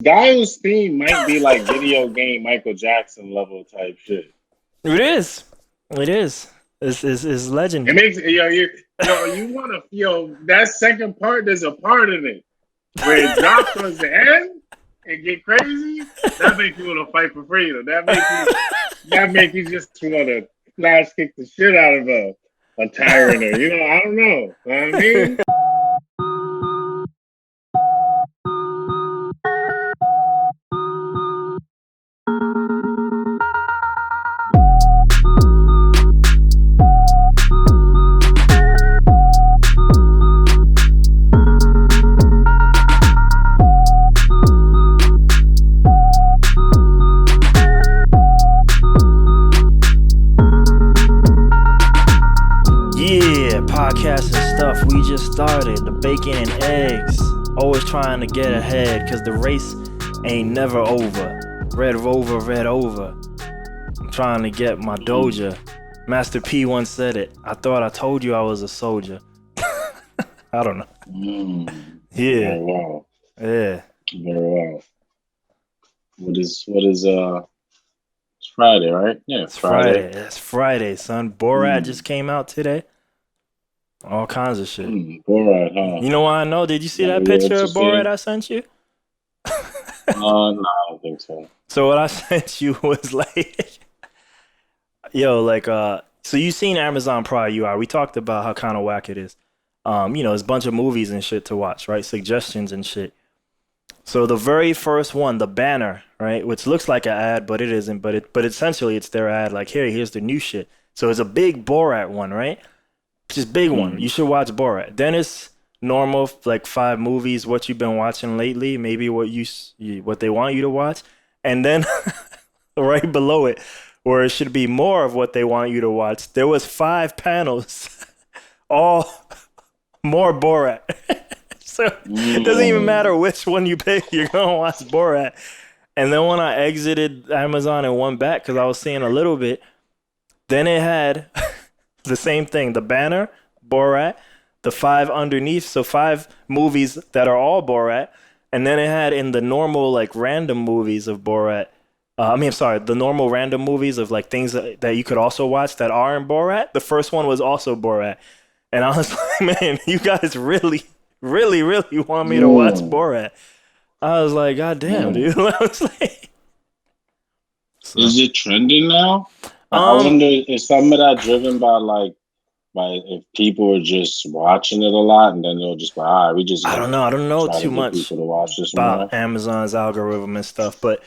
Guy's theme might be like video game Michael Jackson level type shit. It is. It is. It's It legend. makes you want to feel that second part. There's a part in it where it drops towards the end and get crazy. That makes you want to fight for freedom. That make you just want to flash kick the shit out of a tyrant, or I don't know. You know what I mean? Podcast and stuff. We just started the bacon and eggs. Always trying to get ahead because the race ain't never over. Red Rover, red over. I'm trying to get my Doja. Master P once said it. I thought I told you I was a soldier. I don't know. Yeah. Very well. Yeah. Very well. What is it's Friday, right? Yeah, it's Friday. It's Friday, son. Borat just came out today. All kinds of shit. Borat, huh? You know why I know? Did you see that picture of Borat I sent you? No, I don't think so. So what I sent you was like, yo, like, so you seen Amazon Prime UI. We talked about how kind of whack it is. There's a bunch of movies and shit to watch, right? Suggestions and shit. So the very first one, the banner, right, which looks like an ad, but it isn't. But essentially it's their ad. Like, here's the new shit. So it's a big Borat one, right? Just big one. You should watch Borat. Then it's normal, like 5 movies. What you've been watching lately? Maybe what they want you to watch. And then right below it, where it should be more of what they want you to watch, there was 5 panels, all more Borat. So it doesn't even matter which one you pick. You're gonna watch Borat. And then when I exited Amazon and went back because I was seeing a little bit, then it had the same thing, the banner, Borat, the 5 underneath, so 5 movies that are all Borat, and then it had in the normal like random movies of Borat, the normal random movies of like things that you could also watch that are in Borat, the first one was also Borat. And I was like, man, you guys really, really, really want me to watch Borat. I was like, God damn, dude. I was like, Is it trending now? I wonder, is some of that driven by if people are just watching it a lot and then they'll just be, all right, we just I don't know too much people to watch this about more. Amazon's algorithm and stuff, but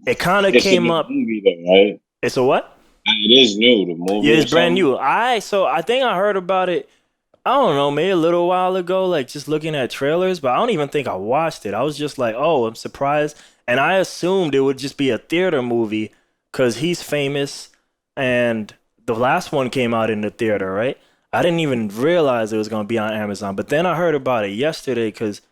it kind of came up. Movie though, right? It's a what? It is new, the movie. Yeah, it's brand new. I think I heard about it, I don't know, maybe a little while ago, like just looking at trailers, but I don't even think I watched it. I was just like, oh, I'm surprised. And I assumed it would just be a theater movie because he's famous. And the last one came out in the theater, right? I didn't even realize it was going to be on Amazon. But then I heard about it yesterday because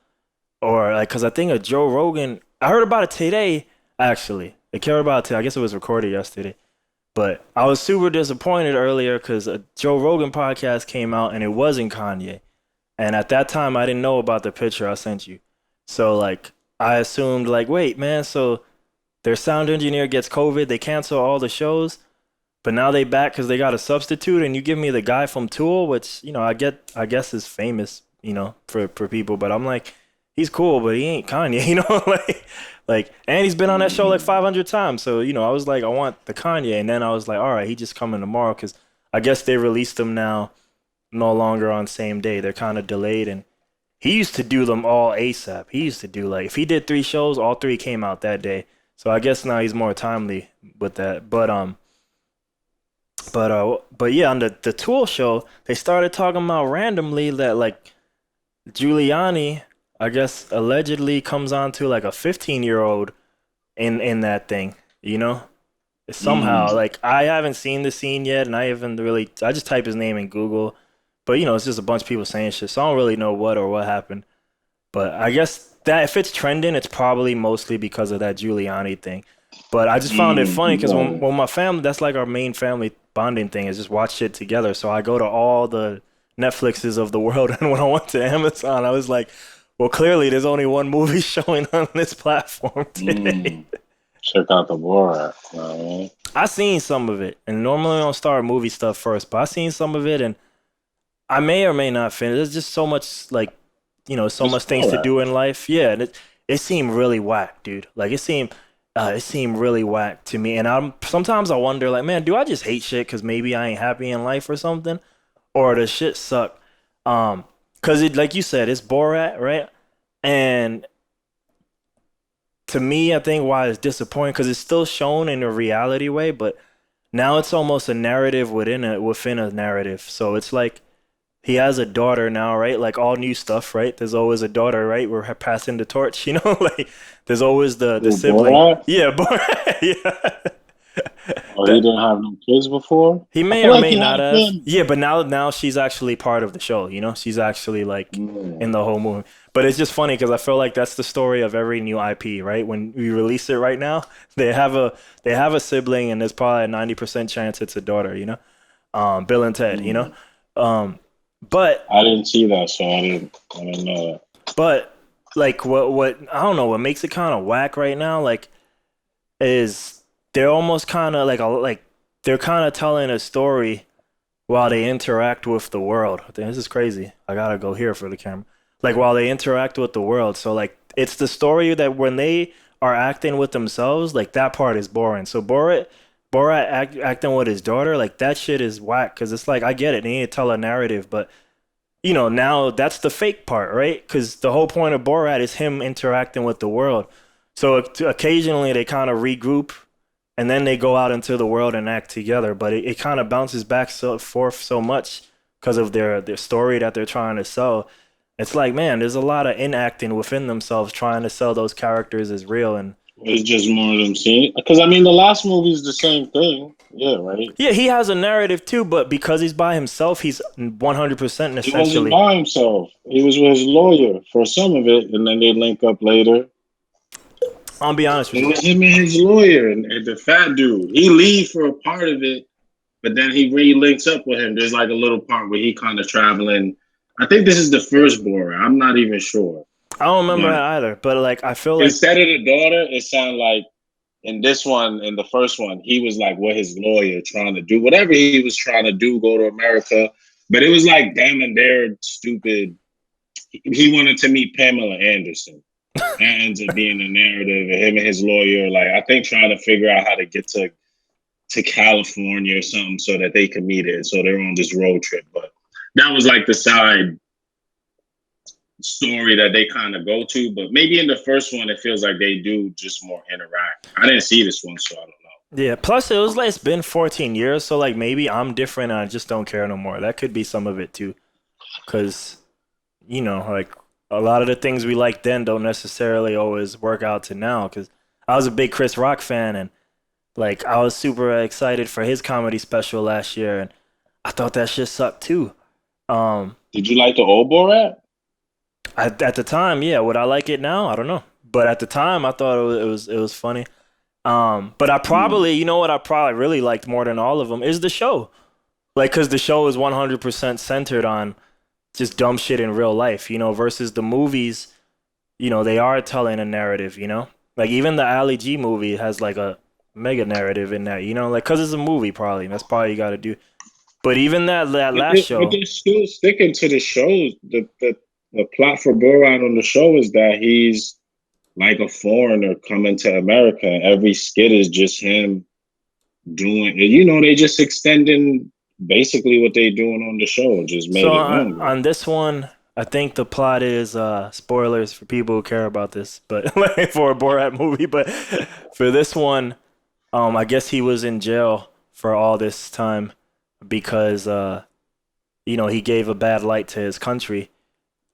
I think of Joe Rogan. I heard about it today, actually. I heard about it today. I guess it was recorded yesterday. But I was super disappointed earlier because a Joe Rogan podcast came out and it wasn't Kanye. And at that time, I didn't know about the picture I sent you. So, like, I assumed, like, wait, man, so their sound engineer gets COVID. They cancel all the shows. But now they back because they got a substitute, and you give me the guy from Tool, which, I guess is famous, for people. But I'm like, he's cool, but he ain't Kanye, and he's been on that show like 500 times. So, I was like, I want the Kanye. And then I was like, all right, he just coming tomorrow because I guess they released them now no longer on same day. They're kind of delayed. And he used to do them all ASAP. He used to do like, if he did 3 shows, all 3 came out that day. So I guess now he's more timely with that. But yeah, on the Tool show, they started talking about randomly that like Giuliani, I guess, allegedly comes on to like a 15-year-old in that thing, Somehow, like I haven't seen the scene yet, and I just type his name in Google, but it's just a bunch of people saying shit, so I don't really know what happened. But I guess that if it's trending, it's probably mostly because of that Giuliani thing. But I just found it funny because when my family, that's like our main family bonding thing is just watch shit together. So I go to all the Netflixes of the world, and when I went to Amazon, I was like, Well, clearly, there's only one movie showing on this platform today. Check out the Borat. Man. I seen some of it, and normally I don't start movie stuff first, but I seen some of it, and I may or may not finish. There's just so much, like, so It's much things to Borat. do in life. Yeah, and it seemed really whack, dude. Like it seemed really whack to me, and sometimes I wonder, like, man, do I just hate shit because maybe I ain't happy in life or something, or does shit suck? Cause it, like you said, it's Borat, right? And to me, I think why it's disappointing because it's still shown in a reality way, but now it's almost a narrative within a narrative. So it's like he has a daughter now, right? Like all new stuff, right? There's always a daughter, right? We're passing the torch, like there's always the Who, sibling. Borat? Yeah, yeah. Oh, he That didn't have no kids before? he I may feel or like may he not had have. kids. Yeah, but now she's actually part of the show, She's actually like in Mm. the whole movie. But it's just funny because I feel like that's the story of every new IP, right? When we release it right now, they have a sibling and there's probably a 90% chance it's a daughter, Bill and Ted, Mm. Um, but I didn't see that, so I didn't know that. but like what I don't know what makes it kind of whack right now, like is they're almost kind of like they're kind of telling a story while they interact with the world. This is crazy. I gotta go here for the camera. Like while they interact with the world. So like it's the story that when they are acting with themselves, like that part is boring. So Borat acting with his daughter, like that shit is whack. Cause it's like I get it, they need to tell a narrative, but now that's the fake part, right? Because the whole point of Borat is him interacting with the world. So occasionally they kind of regroup and then they go out into the world and act together. But it kind of bounces back so forth so much because of their story that they're trying to sell. It's like, man, there's a lot of inacting within themselves trying to sell those characters as real. And It's just more of them seeing. Because, I mean, the last movie is the same thing. Yeah, right? yeah, he has a narrative too, but because he's by himself, he's 100% He wasn't essentially. by himself. He was with his lawyer for some of it, and then they link up later. I'll be honest with It you. was him and his lawyer and the fat dude. He leave for a part of it, but then he re-links up with him. There's like a little part where he kind of traveling. I think this is the first Borat. I'm not even sure. I don't remember But that either, but like I feel like instead of the daughter, it sounded like in this one, in the first one, he was like with his lawyer trying to do whatever he was trying to do, go to America. But it was like damn and dare stupid. He wanted to meet Pamela Anderson. That ends up being the narrative of him and his lawyer, like I think trying to figure out how to get to California or something so that they can meet it. So they're on this road trip. But that was like the side story that they kind of go to. But maybe in the first one, it feels like they do just more interact. I didn't see this one, so I don't know. yeah. Plus, it was like it's been 14 years, so like maybe I'm different and I just don't care no more. That could be some of it too, because like a lot of the things we liked then don't necessarily always work out to now. Because I was a big Chris Rock fan and like I was super excited for his comedy special last year, and I thought that shit sucked too. Um, Did you like the old Borat? at the time, yeah. Would I like it now? I don't know. But at the time, I thought it was funny. But I Mm. probably, what I probably really liked more than all of them is the show. Like, because the show is 100% centered on just dumb shit in real life, versus the movies, they are telling a narrative, Like, even the Ali G movie has, like, a mega narrative in that, Like, because it's a movie, probably. That's probably you got to do. But even that But, last they, but show, they're still sticking to the shows. The plot for Borat on the show is that he's like a foreigner coming to America. Every skit is just him doing, they just extending basically what they doing on the show and just so made it longer. on this one, I think the plot is spoilers for people who care about this, but like for a Borat movie. But for this one, I guess he was in jail for all this time because he gave a bad light to his country.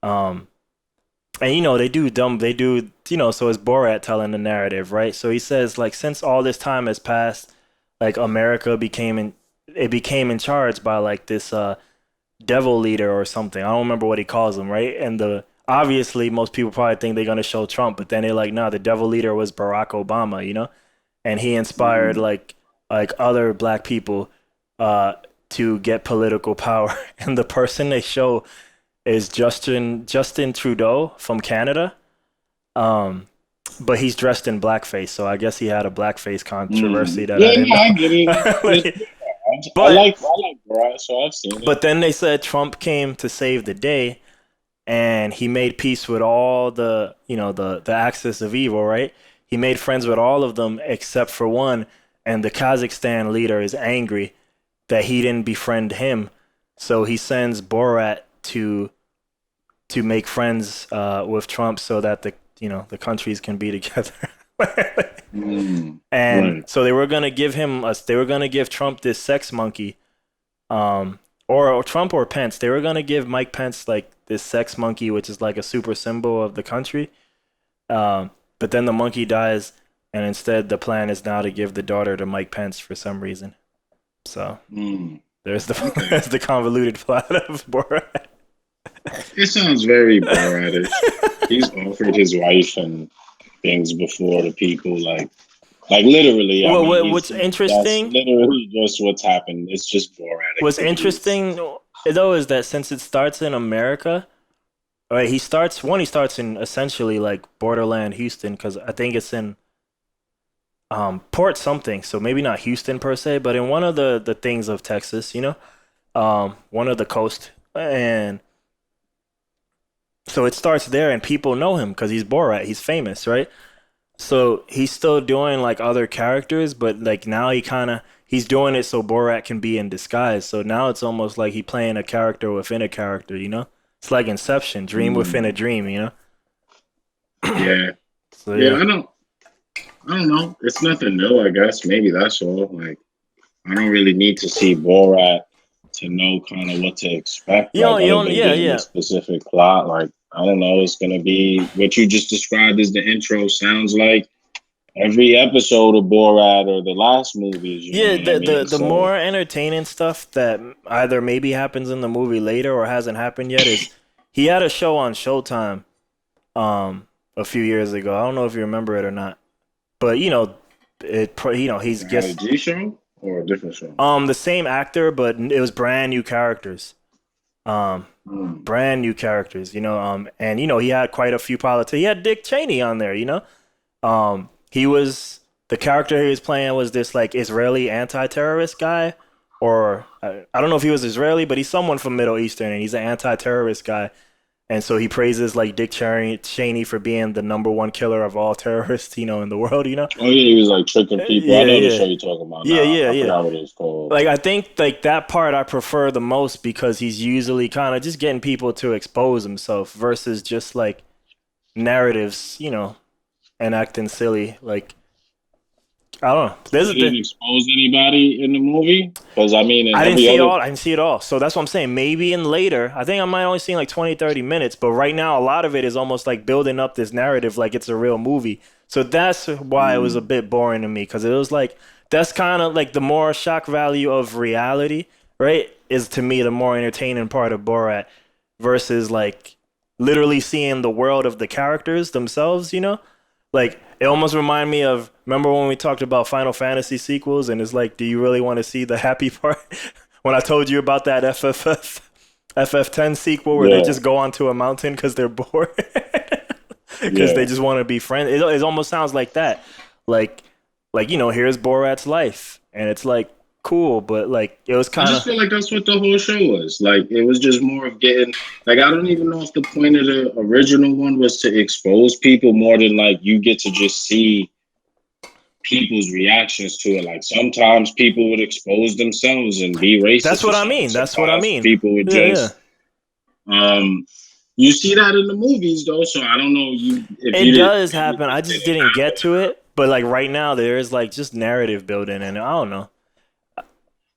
Um, and they do, so it's Borat telling the narrative, right? So he says like since all this time has passed, like America became in charge by like this devil leader or something. I don't remember what he calls him, right? And the obviously most people probably think they're gonna show Trump, but then they're like, no, the devil leader was Barack Obama, and he inspired Mm. like other black people uh to get political power. And the person they show is Justin Trudeau from Canada. But he's dressed in blackface, so I guess he had a blackface controversy that I Yeah, didn't no, I know. get it. Like, I but like Borat, so I've seen it. but then they said Trump came to save the day, and he made peace with all the the axis of evil, right? He made friends with all of them except for one, and the Kazakhstan leader is angry that he didn't befriend him, so he sends Borat to make friends with Trump so that the countries can be together. And Right. so they were gonna give they were gonna give Trump this sex monkey, or Trump or Pence. They were gonna give Mike Pence like this sex monkey, which is like a super symbol of the country. But then the monkey dies, and instead the plan is now to give the daughter to Mike Pence for some reason. So there's the Okay. there's the convoluted plot of Borat. It sounds very Boratish. He's offered his wife and things before the people, like literally. I Well, mean, what's that's interesting literally just what's happened. It's just Borat What's activities. interesting though is that since it starts in America, right? He starts in essentially like borderland Houston because I think it's in Port something, so maybe not Houston per se, but in one of the things of Texas, one of the coast, and so it starts there, and people know him because he's Borat, he's famous, right? So he's still doing like other characters, but like now he's doing it so Borat can be in disguise. So now it's almost like he playing a character within a character. It's like Inception, dream within a Mm, dream. yeah, So yeah. yeah. I don't know. It's nothing new, I guess. Maybe that's all. Like, I don't really need to see Borat to know kind of what to expect. Like, You other don't than yeah, getting a yeah. specific plot. Like, I don't know. It's gonna be what you just described as the intro. Sounds like every episode of Borat or the last movies. You know Yeah, what I mean? the So more entertaining stuff that either maybe happens in the movie later or hasn't happened yet is he had a show on Showtime a few years ago. I don't know if you remember it or not. But he's had a just G show or a different show. the same actor, but it was brand new characters. Um, Mm. Brand new characters. And he had quite a few politics. He had Dick Cheney on there. He was the character he was playing was this like Israeli anti-terrorist guy, or I don't know if he was Israeli, but he's someone from Middle Eastern, and he's an anti-terrorist guy. And so he praises like Cheney for being the number one killer of all terrorists, in the world. Oh yeah, he was like tricking people. I Yeah, know the show yeah, you're talking about yeah, now. yeah, I yeah. forgot what it's called. Like I think like that part I prefer the most because he's usually kind of just getting people to expose himself versus just like narratives, and acting silly. Like I don't know. He didn't expose anybody in the movie because I mean, in I didn't every see it other. all. I didn't see it all. So that's what I'm saying. Maybe in later, I think I might only seen like 20, 30 minutes, but right now a lot of it is almost like building up this narrative like it's a real movie. So that's why it was a Mm, bit boring to me because it was like that's kind of like the more shock value of reality, right? Is to me the more entertaining part of Borat versus like literally seeing the world of the characters themselves. Like it almost reminded me of remember when we talked about Final Fantasy sequels and it's like, do you really want to see the happy part? When I told you about that FF10 sequel where they yeah, just go onto a mountain because they're bored because they yeah. just want to be friends. It almost sounds like that. Like here's Borat's life and it's like cool, but like it was I kind just of feel like that's what the whole show was. Like it was just more of getting. Like I don't even know if the point of the original one was to expose people more than like you get to just see people's reactions to it. Like sometimes people would expose themselves and be that's racist or what I something. mean. That's what I Sometimes mean. people would Yeah, yeah. just um you see that in the movies though, so I don't know you if It you did does maybe it happen. I just just didn't didn't get happen. to it. But like right now, there is like just narrative building, and I don't know.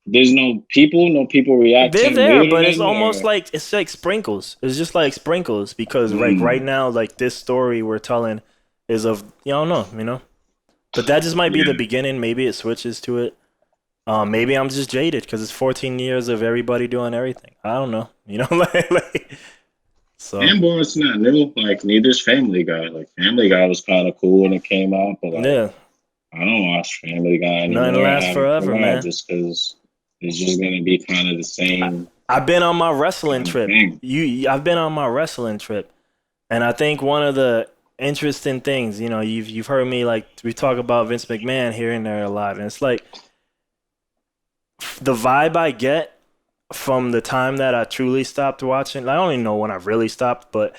There's no people They're reacting there, later but it's then almost or like it's like sprinkles. It's just like sprinkles because like right mm, now, like this story we're telling is of I don't know. But that just might be the yeah. beginning. Maybe it switches to it. Maybe I'm just jaded because it's 14 years of everybody doing everything. I don't know. Like so. And Borat's not new. Like neither's Family Guy. Like Family Guy was kind of cool when it came out, but like Yeah, I don't watch Family Guy nothing anymore. I lasts haven't for a forever, while man. just because it's just gonna be kind of the I, same. I've been on my wrestling Kind of trip. thing. I've been on my wrestling trip, and I think one of the interesting things, you've heard me like we talk about Vince McMahon here and there a lot, and it's like the vibe I get from the time that I truly stopped watching. I don't even know when I really stopped, but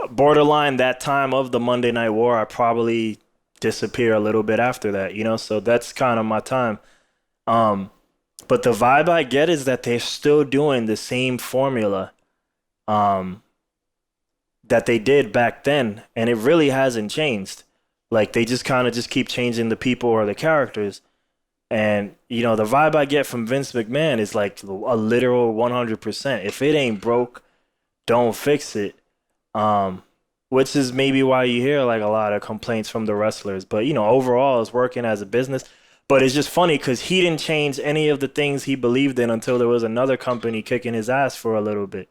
borderline that time of the Monday Night War, I probably disappear a little bit after that, So that's kind of my time. Um, but the vibe I get is that they're still doing the same formula um, that they did back then, and it really hasn't changed. Like they just kind of just keep changing the people or the characters. And the vibe I get from Vince McMahon is like a literal 100%. If it ain't broke, don't fix it. Which is maybe why you hear like a lot of complaints from the wrestlers. But overall, it's working as a business. But it's just funny because he didn't change any of the things he believed in until there was another company kicking his ass for a little bit,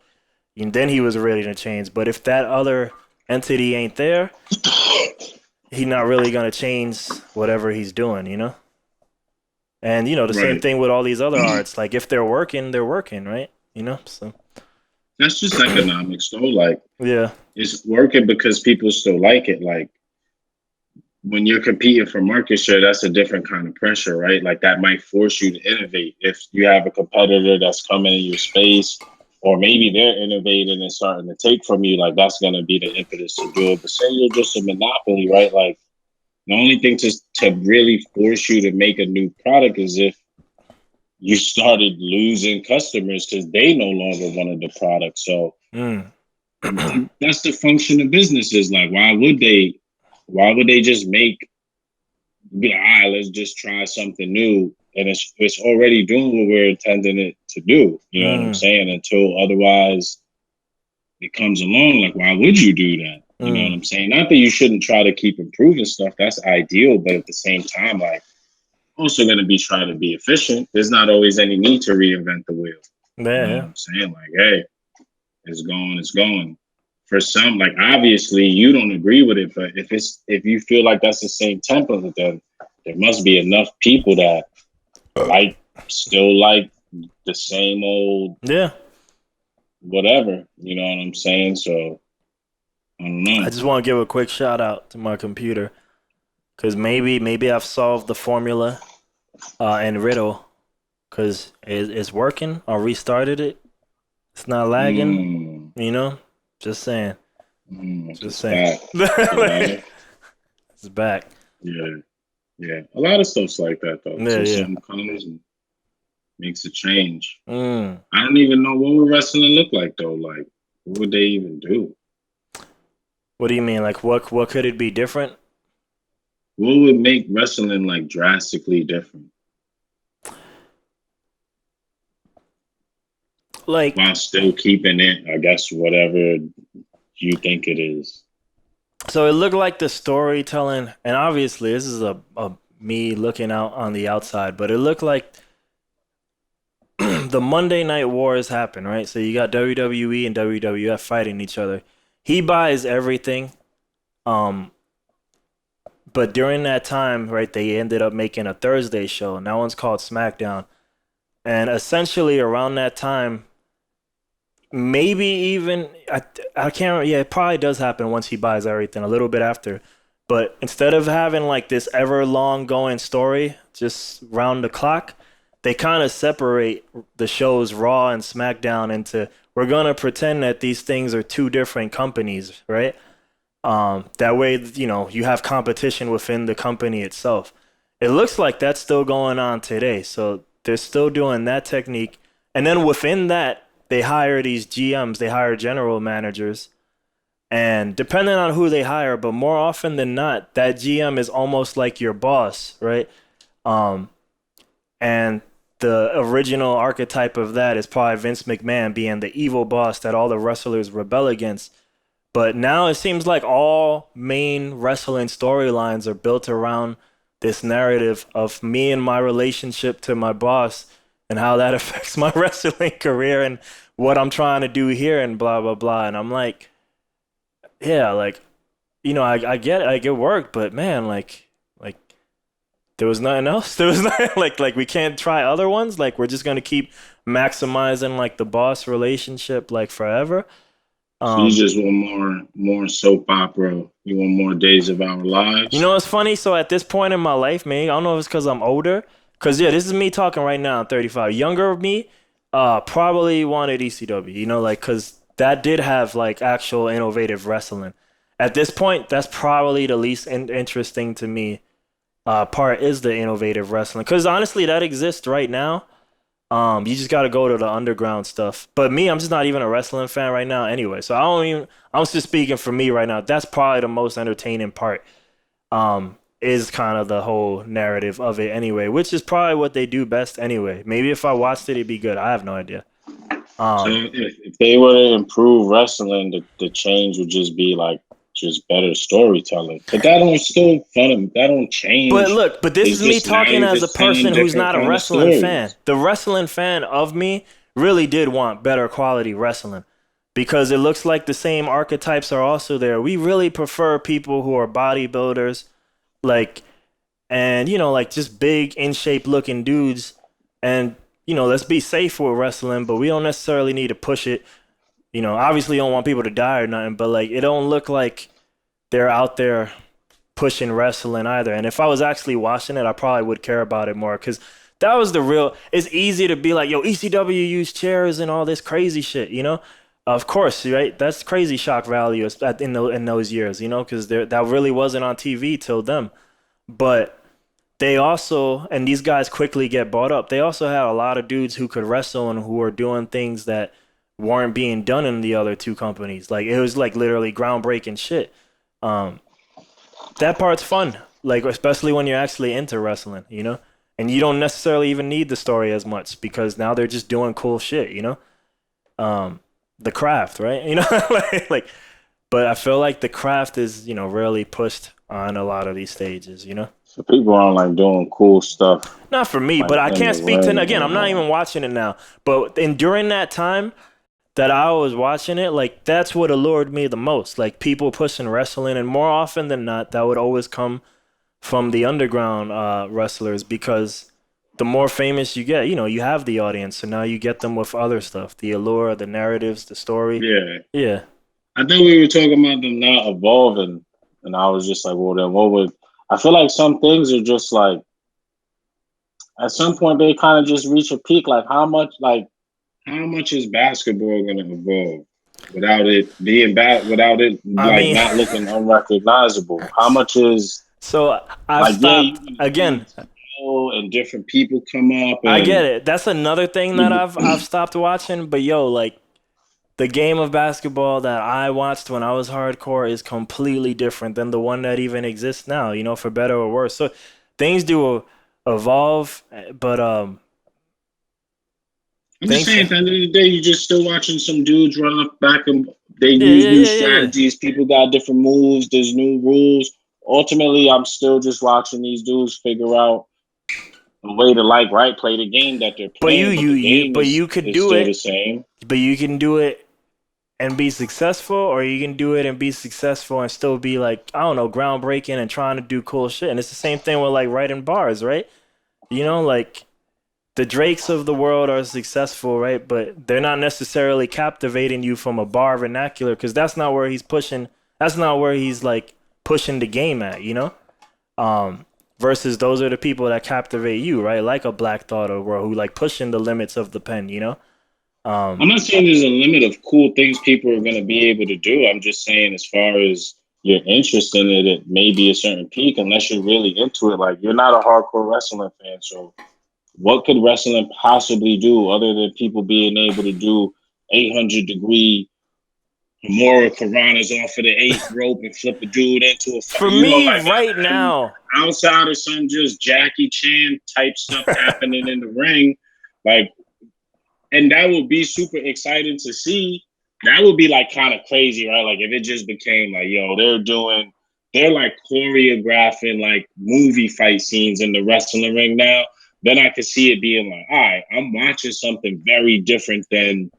and then he was ready to change. But if that other entity ain't there, he's not really gonna change whatever he's doing. And the same Right. thing with all these other arts. Like if they're working, right? So That's just economics, though. Like, yeah. it's working because people still like it. Like, when you're competing for market share, that's a different kind of pressure, right? Like, that might force you to innovate. If you have a competitor that's coming in your space, or maybe they're innovating and starting to take from you, like, that's going to be the impetus to do it. But say you're just a monopoly, right? Like, the only thing to really force you to make a new product is if you started losing customers because they no longer wanted the product. So Mm. that's the function of businesses. Like, why would they just be like, all right, let's just try something new, and it's already doing what we're intending it to do. You know what I'm Mm. saying? Until otherwise it comes along, like, why would you do that? You know what Mm. I'm saying? Not that you shouldn't try to keep improving stuff. That's ideal, but at the same time, like, also going to be trying to be efficient. There's not always any need to reinvent the wheel. You Yeah, know what yeah. I'm saying? Like, hey, it's going, it's going. For some, like, obviously you don't agree with it, but if you feel like that's the same template, then there must be enough people that like still like the same old Yeah. whatever. You know what I'm saying? So I don't I know. just want to give a quick shout out to my computer because maybe I've solved the formula and riddle because it's working. I restarted it. It's not lagging. Mm, Just saying. Just it's saying. back. It's back. Yeah, yeah. A lot of stuff's like that though. Yeah, So yeah. something comes and makes a change. Mm. I don't even know what would wrestling look like though. Like, what would they even do? What do you mean? Like, what could it be different? What would make wrestling like drastically different Like, while still keeping it, I guess, whatever you think it is? so it looked like the storytelling, and obviously this is a me looking out on the outside, but it looked like the Monday Night Wars happen, right? So you got WWE and WWF fighting each other. He buys everything. Um, but during that time, right, they ended up making a Thursday show, and that one's called SmackDown. And essentially around that time, maybe even I can't. Yeah, it probably does happen once he buys everything. A little bit after, but instead of having like this ever long going story, just round the clock, they kind of separate the shows Raw and SmackDown into. We're gonna pretend that these things are two different companies, right? That way, you have competition within the company itself. It looks like that's still going on today. So they're still doing that technique. And then within that, they hire these GMs, they hire general managers. And depending on who they hire, but more often than not, that GM is almost like your boss, right? Um, and the original archetype of that is probably Vince McMahon being the evil boss that all the wrestlers rebel against. But now it seems like all main wrestling storylines are built around this narrative of me and my relationship to my boss and how that affects my wrestling career and what I'm trying to do here and blah blah blah. And I'm like, yeah, like I get it, I get work, but man, like There was nothing else. There was nothing like we can't try other ones. Like we're just gonna keep maximizing like the boss relationship like forever. So you Um, just want more soap opera. You want more Days of Our you Lives. know what's funny? So at this point in my life, man, I don't know if it's because I'm older. Cause yeah, this is me talking right now. I'm 35. Younger me, probably wanted ECW. You know, like cause that did have like actual innovative wrestling. At this point, that's probably the least interesting to me part is the innovative wrestling. Because honestly, that exists right now. You just got to go to the underground stuff. But me, I'm just not even a wrestling fan right now anyway. So I don't even, I'm just speaking for me right now. That's probably the most entertaining part. Is kind of the whole narrative of it anyway, which is probably what they do best anyway. Maybe if I watched it, it'd be good. I have no idea. So Um, if they were to improve wrestling, the change would just be like just better storytelling. But that don't still fun. That don't But change. look, but this It's is me just now talking you're as a just telling person who's different not a kind of wrestling fan. stories. The wrestling fan of me really did want better quality wrestling because it looks like the same archetypes are also there. We really prefer people who are bodybuilders, like, and like just big in shape looking dudes. And let's be safe with wrestling, but we don't necessarily need to push it. Obviously, you don't want people to die or nothing, but like, it don't look like they're out there pushing wrestling either. And if I was actually watching it, I probably would care about it more because that was the real. It's easy to be like, yo, ECW used chairs and all this crazy shit, Of course, right? That's crazy shock value in those years, because that really wasn't on TV till them. But they also, and these guys quickly get bought up. They also had a lot of dudes who could wrestle and who were doing things that weren't being done in the other two companies. Like it was like literally groundbreaking shit. Um, that part's fun. Like especially when you're actually into wrestling. And you don't necessarily even need the story as much because now they're just doing cool shit. Um, the craft, right? like, but I feel like the craft is, rarely pushed on a lot of these stages. So people aren't like doing cool stuff Not for me, like but I in can't the speak to, ring again, I'm not anymore. even watching it now. But during that time that I was watching it, like that's what allured me the most. Like people pushing wrestling, and more often than not, that would always come from the underground wrestlers because the more famous you get, you have the audience. So now you get them with other stuff, the allure, the narratives, the story. Yeah, Yeah. I think we were talking about them not evolving, and I was just like, well, then what would? I feel like some things are just like at some point they kind of just reach a peak. How much is basketball going to evolve without it being bad, without it I like mean, not looking unrecognizable? How much is so I've like yeah, you stopped can again. always go and different people come up I get and it. That's another thing that I've stopped watching. But yo, like the game of basketball that I watched when I was hardcore is completely different than the one that even exists now, for better or worse. So things do evolve, but I'm just things saying, at the end of the day, you're just still watching some dudes run up back and they yeah, use yeah, new yeah, yeah, yeah. strategies. People got different moves. There's new rules. Ultimately, I'm still just watching these dudes figure out a way to play the game that they're But playing. But the game but you could is do still the it. same. But you can do it and be successful, or you can do it and be successful and still be like, I don't know, groundbreaking and trying to do cool shit. And it's the same thing with like writing bars, right? Like the Drakes of the world are successful, right? But they're not necessarily captivating you from a bar vernacular because that's not where he's pushing. That's not where he's like pushing the game at. Um, versus those are the people that captivate you, right? Like a Black Thought or who like pushing the limits of the pen. I'm Um, not saying there's a limit of cool things people are going to be able to do. I'm just saying, as far as your interest in it, it may be a certain peak unless you're really into it. Like, you're not a hardcore wrestling fan. So, what could wrestling possibly do other than people being able to do 800-degree Kimura Piranhas off of the eighth rope and flip a dude into a fight? for me, right And now, outside of some just Jackie Chan type stuff happening in the ring, like, and that would be super exciting to see. That would be like kind of crazy, right? Like if it just became like, yo, they're like choreographing like movie fight scenes in the wrestling ring now. Then I could see it being like, all right, I'm watching something very different than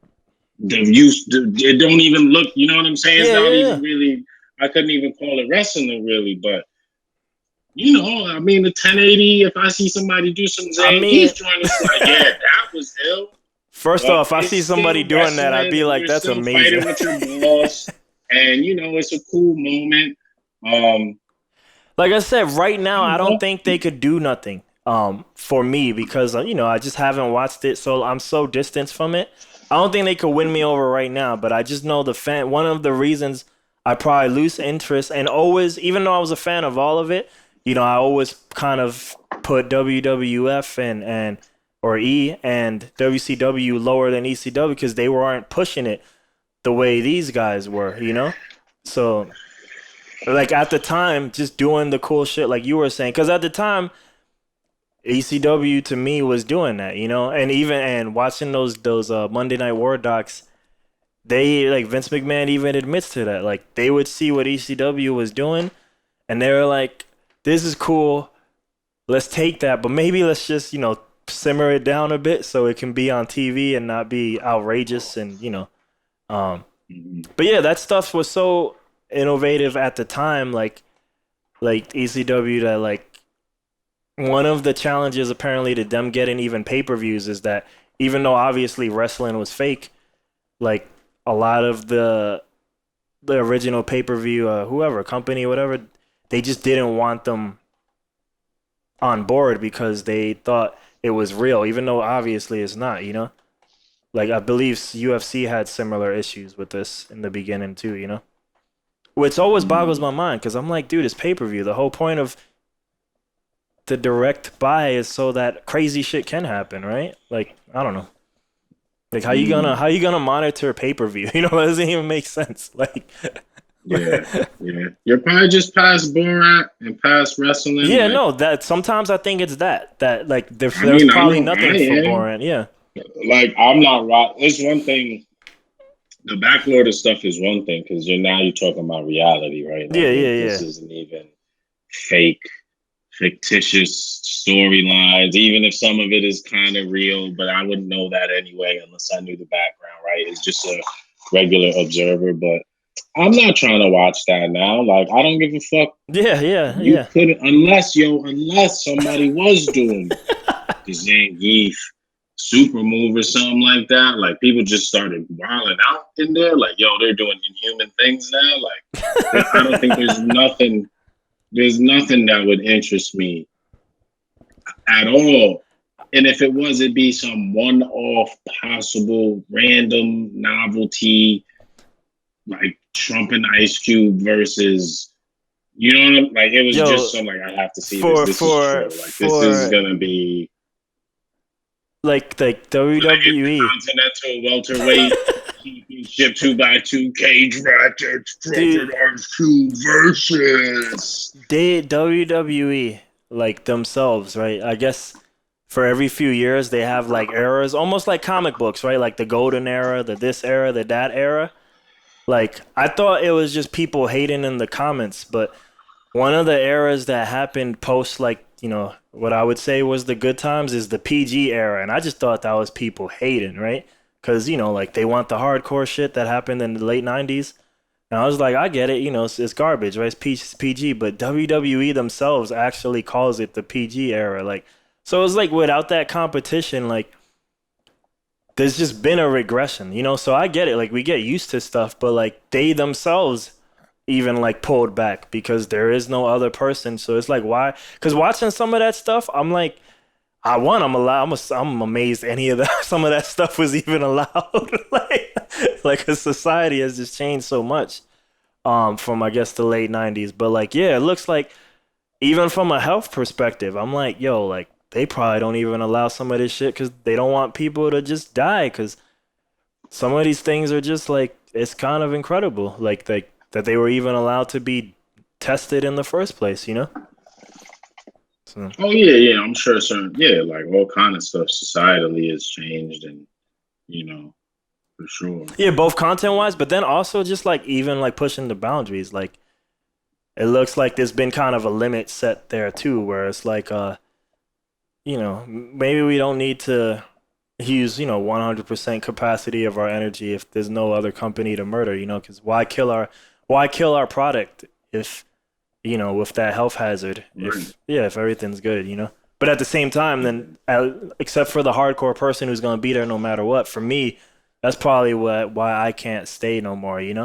the used. It don't even look, you know what I'm saying? It's yeah, not yeah, even yeah. really. I couldn't even call it wrestling really, but you know, I mean, the 1080. If I see somebody do some I Zane, mean, he's trying to say, like, yeah, that was ill. first But off, I it's see somebody still doing that, I'd wrestling, be and like, you're that's still amazing. fighting with your boss, and you know, it's a cool moment. Like I said, right now, You I don't know, think they could do nothing for me because, you know, I just haven't watched it. So I'm so distanced from it. I don't think they could win me over right now. But I just know one of the reasons I probably lose interest and always, even though I was a fan of all of it, you know, I always kind of put WWF and or E and WCW lower than ECW because they weren't pushing it the way these guys were, you know? So like at the time, just doing the cool shit like you were saying, because at the time, ECW to me was doing that, you know, and watching those Monday Night War docs, they like Vince McMahon even admits to that, like they would see what ECW was doing, and they were like, "This is cool, let's take that, but maybe let's just simmer it down a bit so it can be on TV and not be outrageous and um, but yeah, that stuff was so innovative at the time, like ECW that like one of the challenges apparently to them getting even pay-per-views is that even though obviously wrestling was fake, like a lot of the original pay-per-view whoever company whatever, they just didn't want them on board because they thought it was real even though obviously it's not, you know? Like I believe UFC had similar issues with this in the beginning too, you know? Which always boggles my mind because I'm like, dude, it's pay-per-view. The whole point of the direct buy is so that crazy shit can happen, right? Like, I don't know. Like how you gonna monitor pay-per-view? You know, it doesn't even make sense. Like yeah, yeah. You're probably just past Borat and past wrestling. yeah, Like, no, that sometimes I think it's that like I there's mean, I probably know I nothing for am. Borat. Yeah. Like, I'm not right. It's one thing. The backlord stuff is one thing because you're talking about reality, right? Yeah, Like, yeah, this yeah. isn't even fake, fictitious storylines. Even if some of it is kind of real, but I wouldn't know that anyway unless I knew the background, right? It's just a regular observer, but I'm not trying to watch that now. Like, I don't give a fuck. Yeah, yeah, You yeah. couldn't, unless somebody was doing the Zangief super move or something like that. Like, people just started wilding out in there. Like, yo, they're doing inhuman things now. Like, I don't think there's nothing that would interest me at all. And if it was, it'd be some one-off, possible, random novelty, like Trump and Ice Cube versus, you know what I'm like? It was just Yo, some like, I have to see this. for This is for true. Like, this is for gonna be like when I get the WWE. Continental welterweight championship 2x2 cage match. Trump Dude, and Ice Cube versus. they WWE like themselves, right? I guess for every few years they have like eras, almost like comic books, right? Like the golden era, the this era, the that era. Like I thought it was just people hating in the comments, but one of the eras that happened post like, what I would say was the good times is the PG era, and I just thought that was people hating, right? Cuz like they want the hardcore shit that happened in the late 90s. And I was like, I get it, it's garbage, right? It's PG, but WWE themselves actually calls it the PG era. Like, so it's like without that competition, like, there's just been a regression, So I get it. Like, we get used to stuff, but like, they themselves even like pulled back because there is no other person. So it's like, why? Because watching some of that stuff, I'm like, I'm amazed any of that, some of that stuff was even allowed. like a society has just changed so much from I guess the late 90s. But like, yeah, it looks like even from a health perspective, I'm like, yo, like they probably don't even allow some of this shit because they don't want people to just die because some of these things are just like it's kind of incredible, like that they were even allowed to be tested in the first place. So. Oh yeah, yeah. I'm sure like all kind of stuff societally has changed, and for sure. Yeah, both content wise, but then also just like even like pushing the boundaries. Like it looks like there's been kind of a limit set there too, where it's like maybe we don't need to use 100% capacity of our energy if there's no other company to murder, because why kill our product if with that health hazard. Right. If everything's good, But at the same time, then except for the hardcore person who's gonna be there no matter what, for me, that's probably why I can't stay no more. Yeah.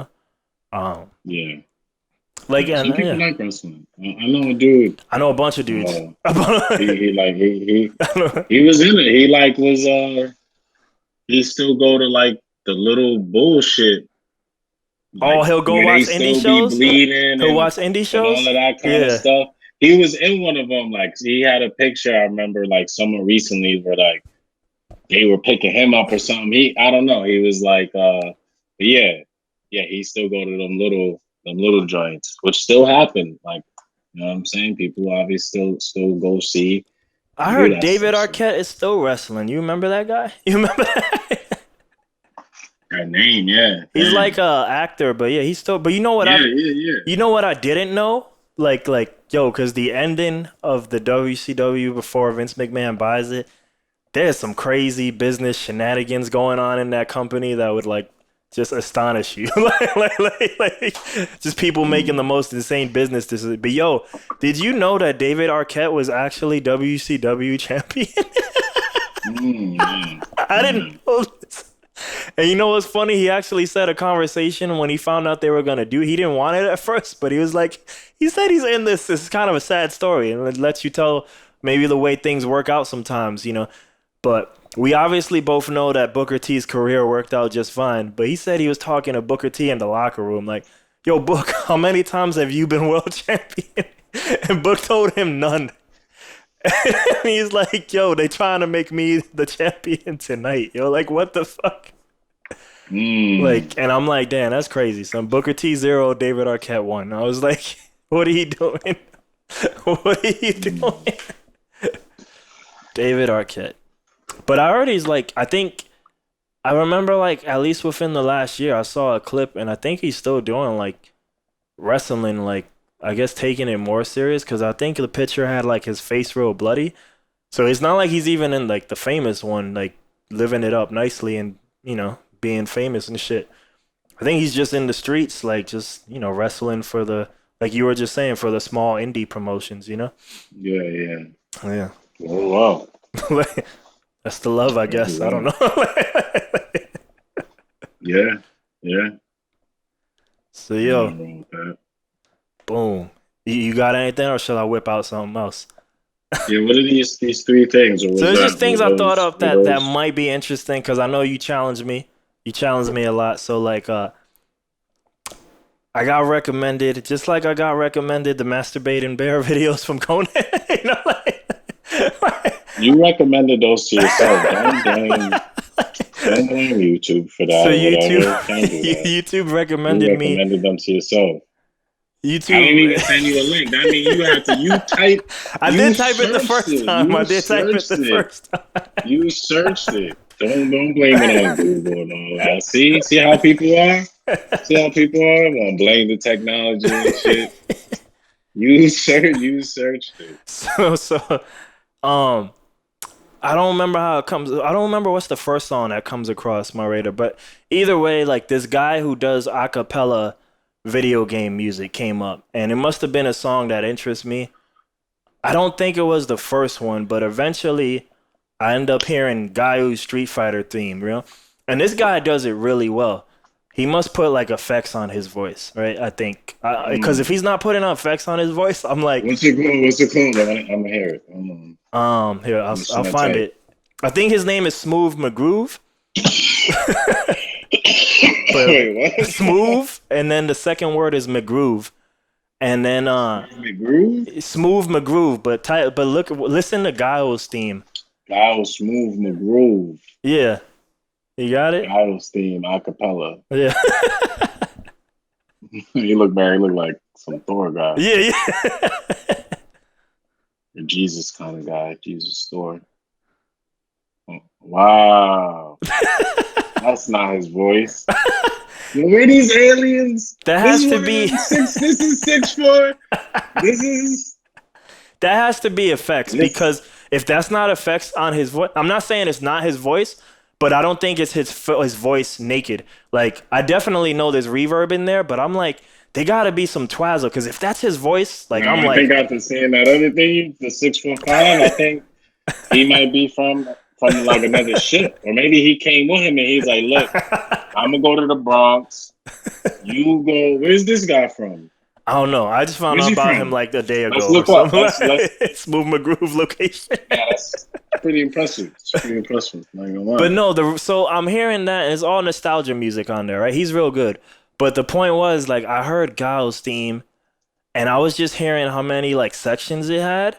Like Some and people yeah, like wrestling. I know a dude. I know a bunch of dudes. He was in it. He like was he still go to like the little bullshit, Oh, like he'll go where they watch indie still be shows. bleeding He'll watch indie and all shows. of that kind of Yeah. stuff. He was in one of them. Like he had a picture. I remember like someone recently where like they were picking him up or something. I don't know. He was like, but yeah, he still go to them little joints, which still happen. Like, you know what I'm saying? People obviously still go see I and do heard that David stuff. So Arquette is still wrestling. You remember that guy? You remember that? that name, yeah. He's Damn. like a actor, but yeah, he's still. But you know what? Yeah. You know what I didn't know? Yo, because the ending of the WCW before Vince McMahon buys it, there's some crazy business shenanigans going on in that company that would like just astonish you. like, just people making the most insane business decisions. But yo, did you know that David Arquette was actually WCW champion? I didn't know this. And you know what's funny? He actually said a conversation when he found out they were gonna do. He didn't want it at first, but he said he's in this. This is kind of a sad story, and it lets you tell maybe the way things work out sometimes, But we obviously both know that Booker T's career worked out just fine. But he said he was talking to Booker T in the locker room, like, "Yo, Book, how many times have you been world champion?" And Book told him none. And he's like, "Yo, they trying to make me the champion tonight." Yo, like, what the fuck? Like, and I'm like, damn, that's crazy. Son, Booker T 0, David Arquette 1. I was like, what are you doing? What are you doing? David Arquette. But I heard he's like, I remember like at least within the last year, I saw a clip, and I think he's still doing like wrestling, like I guess taking it more serious, because I think the picture had like his face real bloody. So it's not like he's even in like the famous one, like living it up nicely and being famous and shit. I think he's just in the streets, like just wrestling for the, like you were just saying, for the small indie promotions, Yeah. Yeah. Oh wow. That's the love, I guess. I don't know. Yeah. So yo, boom. You got anything, or shall I whip out something else? Yeah, what are these three things? Or So it's just things I thought of that might be interesting, because I know you challenged me. You challenged me a lot. So like I got recommended, just like I got recommended the masturbating bear videos from Conan. You recommended those to yourself. Don't blame YouTube for that. So YouTube recommended me. You recommended them to yourself. YouTube. I didn't even send you a link. I mean, you had to. I did type it the first time. You searched it. Don't blame it on Google and all that. See how people are. See how people are. Want to blame the technology and shit. You searched it. So I don't remember how it comes. I don't remember what's the first song that comes across my radar. But either way, like this guy who does a cappella video game music came up, and it must have been a song that interests me. I don't think it was the first one, but eventually I end up hearing Guyu's Street Fighter theme, and this guy does it really well. He must put like effects on his voice, right? I think because if he's not putting effects on his voice, I'm like, what's it called? I'm gonna hear it. Here I'll find it. I think his name is Smooth McGroove. Wait, what? Smooth, and then the second word is McGroove, and then McGroove? Smooth McGroove. But listen to Guile's theme. Guile's Smooth McGroove. Yeah, you got it. Guile's theme, acapella. Yeah. He look like some Thor guy. Yeah. A Jesus kind of guy. Jesus Thor. Oh, wow. That's not his voice. Where these aliens? That has to be. This is 6'4". That has to be effects, because if that's not effects on his voice, I'm not saying it's not his voice, but I don't think it's his voice naked. Like I definitely know there's reverb in there, but I'm like, they gotta be some twazzo. Because if that's his voice, like No, I'm I think like, after seeing that other thing, the 6'5", I think he might be from like another ship, or maybe he came with him and he's like, "Look, I'm gonna go to the Bronx. You go. Where's this guy from? I don't know. I just found Where's out he about him from? like a day Let's ago or look up. something. Let's. Like Smooth McGroove location. Yeah, that's pretty impressive. It's pretty impressive. Not gonna But lie. no, so I'm hearing that it's all nostalgia music on there, right? He's real good. But the point was, like, I heard Giles' theme, and I was just hearing how many like sections it had,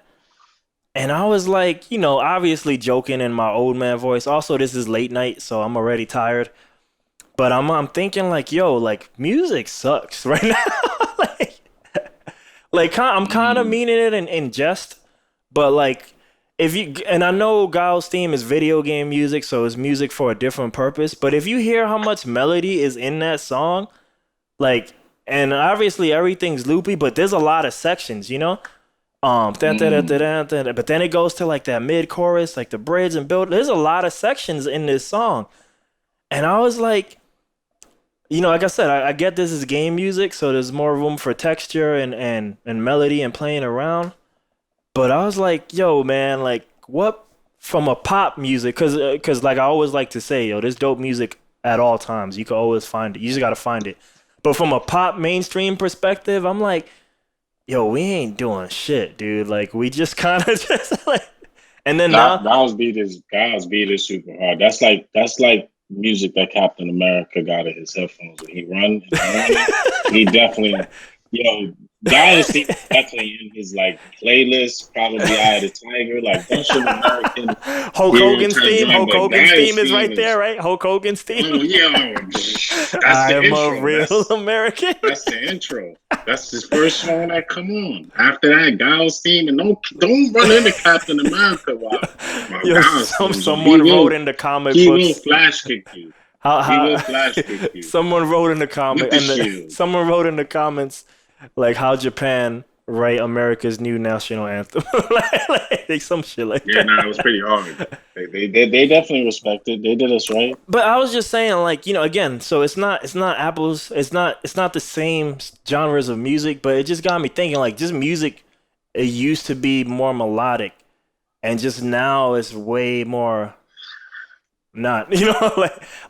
and I was like, obviously joking in my old man voice. Also, this is late night, so I'm already tired. But I'm thinking like, yo, like music sucks right now. like, I'm kind of Mm. meaning it in jest, but like if you and I know Giles' theme is video game music, so it's music for a different purpose. But if you hear how much melody is in that song, like, and obviously everything's loopy, but there's a lot of sections, dun, dun, dun, dun, Mm. dun, dun. But then it goes to like that mid chorus, like the bridge and build. There's a lot of sections in this song, and I was like, like I said, I get this is game music, so there's more room for texture and melody and playing around. But I was like, yo, man, like what from a pop music? Cause like I always like to say, yo, there's dope music at all times. You can always find it. You just gotta find it. But from a pop mainstream perspective, I'm like, yo, we ain't doing shit, dude. Like we just kind of just like, and then now, God's beat is super hard. That's like music that Captain America got in his headphones when he run in the morning. He definitely, you know, God's definitely in his like playlist. Probably Eye of the Tiger, like bunch of American Hulk hero Hogan's type theme. joint. Hulk But Hogan's God's theme is theme right there, is right? Hulk Hogan's oh theme. yeah, that's I the am a intro. real American. That's the intro. That's his first song that come on. After that, Giles theme, and don't run into Captain America while Yo, Giles themes on. someone wrote in the comic He will books flash kick you. He will how flash kick you someone wrote in the with comment the and shield. someone wrote in the comments like how Japan write America's new national anthem, like some shit like Yeah, that. nah, it was pretty hard. They definitely respected. They did us right. But I was just saying, like, again, so it's not apples, it's not the same genres of music, but it just got me thinking, like, just music, it used to be more melodic, and just now it's way more not,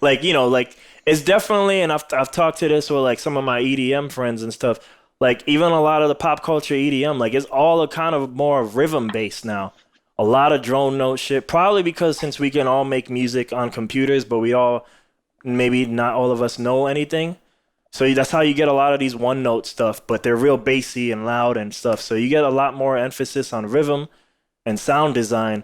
like it's definitely, and I've talked to this with like some of my EDM friends and stuff, like even a lot of the pop culture EDM, like it's all a kind of more rhythm based now. A lot of drone note shit, probably because since we can all make music on computers, but we all maybe not all of us know anything. So that's how you get a lot of these one note stuff, but they're real bassy and loud and stuff. So you get a lot more emphasis on rhythm and sound design,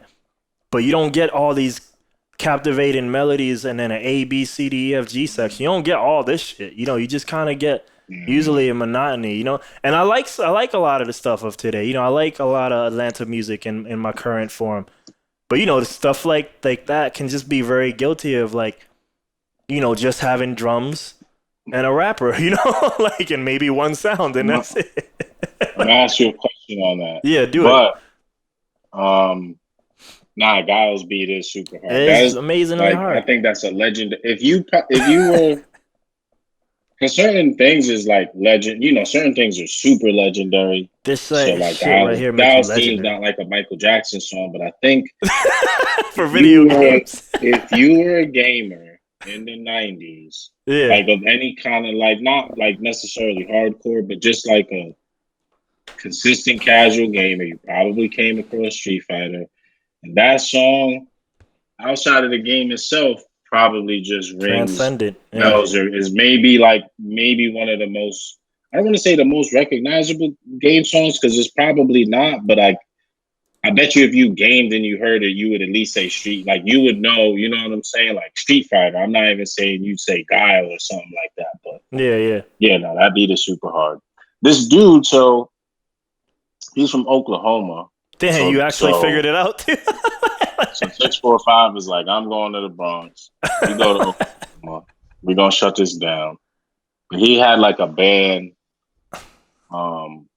but you don't get all these captivating melodies and then an A, B, C, D, E, F, G section. You don't get all this shit. You just kind of get Mm. usually a monotony, And I like a lot of the stuff of today. I like a lot of Atlanta music in my current form. But the stuff like that can just be very guilty of like, just having drums and a rapper, like and maybe one sound and I'm that's it. gonna ask you a question on that, Yeah, do it. but um, nah, Giles beat is super hard. That It's is amazingly like I hard. think that's a legend. If you were because certain things is like legend, certain things are super legendary. This So like shit right here make you Giles Team's legendary not like a Michael Jackson song, but I think for if you video were games. if you were a gamer in the '90s, Yeah. like of any kind of like not like necessarily hardcore, but just like a consistent casual gamer, you probably came across Street Fighter. And that song, outside of the game itself, probably just rings Transcendent. Yeah. bells or is maybe one of the most I don't want to say the most recognizable game songs because it's probably not, but I bet you if you gamed and you heard it, you would at least say Street, like you would know, you know what I'm saying? Like Street Fighter. I'm not even saying you'd say Guile or something like that, but Yeah, yeah. yeah, no, that beat is super hard. This dude, so he's from Oklahoma. Damn, you So actually figured so it out too. so 645 is like, I'm going to the Bronx. You go to Oklahoma. We're gonna shut this down. He had like a band. Um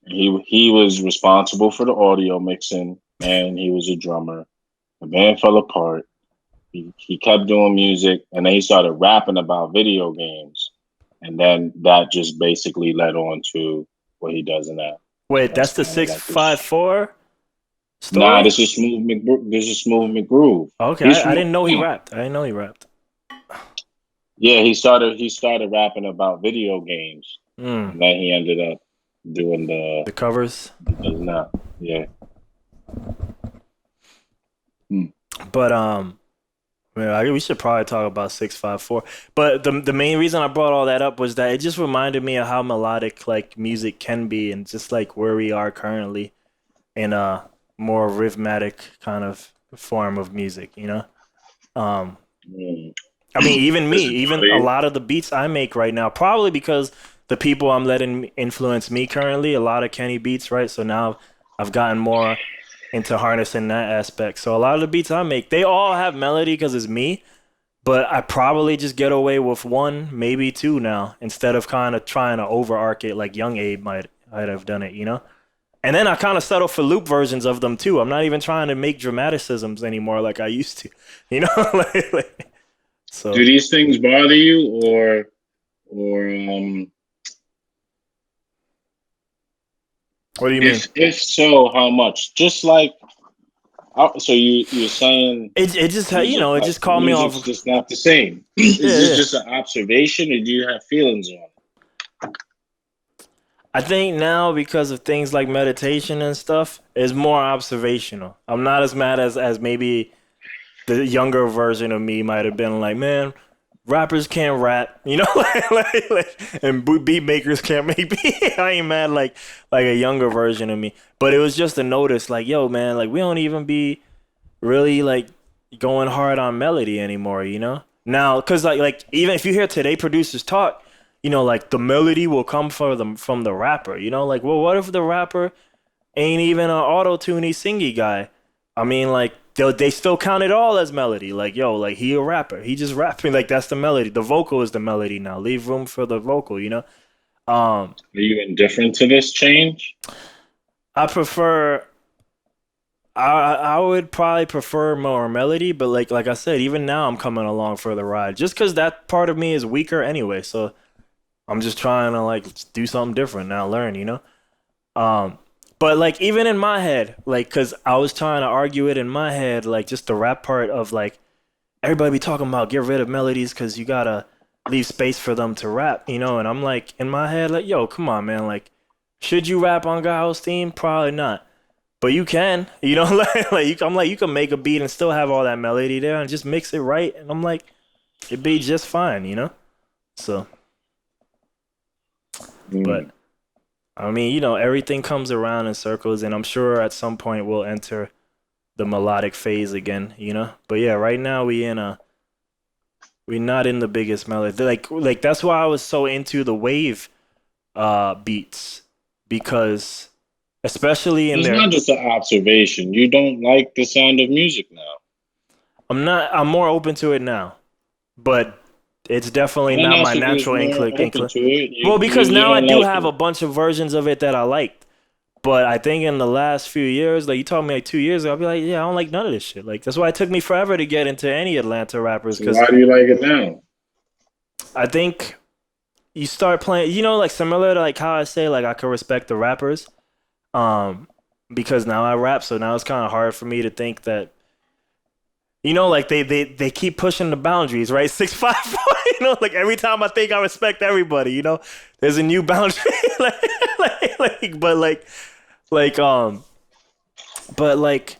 he was responsible for the audio mixing and he was a drummer. The band fell apart. He kept doing music and then he started rapping about video games. and then that just basically led on to what he does now. Wait, That's that's the kind of like 654 Nah, story? this is Smooth This is Smooth McGroove. Okay, He's I from didn't know he rapped. I didn't know he rapped. Yeah, he started rapping about video games, Mm, and then he ended up doing the covers. does not. Yeah. Hmm. But man, we should probably talk about 654. But the main reason I brought all that up was that it just reminded me of how melodic like music can be, and just like where we are currently in a more rhythmic kind of form of music, you know? Um, Hmm. I mean, even me, Does it even bother a you? lot of the beats I make right now, probably because the people I'm letting influence me currently, a lot of Kenny beats, right? So now I've gotten more into harnessing that aspect. So a lot of the beats I make, they all have melody because it's me, but I probably just get away with one, maybe two now, instead of kind of trying to overarch it like Young Abe might have done it, you know? And then I kind of settle for loop versions of them too. I'm not even trying to make dramaticisms anymore like I used to, you know? Do So, these things bother you, or what do you mean? if so, how much? Just like so, you're saying It just it just called me music's off. just not the same. Is Yeah, this yeah. just an observation, or do you have feelings on it? I think now because of things like meditation and stuff, it's more observational. I'm not as mad as maybe the younger version of me might have been like, man, rappers can't rap, you know, and beat makers can't make beat. I ain't mad like a younger version of me, but it was just a notice, like, yo, man, like we don't even be really like going hard on melody anymore, you know? Now, cause like even if you hear today producers talk, you know, like the melody will come from the rapper, you know? Like, well, what if the rapper ain't even an auto-tuney singy guy? I mean, like they still count it all as melody. Like, yo, like he a rapper. He just rapping, like that's the melody. The vocal is the melody now. Leave room for the vocal, you know? Um Are you indifferent to this change? I prefer I would probably prefer more melody, but like I said, even now I'm coming along for the ride. Just because that part of me is weaker anyway, so I'm just trying to like do something different now, learn, you know. Um, but like even in my head, like because I was trying to argue it in my head, like just the rap part of like everybody be talking about get rid of melodies because you gotta leave space for them to rap, you know. And I'm like in my head, like yo, come on, man, like should you rap on Gao's theme? Probably not. But you can, you know, I'm like you can make a beat and still have all that melody there and just mix it right, and I'm like it'd be just fine, you know. So, but Mm. I mean, you know, everything comes around in circles, and I'm sure at some point we'll enter the melodic phase again, you know. But yeah, right now we're not in the biggest melody. Like that's why I was so into the wave beats because especially in It's their not just an observation. You don't like the sound of music now. I'm more open to it now. But it's I definitely didn't not my ask if you was natural more open incline. to it. Well, because You now I don't do like have a it. bunch of versions of it that I liked. But I think in the last few years, like you told me like 2 years ago, I'll be like, yeah, I don't like none of this shit. Like that's why it took me forever to get into any Atlanta rappers So because why do you like it now? I think you start playing, you know, like similar to like how I say like I could respect the rappers, um, because now I rap, so now it's kind of hard for me to think that you know, like they keep pushing the boundaries, right? 654, you know, like every time I think I respect everybody, you know, there's a new boundary. But like but like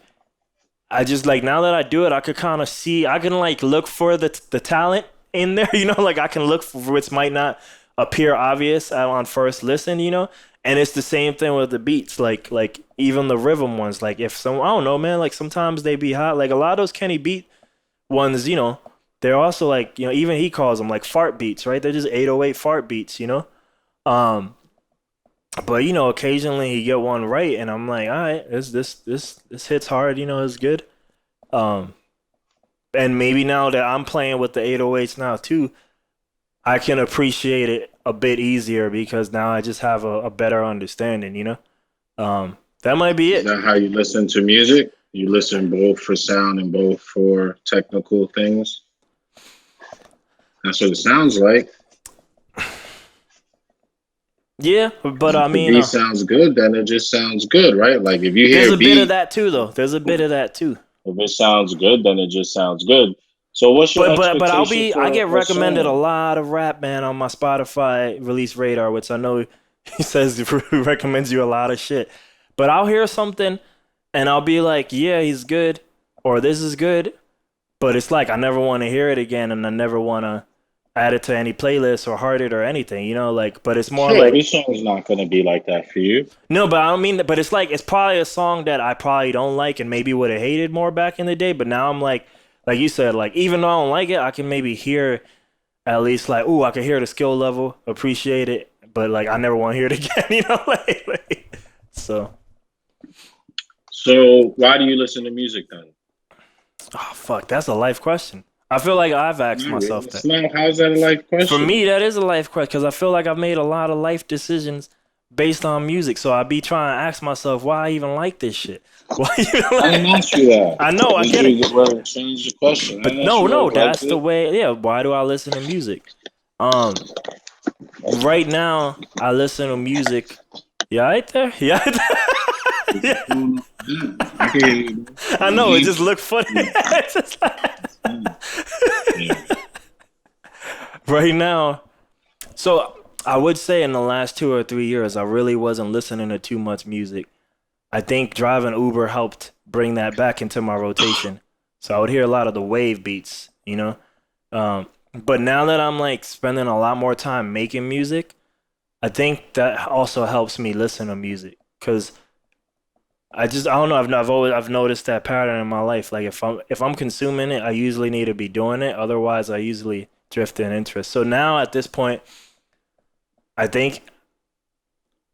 I just like now that I do it, I could kind of see, I can like look for the talent in there, you know, like I can look for which might not appear obvious on first listen, you know. And it's the same thing with the beats, like even the rhythm ones. Like if some I don't know, man, like sometimes they be hot. Like a lot of those Kenny beat ones, you know, they're also like, you know, even he calls them like fart beats, right? They're just 808 fart beats, you know. Um, but you know, occasionally he get one right, and I'm like, all right, this hits hard, you know, it's good. Um, and maybe now that I'm playing with the 808s now too, I can appreciate it a bit easier because now I just have a better understanding, you know. That might be Is it. that how you listen to music? You listen both for sound and both for technical things? That's what it sounds like. Yeah, but I If the mean, beat sounds good, then it just sounds good, right? Like if you there's hear a a bit of beat, that too, though. There's a bit of that too. if it sounds good, then it just sounds good. So what's your But expectation I for get a recommended a song? lot of rap, man, on my Spotify release radar, which I know he says he recommends you a lot of shit. But I'll hear something and I'll be like, yeah, he's good, or this is good. But it's like I never want to hear it again, and I never want to add it to any playlist or heart it or anything, you know. Like, but it's more Sure, like every song's not gonna be like that for you. no, but I don't mean that. But it's like it's probably a song that I probably don't like and maybe would have hated more back in the day. But now I'm like you said, like even though I don't like it, I can maybe hear at least like, ooh, I can hear the skill level, appreciate it, but like I never want to hear it again, you know, so. So why do you listen to music then? Oh fuck, that's a life question. I feel like I've asked Not really. myself It's that. not. How's that a life For question? me, that is a life question because I feel like I've made a lot of life decisions based on music. So I be trying to ask myself why I even like this shit. Why even I didn't like? ask you that. I know, I Did get it, you well, change the question? I but didn't ask you no, always liked that's the it. way. Yeah, why do I listen to music? Um, right now I listen to music. Yeah, right there. Yeah, What's yeah. going on with that? I can hear you. Bro. I You don't know it need just to. looked funny. Yeah, It's just it's fine. Yeah. right now. So I would say in the last 2 or 3 years, I really wasn't listening to too much music. I think driving Uber helped bring that back into my rotation. So I would hear a lot of the wave beats, you know. But now that I'm like spending a lot more time making music, I think that also helps me listen to music because I don't know I've noticed that pattern in my life. Like if I'm consuming it, I usually need to be doing it. Otherwise, I usually drift in interest. So now at this point, I think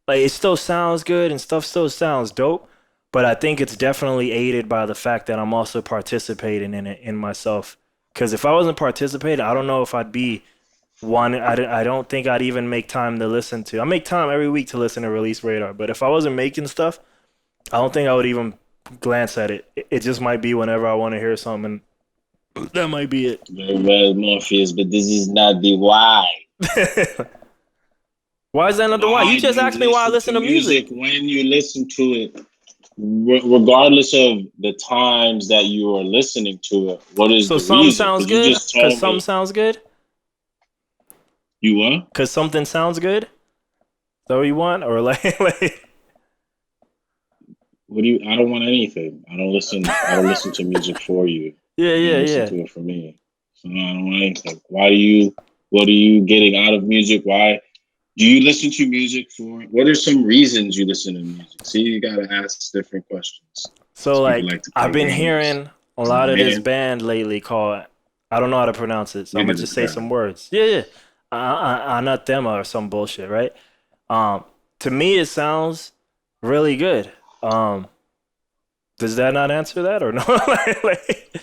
like it still sounds good and stuff still sounds dope, but I think it's definitely aided by the fact that I'm also participating in it in myself. Because if I wasn't participating, I don't know if I'd be one. I don't think I'd even make time to listen to. I make time every week to listen to Release Radar, but if I wasn't making stuff, I don't think I would even glance at it. It just might be whenever I want to hear something. That might be it. Very well, Morpheus, but this is not the why. Why is that not the why? You Why do just you asked me why I listen to listen to music music. when you listen to it? Regardless of the times that you are listening to it, what is So the some reason? sounds Because you good, just cause told some me sounds good, you what? cause something sounds good. Is that what you want, or like What do you? I don't want anything. I don't listen. I don't listen to music for you. yeah, You yeah, don't listen yeah. to it for me. So no, I don't want anything. Why do you? What are you getting out of music? Why do you listen to music for? What are some reasons you listen to music? See, you gotta ask different questions. So People like like to I've play been games. hearing a As a lot of this man, band lately called I don't know how to pronounce it, so I'm look gonna at just this say guy. some words. Yeah, yeah. Anathema or some bullshit, right? Um, to me it sounds really good. Um, does that not answer that or no? Like,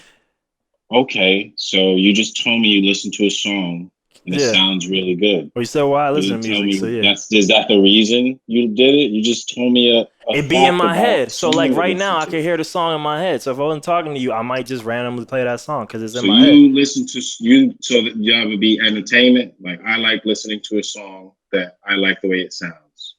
Okay, so you just told me you listened to a song and it yeah. sounds really good. Well, you said why I You listen to didn't tell music, so me yeah. that's is that the reason you did it? You just told me a It be in fact my about a head. So like song to right listen now I to. can hear the song in my head. So if I wasn't talking to you, I might just randomly play that song because it's in So my head. you listen to you so that y'all would be entertainment. Like I like listening to a song that I like the way it sounds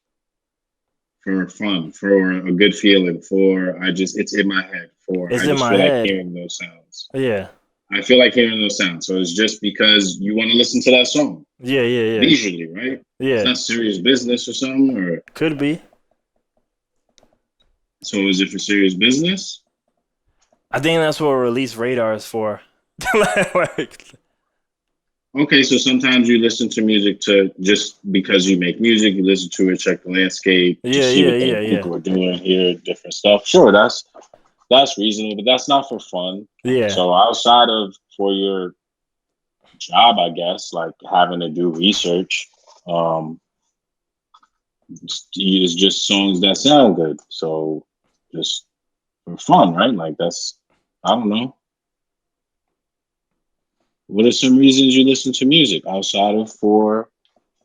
for fun, for a good feeling, for I just it's in my head. For It's I in just my feel like head. hearing those sounds. Yeah. I feel like hearing those sounds. So it's just because you want to listen to that song Yeah, yeah, yeah. leisurely, right? It's Yeah. not serious business or something. Or Could be. so is it for serious business? I think that's what release radar is for. Like, Okay, so sometimes you listen to music to just because you make music, you listen to it, check the landscape, yeah, just see yeah, what yeah, the yeah. people are doing, hear different stuff. Sure, that's reasonable, but that's not for fun. Yeah. So outside of for your job, I guess, like having to do research, um, it's just songs that sound good. So just for fun, right? Like that's I don't know. What are some reasons you listen to music outside of for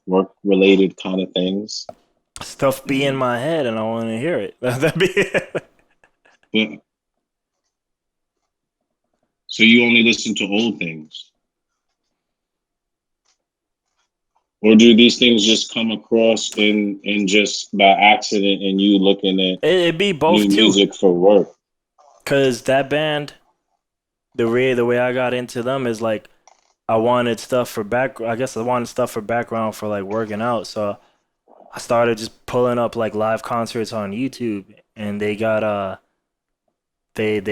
work related kind of things? Stuff be in Um, my head and I want to hear it. That'd be it. but so you only listen to old things. Or do these things just come across in just by accident and you looking at It'd be new both too, music for work? cause that band, the way I got into them is like I wanted stuff for back. I guess I wanted stuff for background for like working out. So I started just pulling up like live concerts on YouTube, and they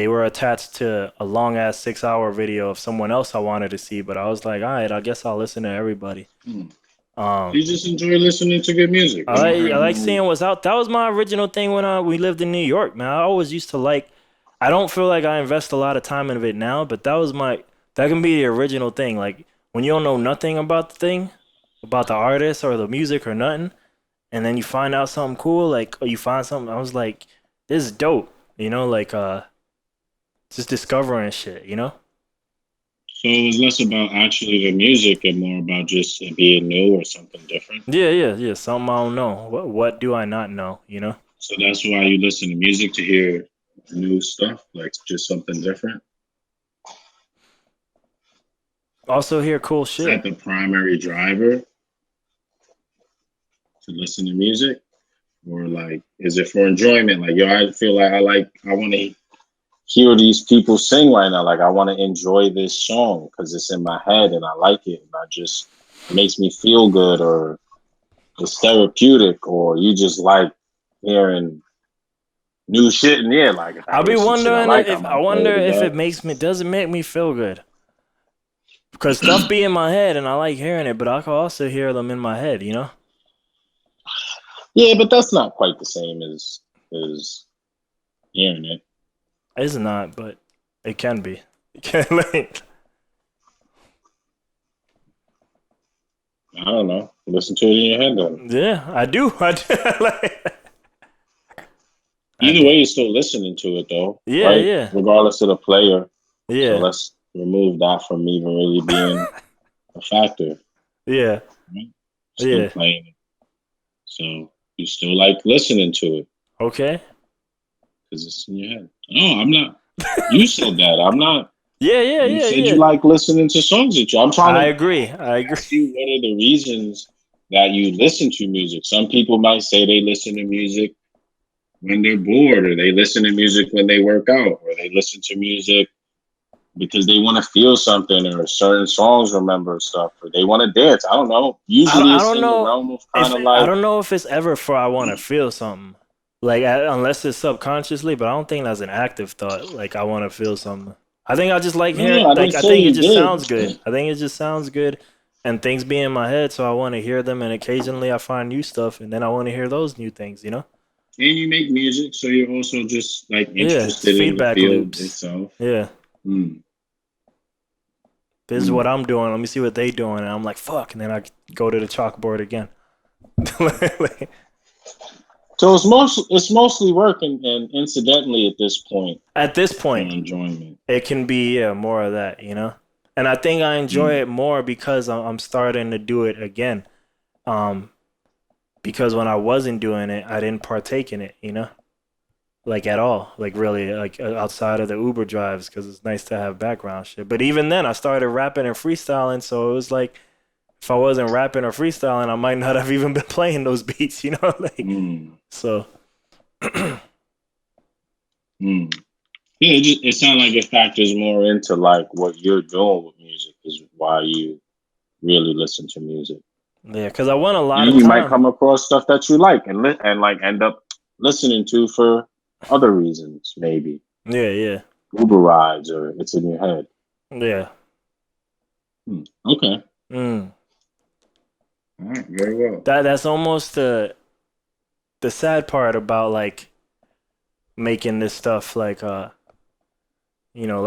were attached to a long ass 6 hour video of someone else I wanted to see. But I was like, all right, I guess I'll listen to everybody. Hmm. Um, You just enjoy listening to good music. You don't I have like no. seeing what's out. That was my original thing when we lived in New York, man. I always used to like. I don't feel like I invest a lot of time into it now, but that can be the original thing. Like when you don't know nothing about the thing, about the artist or the music or nothing, and then you find out something cool, like or you find something. I was like, this is dope, like just discovering shit, So it was less about actually the music and more about just it being new or something different. Yeah, yeah, yeah. Something I don't know. What do I not know? So that's why you listen to music to hear new stuff, like just something different. Also hear cool Is that shit. the primary driver to listen to music? Or like is it for enjoyment? Like yo, I feel like I want to hear these people sing right now. Like I want to enjoy this song because it's in my head and I like it and I just it makes me feel good or it's therapeutic or you just like hearing new shit in the air. Like if I I'll hear be some shit I wondering like, I if I might play wonder it if again. does it make me feel good? Because stuff be in my head and I like hearing it, but I can also hear them in my head. Yeah, but that's not quite the same as hearing it. It's not, but it can be. It can like, I don't know. Listen to it in your head then. yeah, I do. I do. Like, I Either do. way, you're still listening to it though, Yeah, right? yeah, Regardless of the player. So yeah, let's remove that from even really being a factor. yeah, Right? Still yeah. playing it. So you still like listening to it Okay. because it's in your head. No, I'm not. You said that. I'm not. Yeah, yeah, You yeah, said you yeah. like listening to songs that you. I'm trying I to agree. I agree. ask you what are the reasons that you listen to music. Some people might say they listen to music when they're bored, or they listen to music when they work out, or they listen to music because they want to feel something, or certain songs remember stuff, or they want to dance. I don't know. Usually I it's don't in the know realm of kind if of I like, don't know if it's ever for I want to feel something. Like unless it's subconsciously, but I don't think that's an active thought. Like I want to feel something. I think I just like no, hearing. I didn't Like I say think it you just did. sounds good. I think it just sounds good, and things be in my head, so I want to hear them. And occasionally I find new stuff, and then I want to hear those new things. And you make music, so you're also just like Yeah, it's interested in the feedback field loops. itself. Yeah, Mm, this is what mm. I'm doing. Let me see what they doing, and I'm like, fuck, and then I go to the chalkboard again. Like, So it's mostly work and incidentally at this point at this for point. enjoyment. It can be more of that. And I think I enjoy Mm. it more because I'm starting to do it again. Um, because when I wasn't doing it, I didn't partake in it. Like at all, like really, like outside of the Uber drives, because it's nice to have background shit. But even then, I started rapping and freestyling, so it was like if I wasn't rapping or freestyling, I might not have even been playing those beats. Like Mm. so. Mm. Yeah, it sounds like it factors more into like what you're doing with music is why you really listen to music. Yeah, because I want a lot And of you might time. come across stuff that you like and like end up listening to for other reasons, maybe Yeah, yeah, Uber rides or it's in your head. yeah. Okay, Mm. all right, very well. That's almost the sad part about like making this stuff like like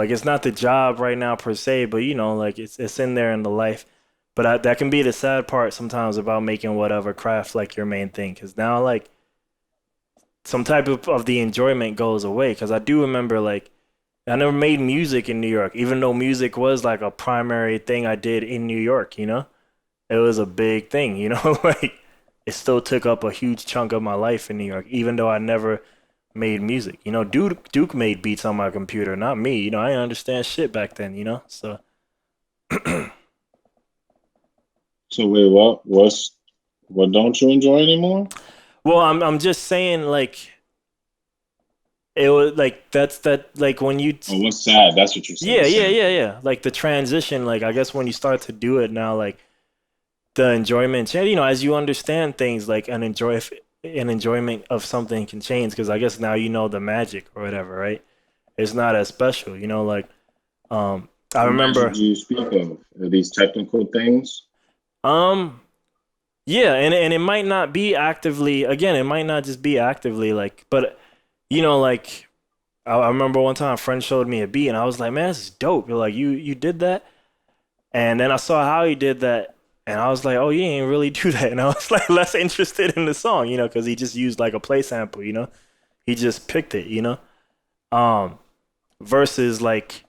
it's not the job right now per se, but like it's in there in the life. But that can be the sad part sometimes about making whatever craft like your main thing, because now like some type of the enjoyment goes away. Because I do remember like I never made music in New York, even though music was like a primary thing I did in New York. It was a big thing. Like it still took up a huge chunk of my life in New York, even though I never made music. Duke made beats on my computer, not me. I didn't understand shit back then. So So wait, what don't you enjoy anymore? Well, I'm just saying like it was like that like when you Oh, what's sad? That's what you said. yeah, The yeah, sad yeah, part. yeah. Like the transition, like I guess when you start to do it now, like the enjoyment, you know, as you understand things, like an enjoyment of something can change because I guess now you know the magic or whatever, right? It's not as special, you know, like I What magic remember do you speak of? Are these technical things? um yeah, and it might not be actively again, it might not just be actively like but you know, like I remember one time a friend showed me a beat and I was like, man, this is dope. You're like, you did that? And then I saw how he did that, and I was like, "Oh, you ain't really do that." And I was like less interested in the song, you know, because he just used like a play sample, you know. He just picked it, you know. Um, versus like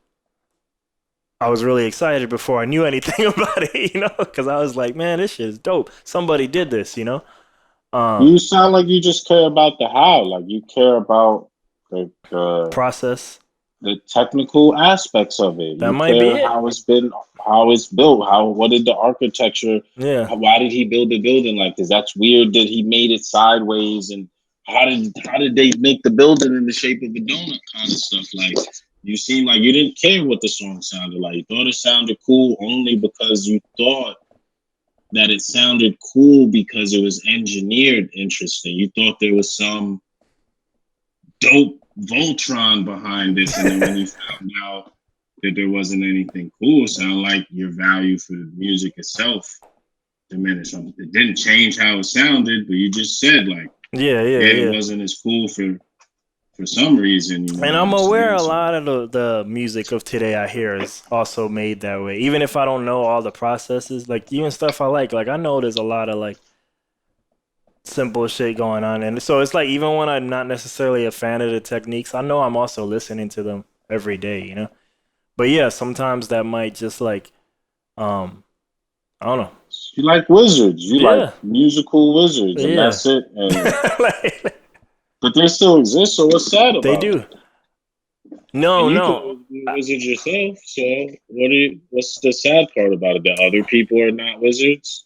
I was really excited before I knew anything about it, you know, because I was like, "Man, this shit is dope. Somebody did this," you know. You sound like you just care about the how. Like you care about Process. the technical aspects of it. That You might be care it. how it's been, how it's built, how what did the architecture, Yeah. why did he build the building like this? That's weird that he made it sideways, and how did they make the building in the shape of a donut kind of stuff. Like you seem like you didn't care what the song sounded like. You thought it sounded cool only because you thought that it sounded cool because it was engineered interesting. You thought there was some dope Voltron behind this, and then when you found out that there wasn't anything cool, it sounded like your value for the music itself diminished. It didn't change how it sounded, but you just said like, Yeah, yeah, yeah, it yeah. wasn't as cool for some reason. You know And what I'm I'm aware saying? a So lot of the music of today I hear is also made that way. Even if I don't know all the processes, like even stuff I like I know there's a lot of like simple shit going on. And so it's like even when I'm not necessarily a fan of the techniques, I know I'm also listening to them every day, you know? But yeah, sometimes that might just like I don't know. you like wizards, you like Yeah. musical wizards, and Yeah. that's it. And Like, but they still exist. So what's sad they about do. it? And No, you can no. always be a wizard yourself. So what's the sad part about it? That other people are not wizards?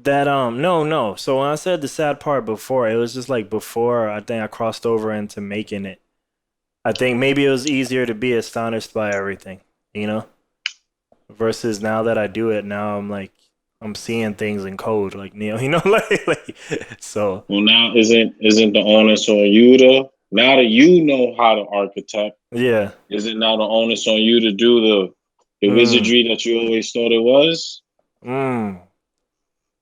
That no. So when I said the sad part before, it was just like before I think I crossed over into making it. I think maybe it was easier to be astonished by everything, you know? Versus now that I do it, now I'm like I'm seeing things in code like Neo, you know, like so Well, now isn't the onus on you to now that you know how to architect? yeah. Is it now the onus on you to do the Mm. wizardry that you always thought it was? Mm.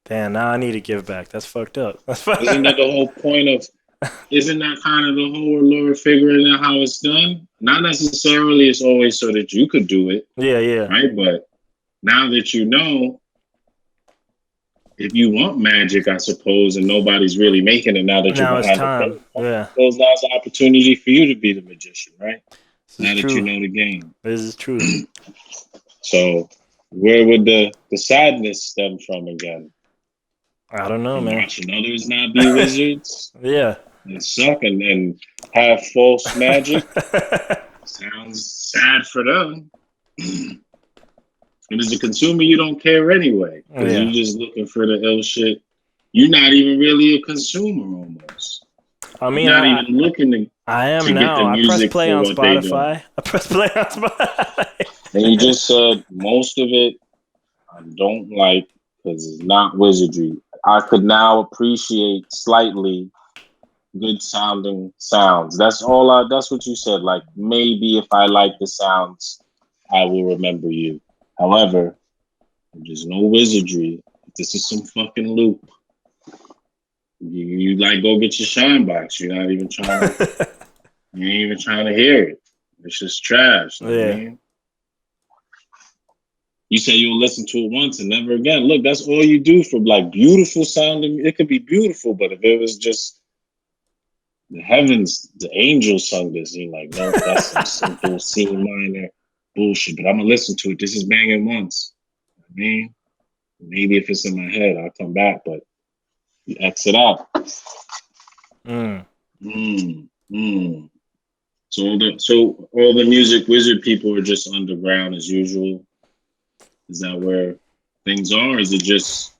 Damn, now I need to give back. That's fucked up. That's fucked. Isn't that the whole point of? Isn't that kind of the whole allure of figuring out how it's done? Not necessarily it's always so that you could do it, Yeah, yeah. right? But now that you know, if you want magic, I suppose, and nobody's really making it now that you're Now it's behind the time. curtain, I Yeah. suppose now's the opportunity for you to be the magician, right? This is Now that you true. know the game. This is true. So where would the sadness stem from again? I don't know, From man. watching others not be wizards Yeah. and suck and have false magic? Sounds sad for them. And as a consumer, you don't care anyway because Yeah. you're just looking for the ill shit. You're not even really a consumer almost. I mean, You're not even looking I to am get the now. I press music play for on what they do. Spotify. I press play on Spotify. And you just said most of it I don't like because it's not wizardry. I could now appreciate slightly good sounding sounds. That's what you said. Like maybe if I like the sounds, I will remember you. However, there's no wizardry. This is some fucking loop. You like go get your shine box. You're not even trying to. You ain't even trying to hear it. It's just trash. You know what I Yeah. mean? You say you'll listen to it once and never again. Look, that's all you do for like beautiful sounding. It could be beautiful, but if it was just the heavens, the angels sung this, you're like, no, that's some simple C minor bullshit. But I'm gonna listen to it. This is banging once. I mean, maybe if it's in my head, I'll come back, but you X it out. Mm. Mm, mm. So all the music wizard people are just underground as usual. Is that where things are? Or is it just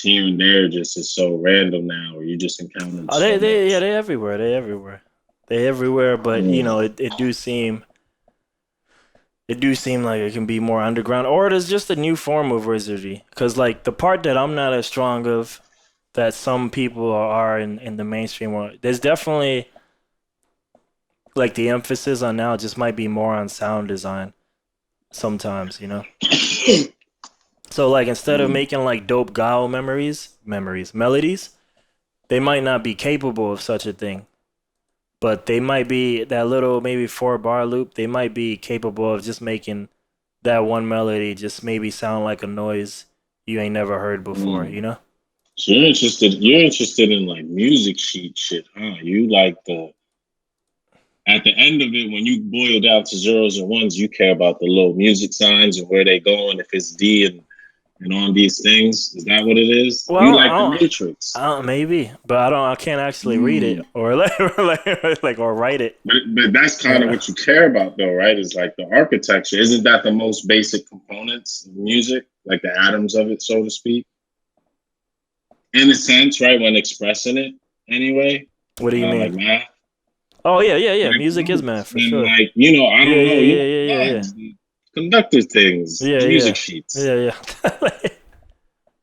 here and there? Just is so random now, or you just encountered Oh, so much? they everywhere. They everywhere. But you know, it do seem like it can be more underground, or it is just a new form of wizardry. Because like the part that I'm not as strong of, that some people are in the mainstream world, there's definitely like the emphasis on now just might be more on sound design sometimes, you know. So like instead of making like dope Gao melodies, they might not be capable of such a thing. But they might be that little maybe 4 bar loop, they might be capable of just making that one melody just maybe sound like a noise you ain't never heard before, you know? So you're interested in like music sheet shit, huh? You like the at the end of it, when you boil down to zeros and ones, you care about the little music signs and where they going, if it's D and on these things. Is that what it is? Well, You like the Matrix. I don't maybe, but I can't actually read it or like or write it. But that's kind of what you care about, though, right? Is like the architecture. Isn't that the most basic components of music, like the atoms of it, so to speak? In a sense, right? When expressing it, anyway. What do you mean? Like math. Oh yeah. Like Music is math for and sure. like I don't know, Yeah. the conductor things, the music sheets. Yeah.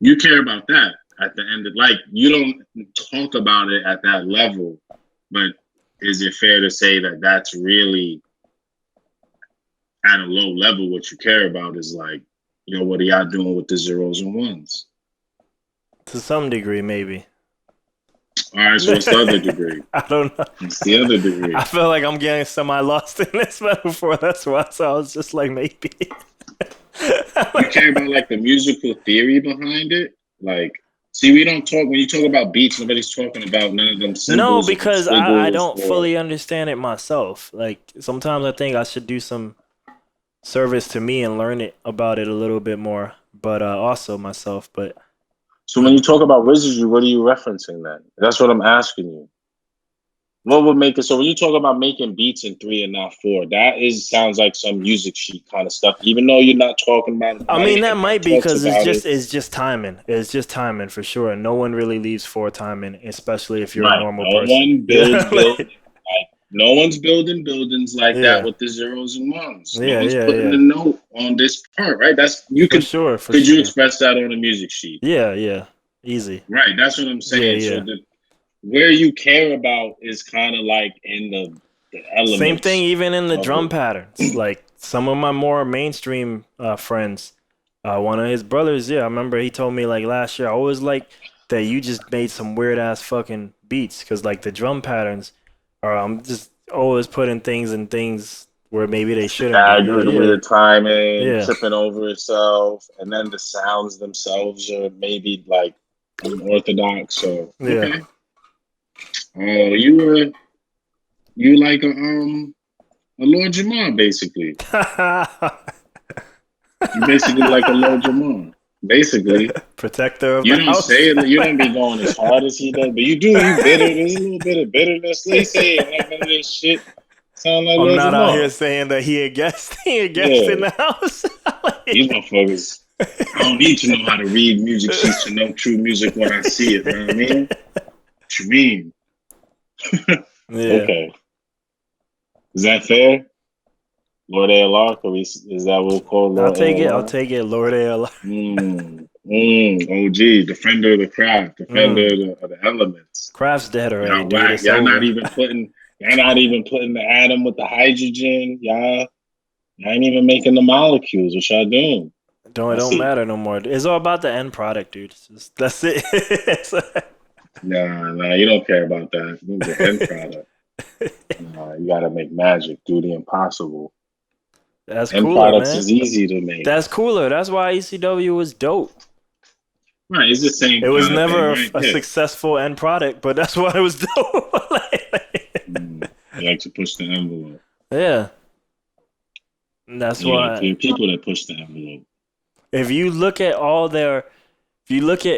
You care about that at the end of like you don't talk about it at that level, but is it fair to say that that's really at a low level? What you care about is like, what are y'all doing with the zeros and ones? To some degree, maybe. All right, so what's the other degree? I don't know. What's the other degree? I feel like I'm getting semi-lost in this metaphor. That's why. So I was just like, maybe. You care about like the musical theory behind it? Like, see, we don't talk when you talk about beats. Nobody's talking about none of them symbols. No, because I don't fully understand it myself. Like sometimes I think I should do some service to me and learn it about it a little bit more, but also myself. But so when you talk about wizardry, what are you referencing then? That's what I'm asking you. What would make it so when you talk about making beats in 3 and not 4, that sounds like some music sheet kind of stuff, even though you're not talking about it. I mean that might be because it's just timing. It's just timing for sure. No one really leaves for timing, especially if you're a normal person. No one's building buildings like that with the zeros and ones. No one's putting the note on this part, right? That's you could sure. Could you express that on a music sheet? Yeah. Easy. Right, that's what I'm saying. So where you care about is kind of like in the elements. Same thing even in the drum patterns. Like some of my more mainstream friends, one of his brothers, I remember he told me like last year, I always like that you just made some weird ass fucking beats because like the drum patterns are I'm just always putting things in things where maybe they shouldn't be. Weird timing, tripping over itself, and then the sounds themselves are maybe like unorthodox. So okay. Oh, you like a Lord Jamar, basically. You basically like a Lord Jamar. Basically. Protector of you the don't house. say it, you don't be going as hard as he does, but you do, you bitter. There's a little bit of bitterness. They say it, like none of this shit. Sound like I'm Lord not Jamar. out here saying that he a guest in the house. These motherfuckers, I don't need to know how to read music sheets to know true music when I see it, you know what I mean? What you mean? Okay. Is that fair? Lord aLr? Is that what we'll call Lord aLr? I'll take it, Lord aLr. OG, defender of the craft, defender of the elements. Craft's dead already, dude. Y'all not even putting the atom with the hydrogen. Y'all ain't even making the molecules. What y'all doing? It don't matter no more. It's all about the end product, dude. That's it. Nah, you don't care about that. The end product. Nah, you gotta make magic, do the impossible. That's end cooler, products man. Is easy to make. That's cooler. That's why ECW was dope. Right, it's the same. It was never a successful end product, but that's why it was dope. You like to push the envelope. Yeah. That's why. People that push the envelope. If you look at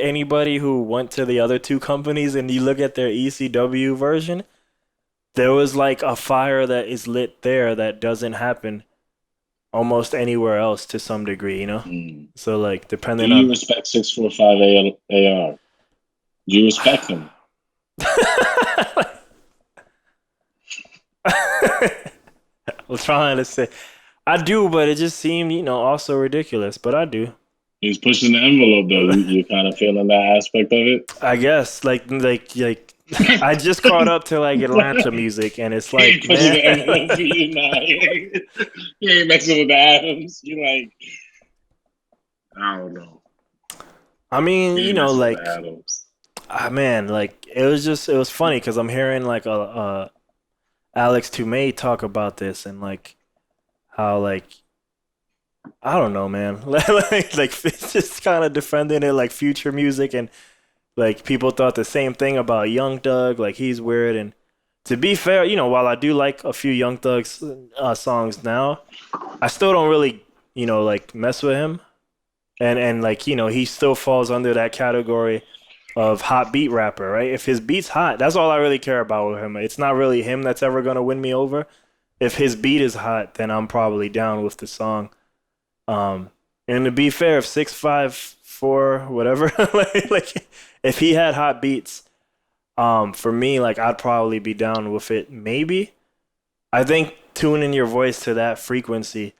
anybody who went to the other two companies and you look at their ECW version, there was like a fire that is lit there that doesn't happen almost anywhere else to some degree, you know. Mm. So like Do depending you on. respect 645 AR? Do you respect him? I was trying to say I do, but it just seemed, also ridiculous. But I do. He's pushing the envelope, though. You kind of feeling that aspect of it? I guess like I just caught up to like Atlanta music, and it's He like, ain't pushing man, the envelope for you now. He ain't messing with the atoms. You like, I don't know. I mean, He ain't messing with the like, atoms. man, like it was funny because I'm hearing like a Alex Toomey talk about this and like how like I don't know, man, like it's just kind of defending it like future music and like people thought the same thing about Young Thug, like he's weird. And to be fair, while I do like a few Young Thug's songs now, I still don't really, like mess with him. And like, he still falls under that category of hot beat rapper, right? If his beat's hot, that's all I really care about with him. It's not really him that's ever gonna win me over. If his beat is hot, then I'm probably down with the song. And to be fair, if 654 whatever, like if he had hot beats, for me, like I'd probably be down with it. Maybe I think tuning your voice to that frequency.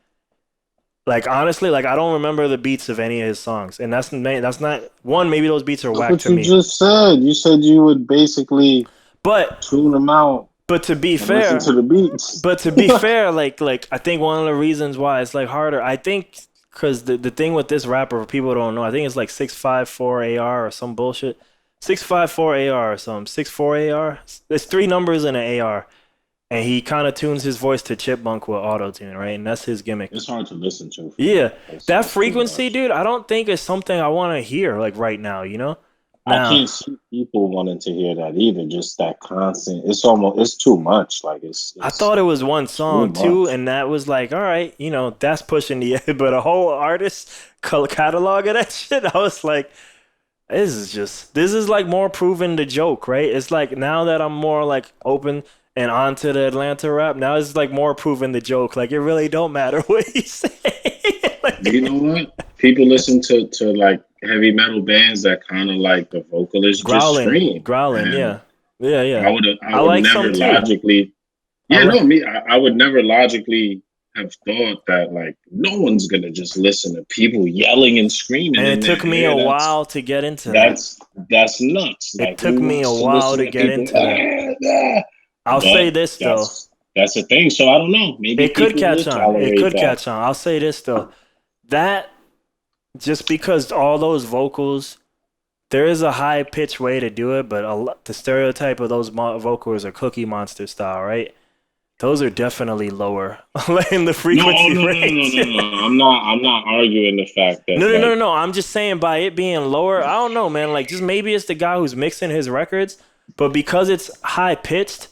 Like honestly, like I don't remember the beats of any of his songs, and that's not one. Maybe those beats are That's whack what to you me. just said. You said you would basically But tune them out to be and listen fair, to the beats. like I think one of the reasons why it's like harder, I think, because the thing with this rapper, people don't know. I think it's like 654 AR or some bullshit. 654 AR or something. 64 AR. There's three numbers in an AR, and he kind of tunes his voice to Chipmunk with auto tune, right? And that's his gimmick. It's hard to listen to. Yeah, That's that too frequency, much. dude. I don't think is something I want to hear like right now. I Now. can't see people wanting to hear that either. Just that constant. It's too much. Like I it's thought it was one too song too, much. and that was like, all right, that's pushing the but a whole artist catalog of that shit. I was like, this is like more proving the joke, right? It's like now that I'm more like open and onto the Atlanta rap, now it's like more proving the joke. Like it really don't matter what he say. You know what? People listen to like heavy metal bands that kind of like the vocalist just scream, Growling, and yeah, yeah, yeah. I I would like never some too. logically. I Yeah, like, no, me. I would never logically have thought that like no one's gonna just listen to people yelling and screaming and in it their took me ear. a while to get into that. That's that's nuts. It Like who took me a wants to while listen to to get people? into that. I'll say But this though. that's the thing. So I don't know. Maybe It could people will catch on. It tolerate could that. catch on. I'll say this though. That just because all those vocals, there is a high pitched way to do it, but the stereotype of those vocals are Cookie Monster style, right? Those are definitely lower in the No, oh, frequency range. no. I'm not arguing the fact that like No. I'm just saying by it being lower, I don't know, man. Like just maybe it's the guy who's mixing his records, but because it's high pitched,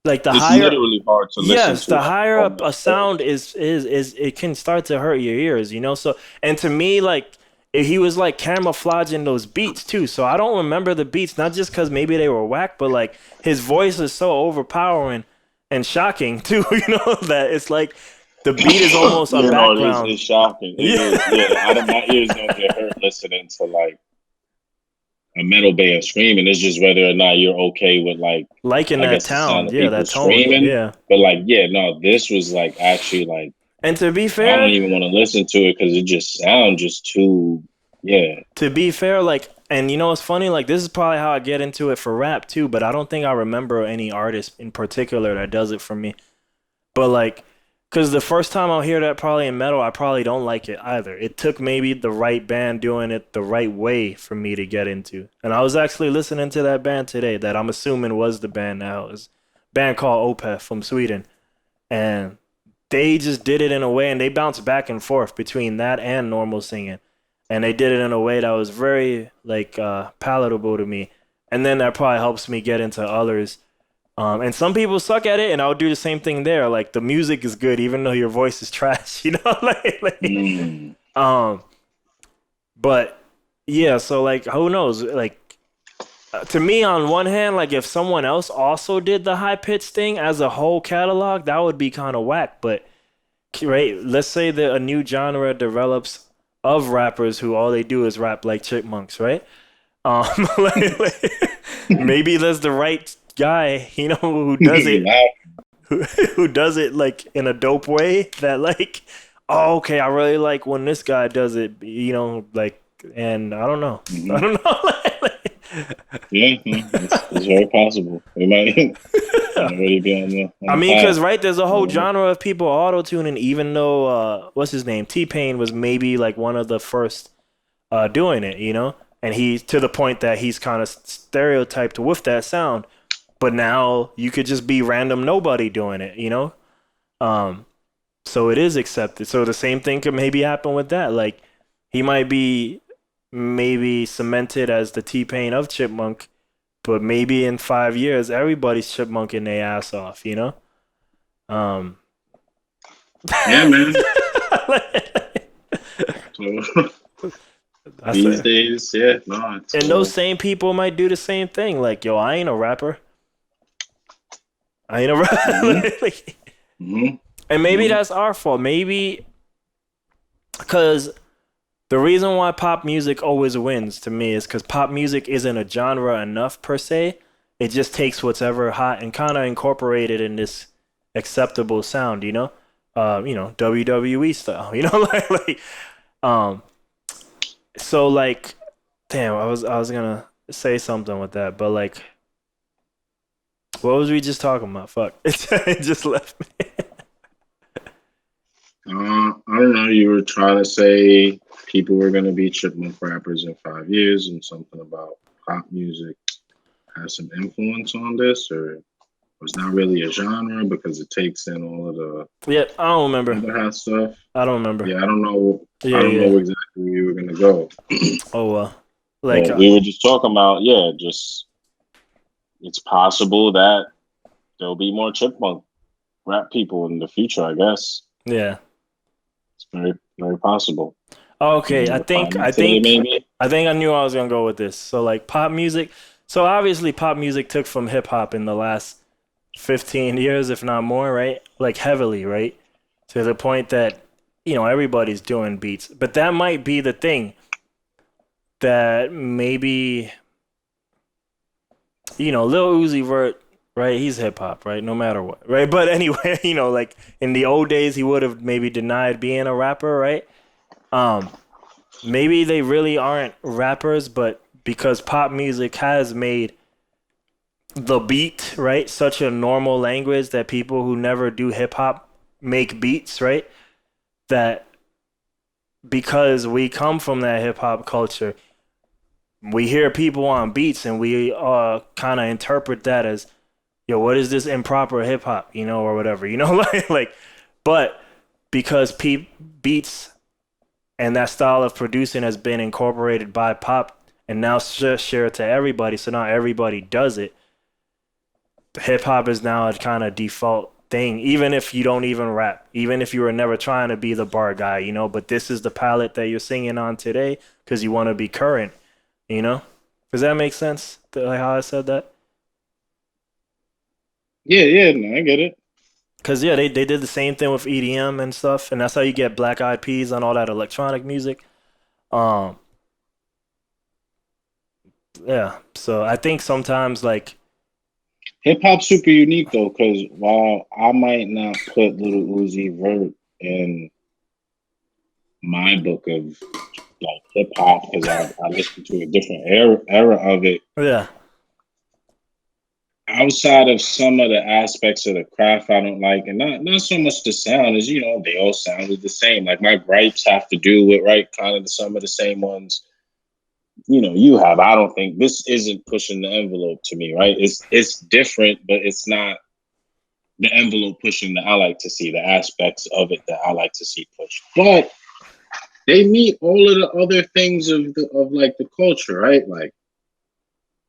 like the it's higher, literally hard to listen yes, to. the Like higher up a almost sound is it can start to hurt your ears. So and to me, like he was like camouflaging those beats too. So I don't remember the beats, not just because maybe they were whack, but like his voice is so overpowering and shocking too. That it's like the beat is almost a you know, background. it's shocking. It is. Yeah, my ears don't get hurt listening to like a metal band screaming. It's just whether or not you're okay with like Liking I that guess the sound sound, of yeah, people that tone, screaming. yeah. But like, yeah, no, this was like actually like And to be I don't fair, even want to listen to it because it just sounds just too yeah. like, and it's funny, like this is probably how I get into it for rap too, but I don't think I remember any artist in particular that does it for me. But like, because the first time I'll hear that probably in metal, I probably don't like it either. It took maybe the right band doing it the right way for me to get into. And I was actually listening to that band today that I'm assuming was the band now. It's a band called Opeth from Sweden. And they just did it in a way, and they bounced back and forth between that and normal singing. And they did it in a way that was very like palatable to me. And then that probably helps me get into others. And some people suck at it, and I'll do the same thing there. Like the music is good, even though your voice is trash. But yeah. So like, who knows? Like to me, on one hand, like if someone else also did the high pitch thing as a whole catalog, that would be kind of whack. But right? Let's say that a new genre develops of rappers who all they do is rap like chipmunks, right? Um, maybe that's the right guy, you know, who does it, Nah, who does it like in a dope way that like, oh, okay, I really like when this guy does it, you know, like, and I don't know, I mhm. don't know. Yeah, it's very possible. We might already be on I the mean, path. because right, there's a whole Mhm. genre of people auto tuning. Even though what's his name, T Pain was maybe like one of the first doing it, you know, and he to the point that he's kind of stereotyped with that sound. But now you could just be random nobody doing it, you know. Um, so it is accepted. So the same thing could maybe happen with that. Like he might be maybe cemented as the T Pain of Chipmunk, but maybe in 5 years everybody's chipmunking their ass off, you know. Um, Yeah, man. So I these say, days, yeah, no, it's and those same people might do the same thing. Like, yo, I ain't a rapper. I ain't a hmm rapper. Like, hmm and maybe hmm that's our fault. Maybe because the reason why pop music always wins to me is because pop music isn't a genre enough per se. It just takes whatever hot and kind of incorporate it in this acceptable sound, you know, WWE style, you know, um, so like, damn, I was gonna say something with that, but like, what was we just talking about? Fuck, it just left me. I don't know. You were trying to say people were going to be chipmunk rappers in 5 years, and something about pop music has some influence on this, or it's not really a genre because it takes in all of the Yeah, I don't remember. other hot stuff. I don't remember. Yeah, I don't know. I Yeah, don't yeah. know exactly where you were going to go. Oh well. Like, But we were just talking about, yeah, just it's possible that there'll be more chipmunk rap people in the future. I guess yeah. it's very, very possible. Okay, Even I with think climate I today, think maybe. I think I knew I was gonna go with this. So like pop music. So obviously pop music took from hip hop in the last 15 years, if not more, right? Like heavily, right? To the point that, you know, everybody's doing beats. But that might be the thing that maybe, you know, Lil Uzi Vert, right? He's hip hop, right? No matter what, right? But anyway, you know, like in the old days, he would have maybe denied being a rapper, right? Um, maybe they really aren't rappers, but because pop music has made the beat, right, such a normal language that people who never do hip hop make beats, right? That because we come from that hip hop culture, we hear people on beats and we kind of interpret that as, yo, what is this improper hip hop, you know, or whatever, you know, but because beats and that style of producing has been incorporated by pop and now shared to everybody, so now everybody does it. Hip hop is now a kind of default thing, even if you don't even rap, even if you were never trying to be the bar guy, you know. But this is the palette that you're singing on today because you want to be current, you know. Does that make sense? Like how I said that? Yeah, yeah, no, I get it. Because yeah, they did the same thing with EDM and stuff, and that's how you get Black Eyed Peas and all that electronic music. Um, yeah. So I think sometimes like Hip hop's super unique though, because while I might not put Little Uzi Vert in my book of like hip hop because I listen to a different era of it. yeah, Outside of some of the aspects of the craft I don't like, and not so much the sound, as they all sounded the same. Like my gripes have to do with right kind of some of the same ones you have. I don't think this isn't pushing the envelope to me, right? It's different, but it's not the envelope pushing that I like to see, the aspects of it that I like to see pushed. But they meet all of the other things of like the culture, right? Like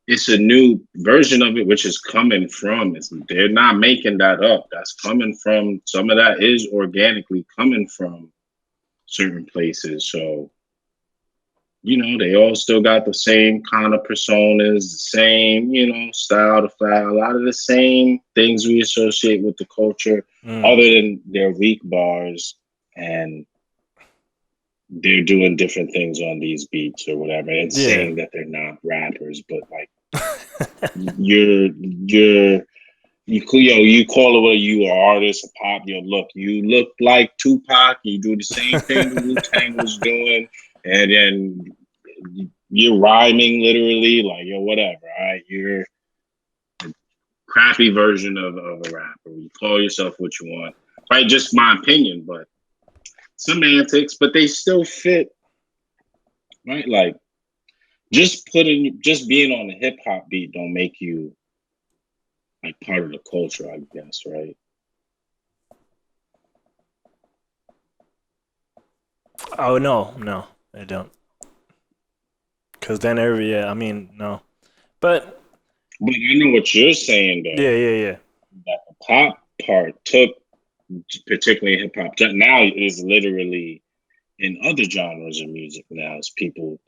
it's a new version of it, which is coming from. They're not making that up. That's coming from some of that is organically coming from certain places. So they all still got the same kind of personas, the same, style to style, a lot of the same things we associate with the culture, other than their weak bars, and they're doing different things on these beats or whatever. And saying that they're not rappers, but like you call it what you are, artist, a pop. Look, you look like Tupac. You do the same thing the Wu-Tang was doing, and then you're rhyming literally, like whatever. All right, you're a crappy version of a rapper. You call yourself what you want, right? Just my opinion, but semantics, but they still fit, right? Like just being on a hip hop beat don't make you like part of the culture, I guess, right? Oh no, I don't. Because then no. But I know what you're saying, though. Yeah. That the pop part took, particularly hip hop, now is literally in other genres of music now. As people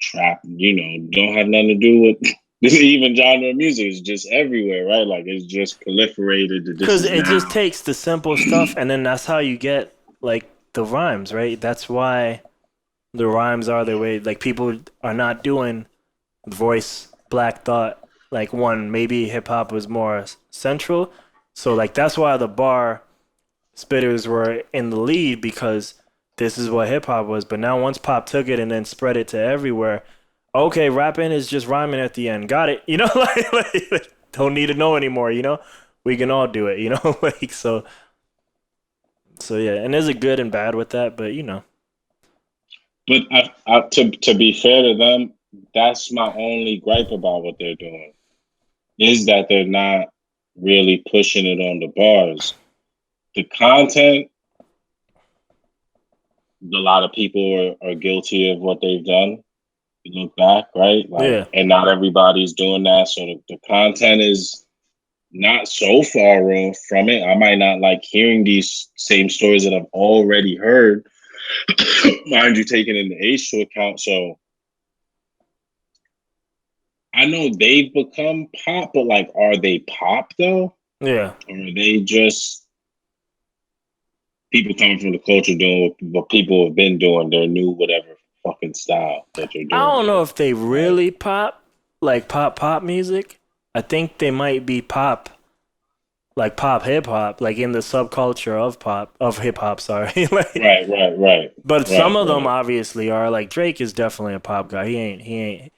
trap, don't have nothing to do with this even genre of music. It's just everywhere, right? Like it's just proliferated. Because it just takes the simple stuff, and then that's how you get like the rhymes, right? That's why the rhymes are the way. Like people are not doing voice, Black Thought. Like maybe hip hop was more central, so like that's why the bar spitters were in the lead, because this is what hip hop was. But now once pop took it and then spread it to everywhere, okay, rapping is just rhyming at the end. Got it. Like don't need to know anymore. We can all do it. Like so yeah. And there's a good and bad with that, but But to be fair to them, that's my only gripe about what they're doing, is that they're not really pushing it on the bars. The content, a lot of people are guilty of what they've done. You look back, right? And not everybody's doing that. So the content is not so far off from it. I might not like hearing these same stories that I've already heard, mind you, taking in the age to account. So I know they've become pop, but like, are they pop though? Yeah. Or are they just people coming from the culture doing what people have been doing, their new whatever fucking style that they're doing? I don't know if they really pop, like pop music. I think they might be pop, like pop hip hop, like in the subculture of hip hop. Sorry, like, right. But some of them obviously are. Like Drake is definitely a pop guy. He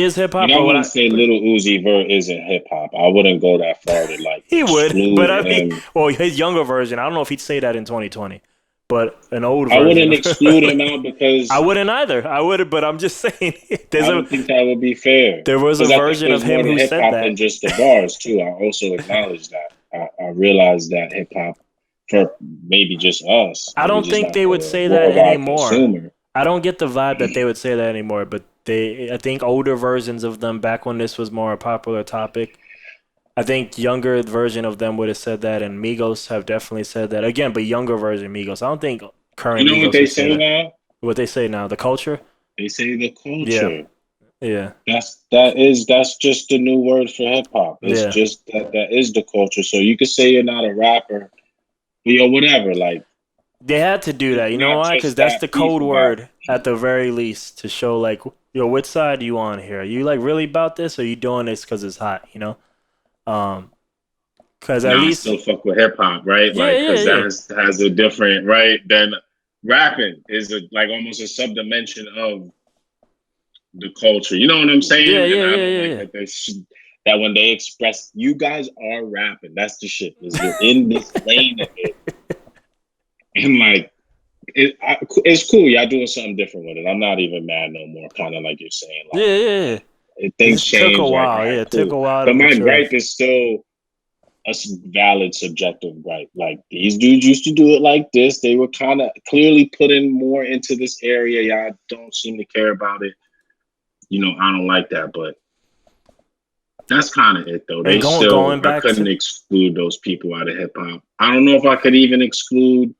is hip hop. I wouldn't say Little Uzi Vert isn't hip hop. I wouldn't go that far to like. He would, but I mean, him. Well, his younger version. I don't know if he'd say that in 2020, but an old version. I wouldn't exclude him out because I wouldn't either. I would, but I'm just saying. I don't think that would be fair. There was a version of him who said that. And just the bars too. I also acknowledge that. I realize that hip hop, for maybe just us. I don't think they would say that anymore. Consumer. I don't get the vibe that they would say that anymore, but I think older versions of them back when this was more a popular topic, I think younger version of them would have said that, and Migos have definitely said that again, but younger version Migos. I don't think current. You know Migos what they say now? What they say now? The culture. They say the culture. Yeah. That's just the new word for hip hop. It's just that is the culture. So you could say you're not a rapper, but whatever. Like they had to do that. You know why? Because that's the code word at the very least to show like, which side you on here? Are you like really about this, or are you doing this because it's hot? Because at least I still fuck with hip hop, right? That has a different right. Then rapping is like almost a sub dimension of the culture. You know what I'm saying? Yeah. That when they express, you guys are rapping. That's the shit. Is you're in this lane of it, and like. It's cool. Y'all doing something different with it. I'm not even mad no more. Kind of like you're saying. Like, things change. Took a while. Right? It took a while. But my gripe is still a valid subjective gripe. Like these dudes used to do it like this. They were kind of clearly putting more into this area. Y'all don't seem to care about it. I don't like that. But that's kind of it, though. They I couldn't exclude those people out of hip hop. I don't know if I could even exclude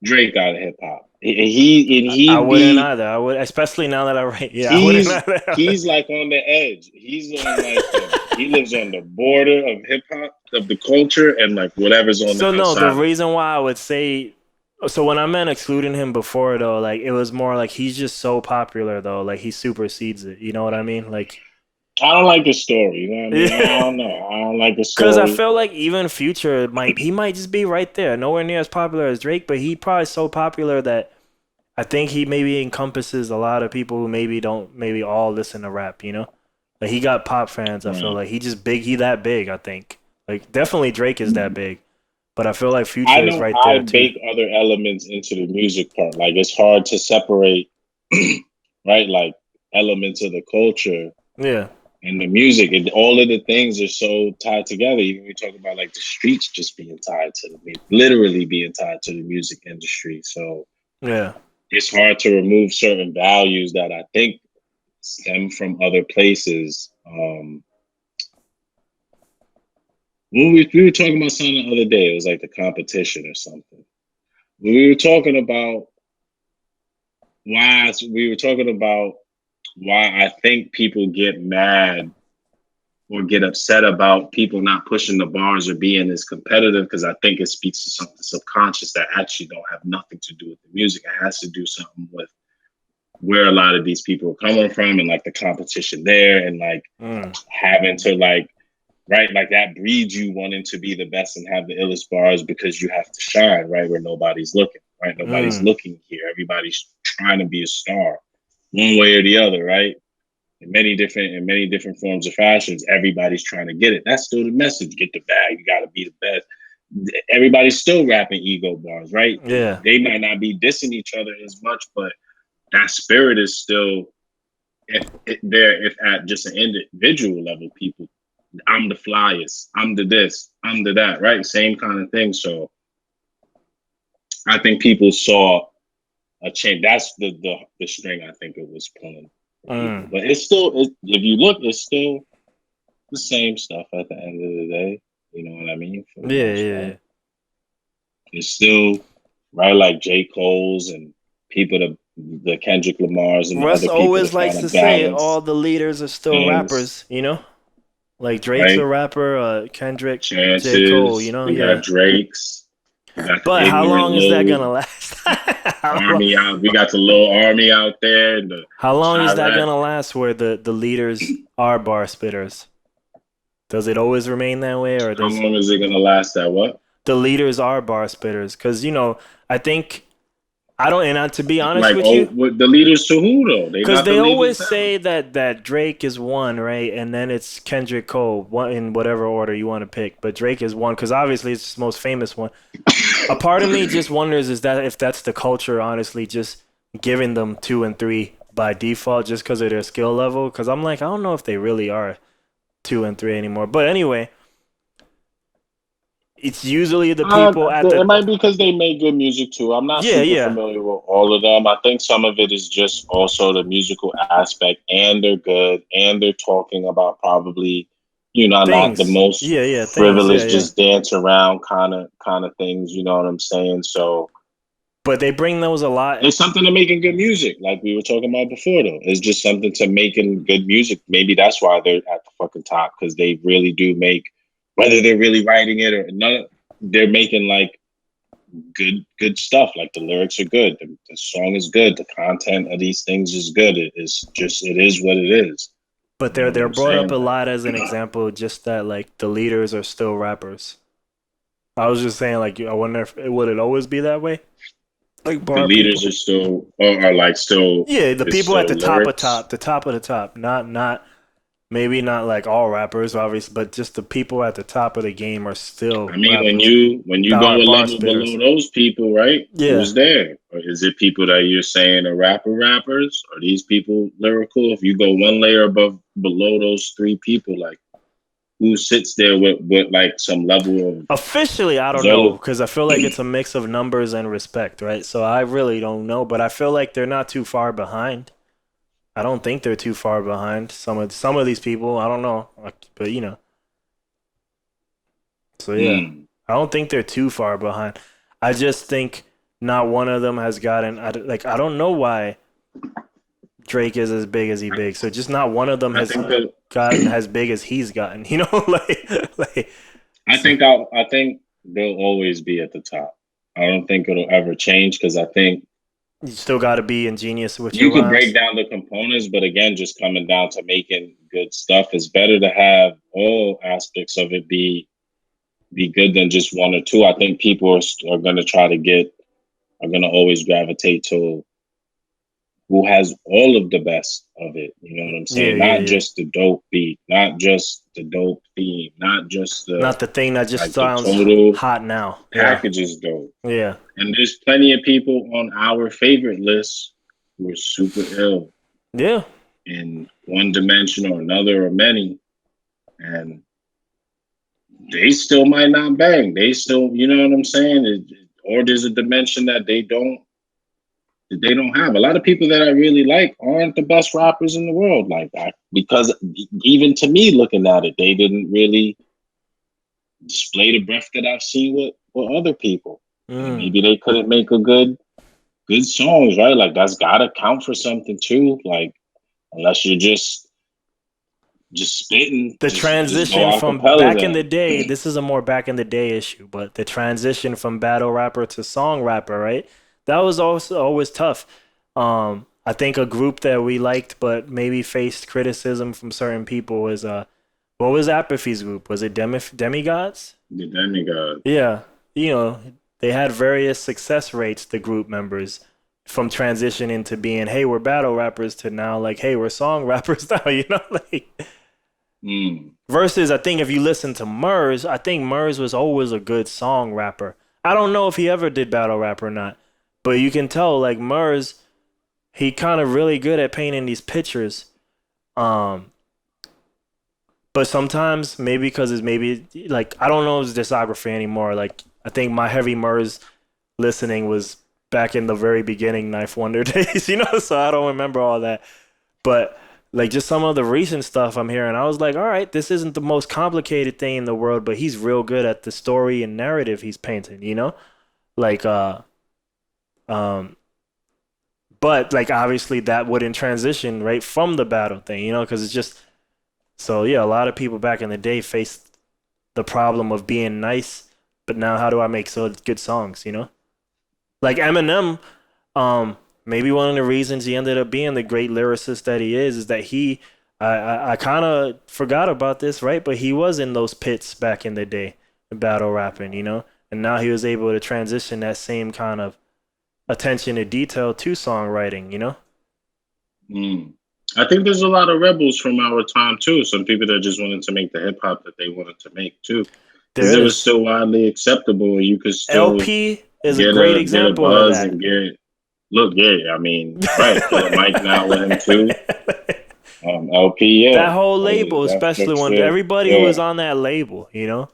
Drake out of hip hop. He I wouldn't be either. I would, especially now that I write. Yeah, I wouldn't he's either. he's like on the edge. He's on like he lives on the border of hip hop, of the culture, and like whatever's on the So no, the outside of it. reason why I would say, so when I meant excluding him before though, like it was more like he's just so popular though, like he supersedes it. You know what I mean? Like, I don't like the story. You know what I mean? I yeah. don't know. I don't like the Cause I story. feel like even Future might just be right there, nowhere near as popular as Drake, but he probably so popular that I think he maybe encompasses a lot of people who maybe all listen to rap. You know, like he got pop fans. I feel Right. like he just big. He that big. I think like definitely Drake is that big, but I feel like I Future is know right I there too. bake other elements into the music part. Like it's hard to separate, right? Like elements of the culture Yeah. and the music. And all of the things are so tied together. Even we talk about like the streets just being tied to literally being tied to the music industry. So Yeah. it's hard to remove certain values that I think stem from other places. When we were talking about something the other day, it was like the competition or something. We were talking about we were talking about why I think people get mad or get upset about people not pushing the bars or being as competitive, because I think it speaks to something subconscious that actually don't have nothing to do with the music. It has to do something with where a lot of these people are coming from and like the competition there and like Mm. having to like right like that breeds you wanting to be the best and have the illest bars because you have to shine right where nobody's looking, right? Nobody's Mm. looking here. Everybody's trying to be a star one way or the other, right? In many different forms of fashions, everybody's trying to get it. That's still the message. Get the bag. You got to be the best. Everybody's still rapping ego bars, right? Yeah. They might not be dissing each other as much, but that spirit is still if at just an individual level, people, I'm the flyest, I'm the this, I'm the that, right? Same kind of thing. So I think people saw a change. That's the string I think it was pulling for people. Mm. But it's still, if you look, it's still the same stuff at the end of the day. You know what I mean? For the Yeah. most Yeah. part, it's still right like J. Cole's and people, the Kendrick Lamar's and the Russ other people to always kind likes to of say all balance the leaders are still things, rappers. You know, like Drake's a right? rapper, Kendrick, J. Cole. You Chances, know, we got yeah. Drake's, we got the But how ignorant long is that little gonna last? how, lo- army out. We got the little army out there, the how long is that Chirac. gonna last? Where the leaders are bar spitters? Does it always remain that way, or How does long is it gonna last? That what? the leaders are bar spitters? Because I think I don't. And to be honest Like, with oh, you, what the leaders to who though? They because not the they leaders always now. say that Drake is one, right? And then it's Kendrick Cole, one in whatever order you want to pick. But Drake is one because obviously it's the most famous one. A part of me just wonders is that if that's the culture, honestly, just giving them 2 and 3 by default just because of their skill level. Because I'm like, I don't know if they really are 2 and 3 anymore. But anyway, it's usually the people at It the might be because they make good music too. I'm not yeah, super yeah, familiar with all of them. I think some of it is just also the musical aspect, and they're good, and they're talking about probably, not the things, most yeah, yeah, things, yeah, frivolous, yeah. just dance around kind of things. You know what I'm saying? So But they bring those a lot. it's something to making good music, like we were talking about before. Though it's just something to making good music. Maybe that's why they're at the fucking top, because they really do make, whether they're really writing it or not, they're making like good stuff. Like the lyrics are good, the song is good, the content of these things is good. It is what it is. But You know what they're I'm brought up saying? a Like lot as an example, just that like the leaders are still rappers. I was just saying, like, I wonder if would it always be that way, like the bar leaders people. are still are like still Yeah, the it's people at still the top of lyrics. top, the top of the top, not maybe not like all rappers, obviously, but just the people at the top of the game are I still mean, when rappers you that go are a bar level below spitters. those people, right? Yeah, Who's there? Or is it people that you're saying are rappers? Are these people lyrical? If you go one layer above below those three people, like who sits there with like some level of officially, I don't know Zola? because I feel like it's a mix of numbers and respect, right? So I really don't know, but I feel like they're not too far behind. I don't think they're too far behind some of these people. I don't know, but so yeah, Hmm. I don't think they're too far behind. I just think not one of them has gotten. I don't know why Drake is as big as he big. So just not one of them I has think that gotten as big as he's gotten. You know, like. I think I think they'll always be at the top. I don't think it'll ever change because I think You still got to be ingenious with you your could rhymes. break down the components, but again, just coming down to making good stuff, it's better to have all aspects of it be good than just one or two. I think people are going to are going to always gravitate to who has all of the best of it. You know what I'm Yeah, saying? yeah, Not yeah. just the dope beat, not just the dope theme, not just Not the thing that just the sounds total hot now. Yeah, package is dope. yeah, And there's plenty of people on our favorite list who are super ill yeah. in one dimension or another or many. And they still might not bang. They still, you know what I'm saying? Or there's a dimension that they don't have. A lot of people that I really like aren't the best rappers in the world like that because even to me looking at it, they didn't really display the breadth that I've seen with other people. And Mm. maybe they couldn't make a good songs, right? Like that's gotta count for something too. Like unless you're just spitting, The just go transition a from cappella back in the then. day, this is a more back in the day issue, but the transition from battle rapper to song rapper, right? That was also always tough. I think a group that we liked but maybe faced criticism from certain people was what was Apathy's group? Was it Demigods? The demigod. Yeah, you know, they had various success rates, the group members, from transitioning to being, hey, we're battle rappers to now like, hey, we're song rappers now, you know, like. Versus, I think if you listen to Murs, I think Murs was always a good song rapper. I don't know if he ever did battle rap or not, but you can tell like Murs, he kind of really good at painting these pictures. Um, but sometimes maybe because it's maybe like I don't know his discography anymore. Like I think my heavy Murs listening was back in the very beginning Knife Wonder days, you know, so I don't remember all that. But like just some of the recent stuff I'm hearing, I was like, all right, this isn't the most complicated thing in the world, but he's real good at the story and narrative he's painting, you know? Like um but like obviously that wouldn't transition right from the battle thing, you know, because it's just so yeah, a lot of people back in the day faced the problem of being nice, but now how do I make so good songs, you know? Like Eminem, maybe one of the reasons he ended up being the great lyricist that he is that I kind of forgot about this, right? But he was in those pits back in the day, battle rapping, you know, and now he was able to transition that same kind of attention to detail to songwriting, you know. I think there's a lot of rebels from our time too. Some people that just wanted to make the hip hop that they wanted to make too, There because it was is still widely acceptable. You could still LP is a get great a example of buzz that. and get look. Yeah, I mean, right. Killer Mike now with him too. LP, yeah, That whole label, that's especially that's when it. everybody who Yeah. was on that label, you know,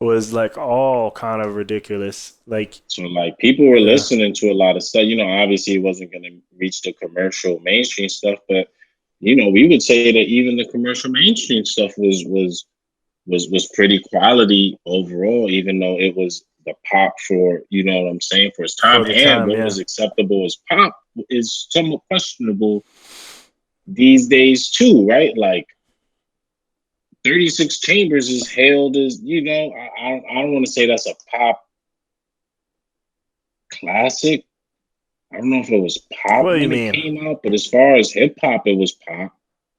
was like all kind of ridiculous. Like, So like people were yeah, listening to a lot of stuff. You know, obviously it wasn't going to reach the commercial mainstream stuff, but you know, we would say that even the commercial mainstream stuff was pretty quality overall, even though it was the pop for, you know what I'm saying, for its for time. the And time, what yeah. was acceptable as pop is somewhat questionable these days too, right? Like 36 Chambers is hailed as, you know, I don't want to say that's a pop classic. I don't know if it was pop What do you when it mean? came out, but as far as hip hop, it was pop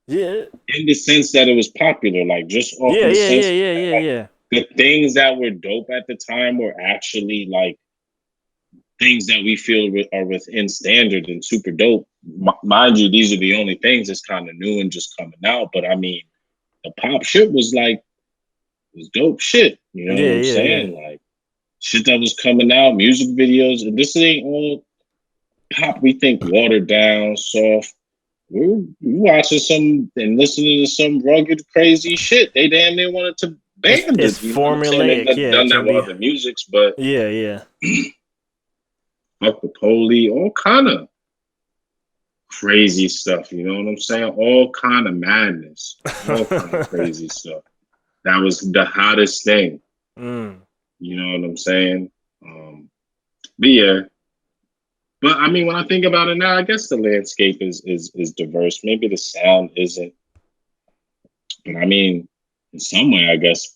Yeah, in the sense that it was popular, like just off yeah, of the yeah, yeah, sense yeah, that yeah, like yeah. the things that were dope at the time were actually like things that we feel are within standard and super dope. Mind you, these are the only things that's kind of new and just coming out. But I mean, the pop shit was dope shit. You know Yeah, what I'm yeah, yeah. saying? Like shit that was coming out, music videos, and this ain't all pop. We think watered down, soft. We're watching some and listening to some rugged, crazy shit. They damn near wanted to band It's it. You know what I'm saying? They've formulaic. Yeah, it done that can with be. other musics, but Yeah, yeah. fuck the police, all kind of crazy stuff. You know what I'm saying? All kind of madness, all kind of crazy stuff. That was the hottest thing. mm. You know what I'm saying? But yeah, But I mean, when I think about it now, I guess the landscape is diverse. Maybe the sound isn't, but I mean, in some way, I guess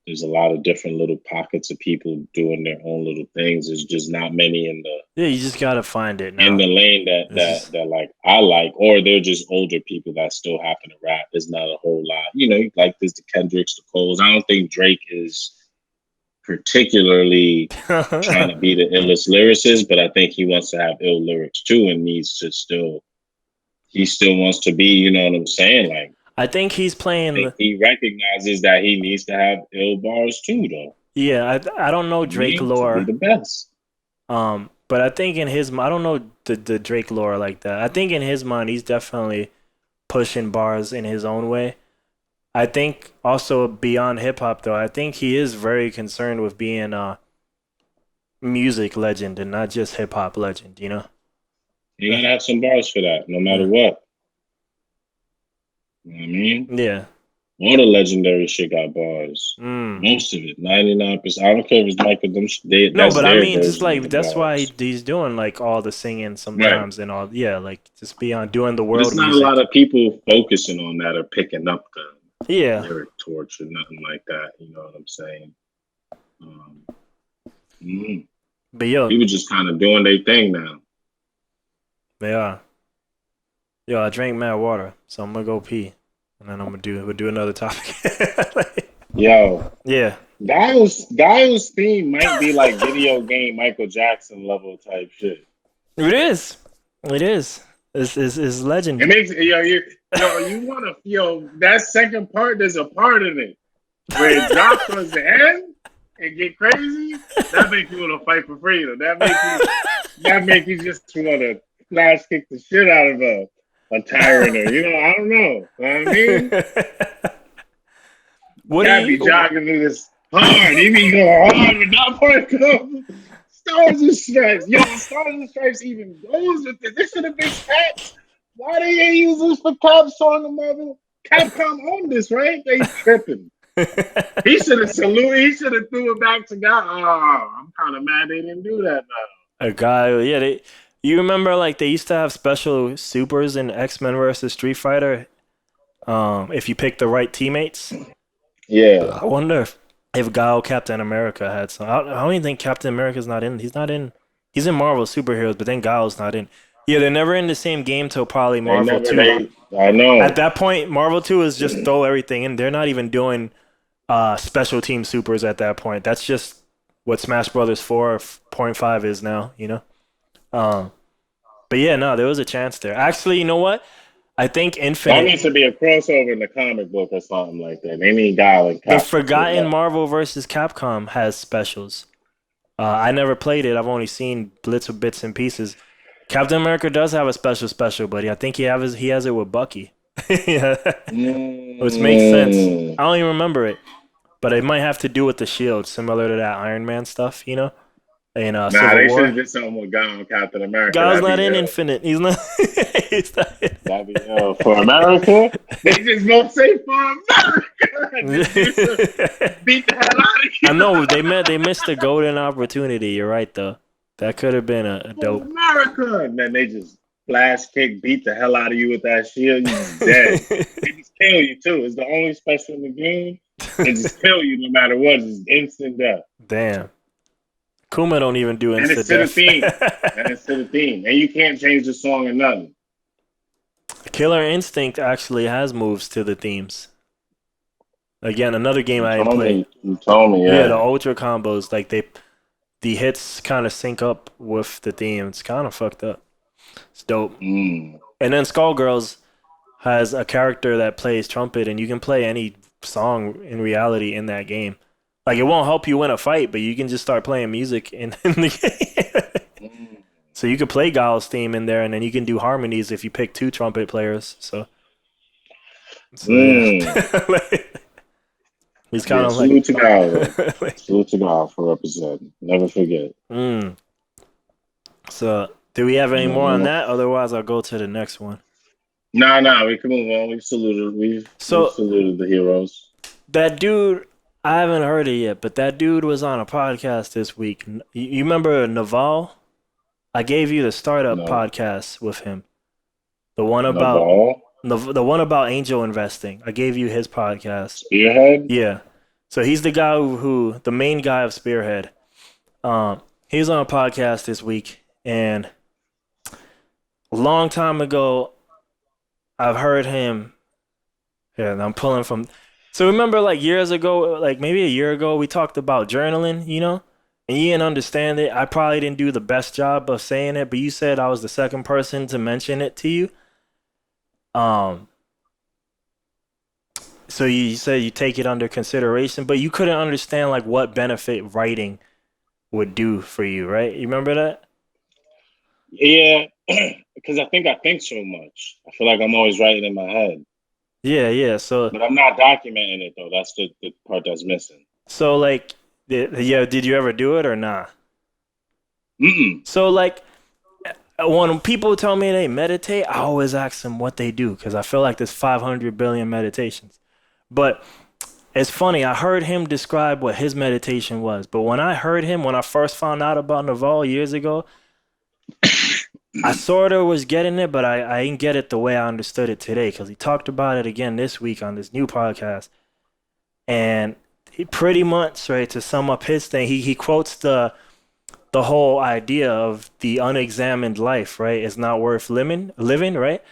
there's a lot of different little pockets of people doing their own little things. There's just not many in the Yeah, you just gotta find it now. lane that like I like, or they're just older people that still happen to rap. There's not a whole lot, like there's the Kendricks, the Coles. I don't think Drake is particularly trying to be the illest lyricist, but I think he wants to have ill lyrics too, and needs to he still wants to be, you know what I'm saying? Like, I think he's playing. He recognizes that he needs to have ill bars too, though. Yeah, I don't know Drake lore. To be the best. But I think in his, I don't know the Drake lore like that. I think in his mind, he's definitely pushing bars in his own way. I think also beyond hip hop, though, I think he is very concerned with being a music legend and not just hip hop legend. You gotta have some bars for that, no matter what. You know what I mean? Yeah. All the legendary shit got bars. Most of it, 99%. I don't care if it's Michael. But I mean, just like that's why he's doing like all the singing sometimes and all. Yeah, like just beyond doing the world. There's not music. a lot of people focusing on that or picking up the lyric torch or nothing like that. You know what I'm saying? But yo, people just kind of doing their thing now. They are. Yo, I drank mad water, so I'm gonna go pee, and then we'll do another topic. Yo. Yeah. Giles' theme might be like video game Michael Jackson level type shit. It is. It's legend. It makes you want to that second part. There's a part in it where it drops towards the end and get crazy. That makes you want to fight for freedom. That make you just want to flash kick the shit out of a tyrant. I don't know. You know what I mean? What can't be jogging through this hard. He be going hard with that part comes. Stars and Stripes. Yo, Stars and Stripes even goes with it. This should have been Cat. Why they ain't use this for Cap song the mother? Capcom owned this, right? They tripping. He should have saluted. He should have threw it back to God. Oh, I'm kind of mad they didn't do that now. A guy, yeah. You remember like they used to have special supers in X-Men versus Street Fighter. If you pick the right teammates. Yeah. I wonder if Guile Captain America had some. I don't even think Captain America's not in. He's not in. He's in Marvel superheroes, but then Guile's not in. Yeah, they're never in the same game till probably Marvel 2. I know. At that point, Marvel 2 is just throw everything in. They're not even doing special team supers at that point. That's just what Smash Brothers 4.5 is now, But yeah, no, there was a chance there. Actually, you know what? I think Infinite. That needs to be a crossover in the comic book or something like that. They need Guile and The Forgotten Marvel vs. Capcom has specials. I never played it. I've only seen bits and pieces. Captain America does have a special, but I think he has it with Bucky. Yeah. Which makes sense. I don't even remember it. But it might have to do with the shield, similar to that Iron Man stuff, In Civil they War. should have did something with Guile and Captain America. Guile's not in Infinite. He's not. He's not in. That'd be for America. They just won't say for America. Beat the hell out of you. I know they missed a golden opportunity. You're right, though. That could have been a dope. For America, and then they just flash kick, beat the hell out of you with that shield. You're dead. They just kill you too. It's the only special in the game. They just kill you no matter what. It's instant death. Damn. Kuma don't even do instant death. And it's to the theme. And you can't change the song or nothing. Killer Instinct actually has moves to the themes. Again, another game I played. You told me, yeah. The ultra combos, like the hits kind of sync up with the theme. It's kind of fucked up. It's dope. And then Skullgirls has a character that plays trumpet, and you can play any song in reality in that game. Like, it won't help you win a fight, but you can just start playing music in the game. So you could play Guile's theme in there, and then you can do harmonies if you pick 2 trumpet players. So yeah. He's kind of salute to Guile. Salute to Guile for representing. Never forget. So, do we have any more on that? Otherwise, I'll go to the next one. No, we can move on. We've saluted the heroes. That dude, I haven't heard it yet, but that dude was on a podcast this week. You remember Naval? I gave you the startup No, podcast with him. The one no about ball. the one about angel investing. I gave you his podcast. Spearhead. Yeah. So he's the guy who the main guy of Spearhead. He was on a podcast this week, and a long time ago, I've heard him. Yeah, and I'm pulling from. So remember, like years ago, like maybe a year ago, we talked about journaling, and you didn't understand it. I probably didn't do the best job of saying it, but you said I was the second person to mention it to you. Um, so you said you take it under consideration, but you couldn't understand like what benefit writing would do for you, right? You remember that? Yeah, because I think so much. I feel like I'm always writing in my head, Yeah, yeah. So, but I'm not documenting it though. That's the part that's missing. so like, yeah. Did you ever do it or not? Mm-mm. So like, when people tell me they meditate, I always ask them what they do because I feel like there's 500 billion meditations. But it's funny, I heard him describe what his meditation was. But when I first found out about Naval years ago, I sort of was getting it, but I didn't get it the way I understood it today because he talked about it again this week on this new podcast. And he pretty much, right, to sum up his thing, he quotes the whole idea of the unexamined life, right? It's not worth living, right?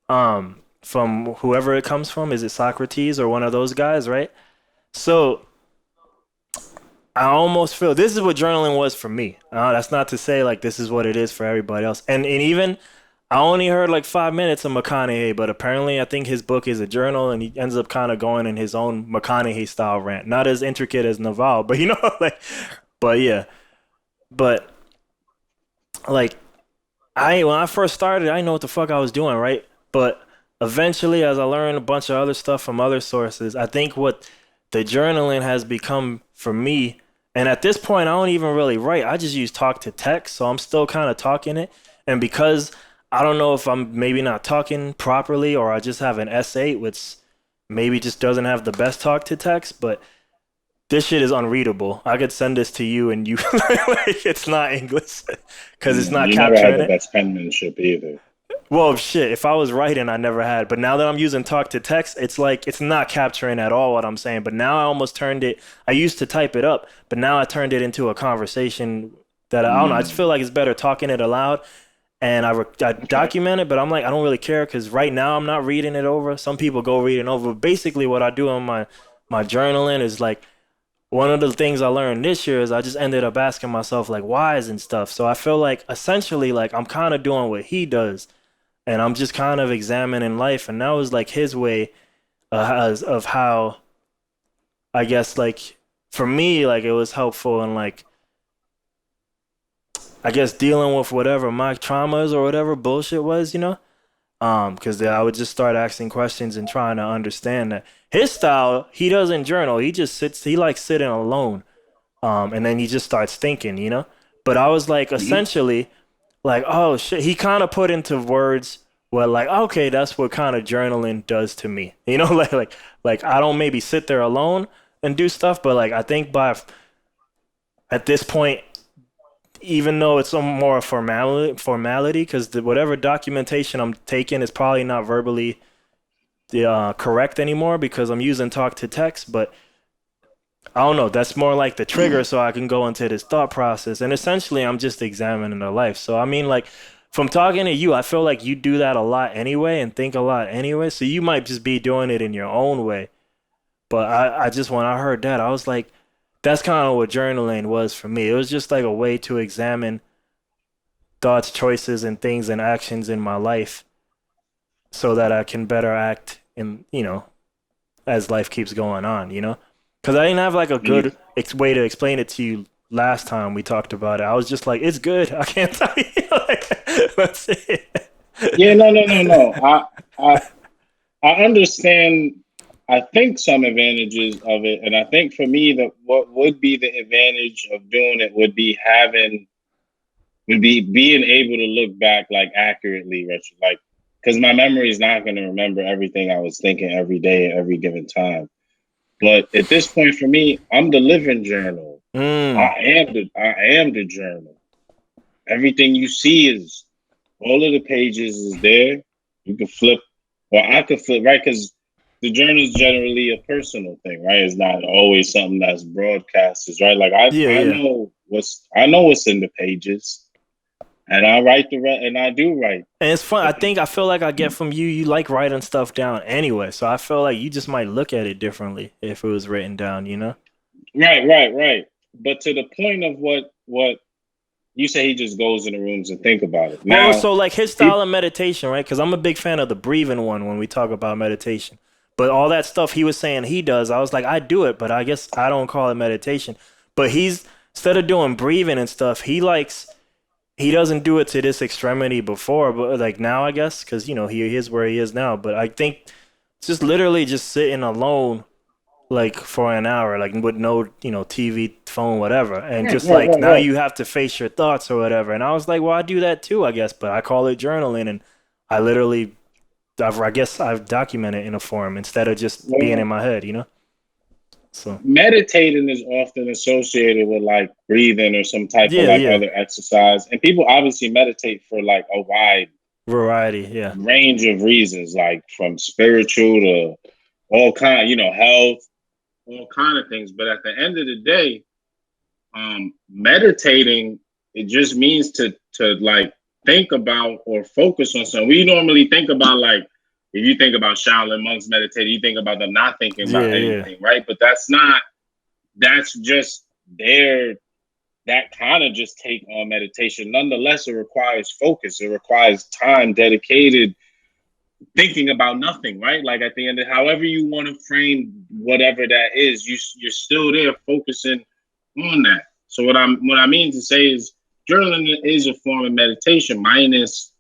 From whoever it comes from, is it Socrates or one of those guys, right? So I almost feel this is what journaling was for me. That's not to say like this is what it is for everybody else. And even I only heard like 5 minutes of McConaughey, but apparently I think his book is a journal, and he ends up kind of going in his own McConaughey style rant, not as intricate as Naval, but like, but yeah. But like when I first started, I didn't know what the fuck I was doing, right? But eventually, as I learned a bunch of other stuff from other sources, I think what the journaling has become for me, and at this point, I don't even really write. I just use talk to text, so I'm still kind of talking it. And because I don't know if I'm maybe not talking properly, or I just have an S8, which maybe just doesn't have the best talk to text, but this shit is unreadable. I could send this to you and you like it's not English because it's not You never had capturing the it. best penmanship either. Well, shit, if I was writing, I never had. But now that I'm using talk to text, it's like it's not capturing at all what I'm saying. But now I almost turned it. I used to type it up, but now I turned it into a conversation that I don't know. I just feel like it's better talking it aloud. And I document it, but I'm like, I don't really care because right now I'm not reading it over. Some people go reading over. Basically, what I do on my journaling is like, one of the things I learned this year is I just ended up asking myself like whys and stuff. So I feel like essentially like I'm kind of doing what he does, and I'm just kind of examining life. And that was like his way of how I guess like for me like it was helpful in like I guess dealing with whatever my traumas or whatever bullshit was, because I would just start asking questions and trying to understand that. His style, he doesn't journal. He just sits. He likes sitting alone, and then he just starts thinking. But I was like, essentially, like, oh shit. He kind of put into words what, like, okay, that's what kind of journaling does to me. Like I don't maybe sit there alone and do stuff, but like I think at this point, even though it's some more formality, because whatever documentation I'm taking is probably not verbally correct anymore because I'm using talk to text. But I don't know. That's more like the trigger, so I can go into this thought process. And essentially, I'm just examining their life. So I mean, like from talking to you, I feel like you do that a lot anyway and think a lot anyway. So you might just be doing it in your own way. But I just when I heard that, I was like, that's kind of what journaling was for me. It was just like a way to examine thoughts, choices, and things and actions in my life so that I can better act in, as life keeps going on. Because I didn't have like a good way to explain it to you last time we talked about it. I was just like, it's good. I can't tell you. That's it. Yeah, no. I understand. I think some advantages of it, and I think for me that what would be the advantage of doing it would be being able to look back like accurately, Richard. Like, because my memory is not going to remember everything I was thinking every day at every given time. But at this point, for me, I'm the living journal. I am the journal, everything you see is all of the pages is there. You can flip, or I could flip, right? Because the journal is generally a personal thing, right? It's not always something that's broadcasted, right? Like I Yeah. know what's in the pages, and I write and I do write. And it's fun. I feel like I get from you. You like writing stuff down anyway, so I feel like you just might look at it differently if it was written down. You know? Right. But to the point of what you say, he just goes in the rooms and think about it. Well, Now, so like his style of meditation, right? Because I'm a big fan of the breathing one when we talk about meditation. But all that stuff he was saying he does, I was like, I do it, but I guess I don't call it meditation. But he's instead of doing breathing and stuff, he doesn't do it to this extremity before, but like now I guess because he is where he is now. But I think just literally just sitting alone like for an hour, like with no, TV, phone, whatever. And just like now right. you have to face your thoughts or whatever. And I was like, well, I do that too, I guess, but I call it journaling. And I literally, I guess I've documented in a form instead of just being in Well, my head. So, meditating is often associated with like breathing or some type of yeah, like yeah. other exercise, and people obviously meditate for like a wide Variety, yeah. range of reasons, like from spiritual to all kind, health, all kind of things. But at the end of the day, meditating, it just means to like think about or focus on something. We normally think about like if you think about Shaolin monks meditating, you think about them not thinking Yeah, about yeah. anything, right? But that's just their that kind of just take on meditation. Nonetheless, it requires focus. It requires time dedicated thinking about nothing, right? Like at the end of however you want to frame whatever that is, you're still there focusing on that. So what I mean to say is journaling is a form of meditation, minus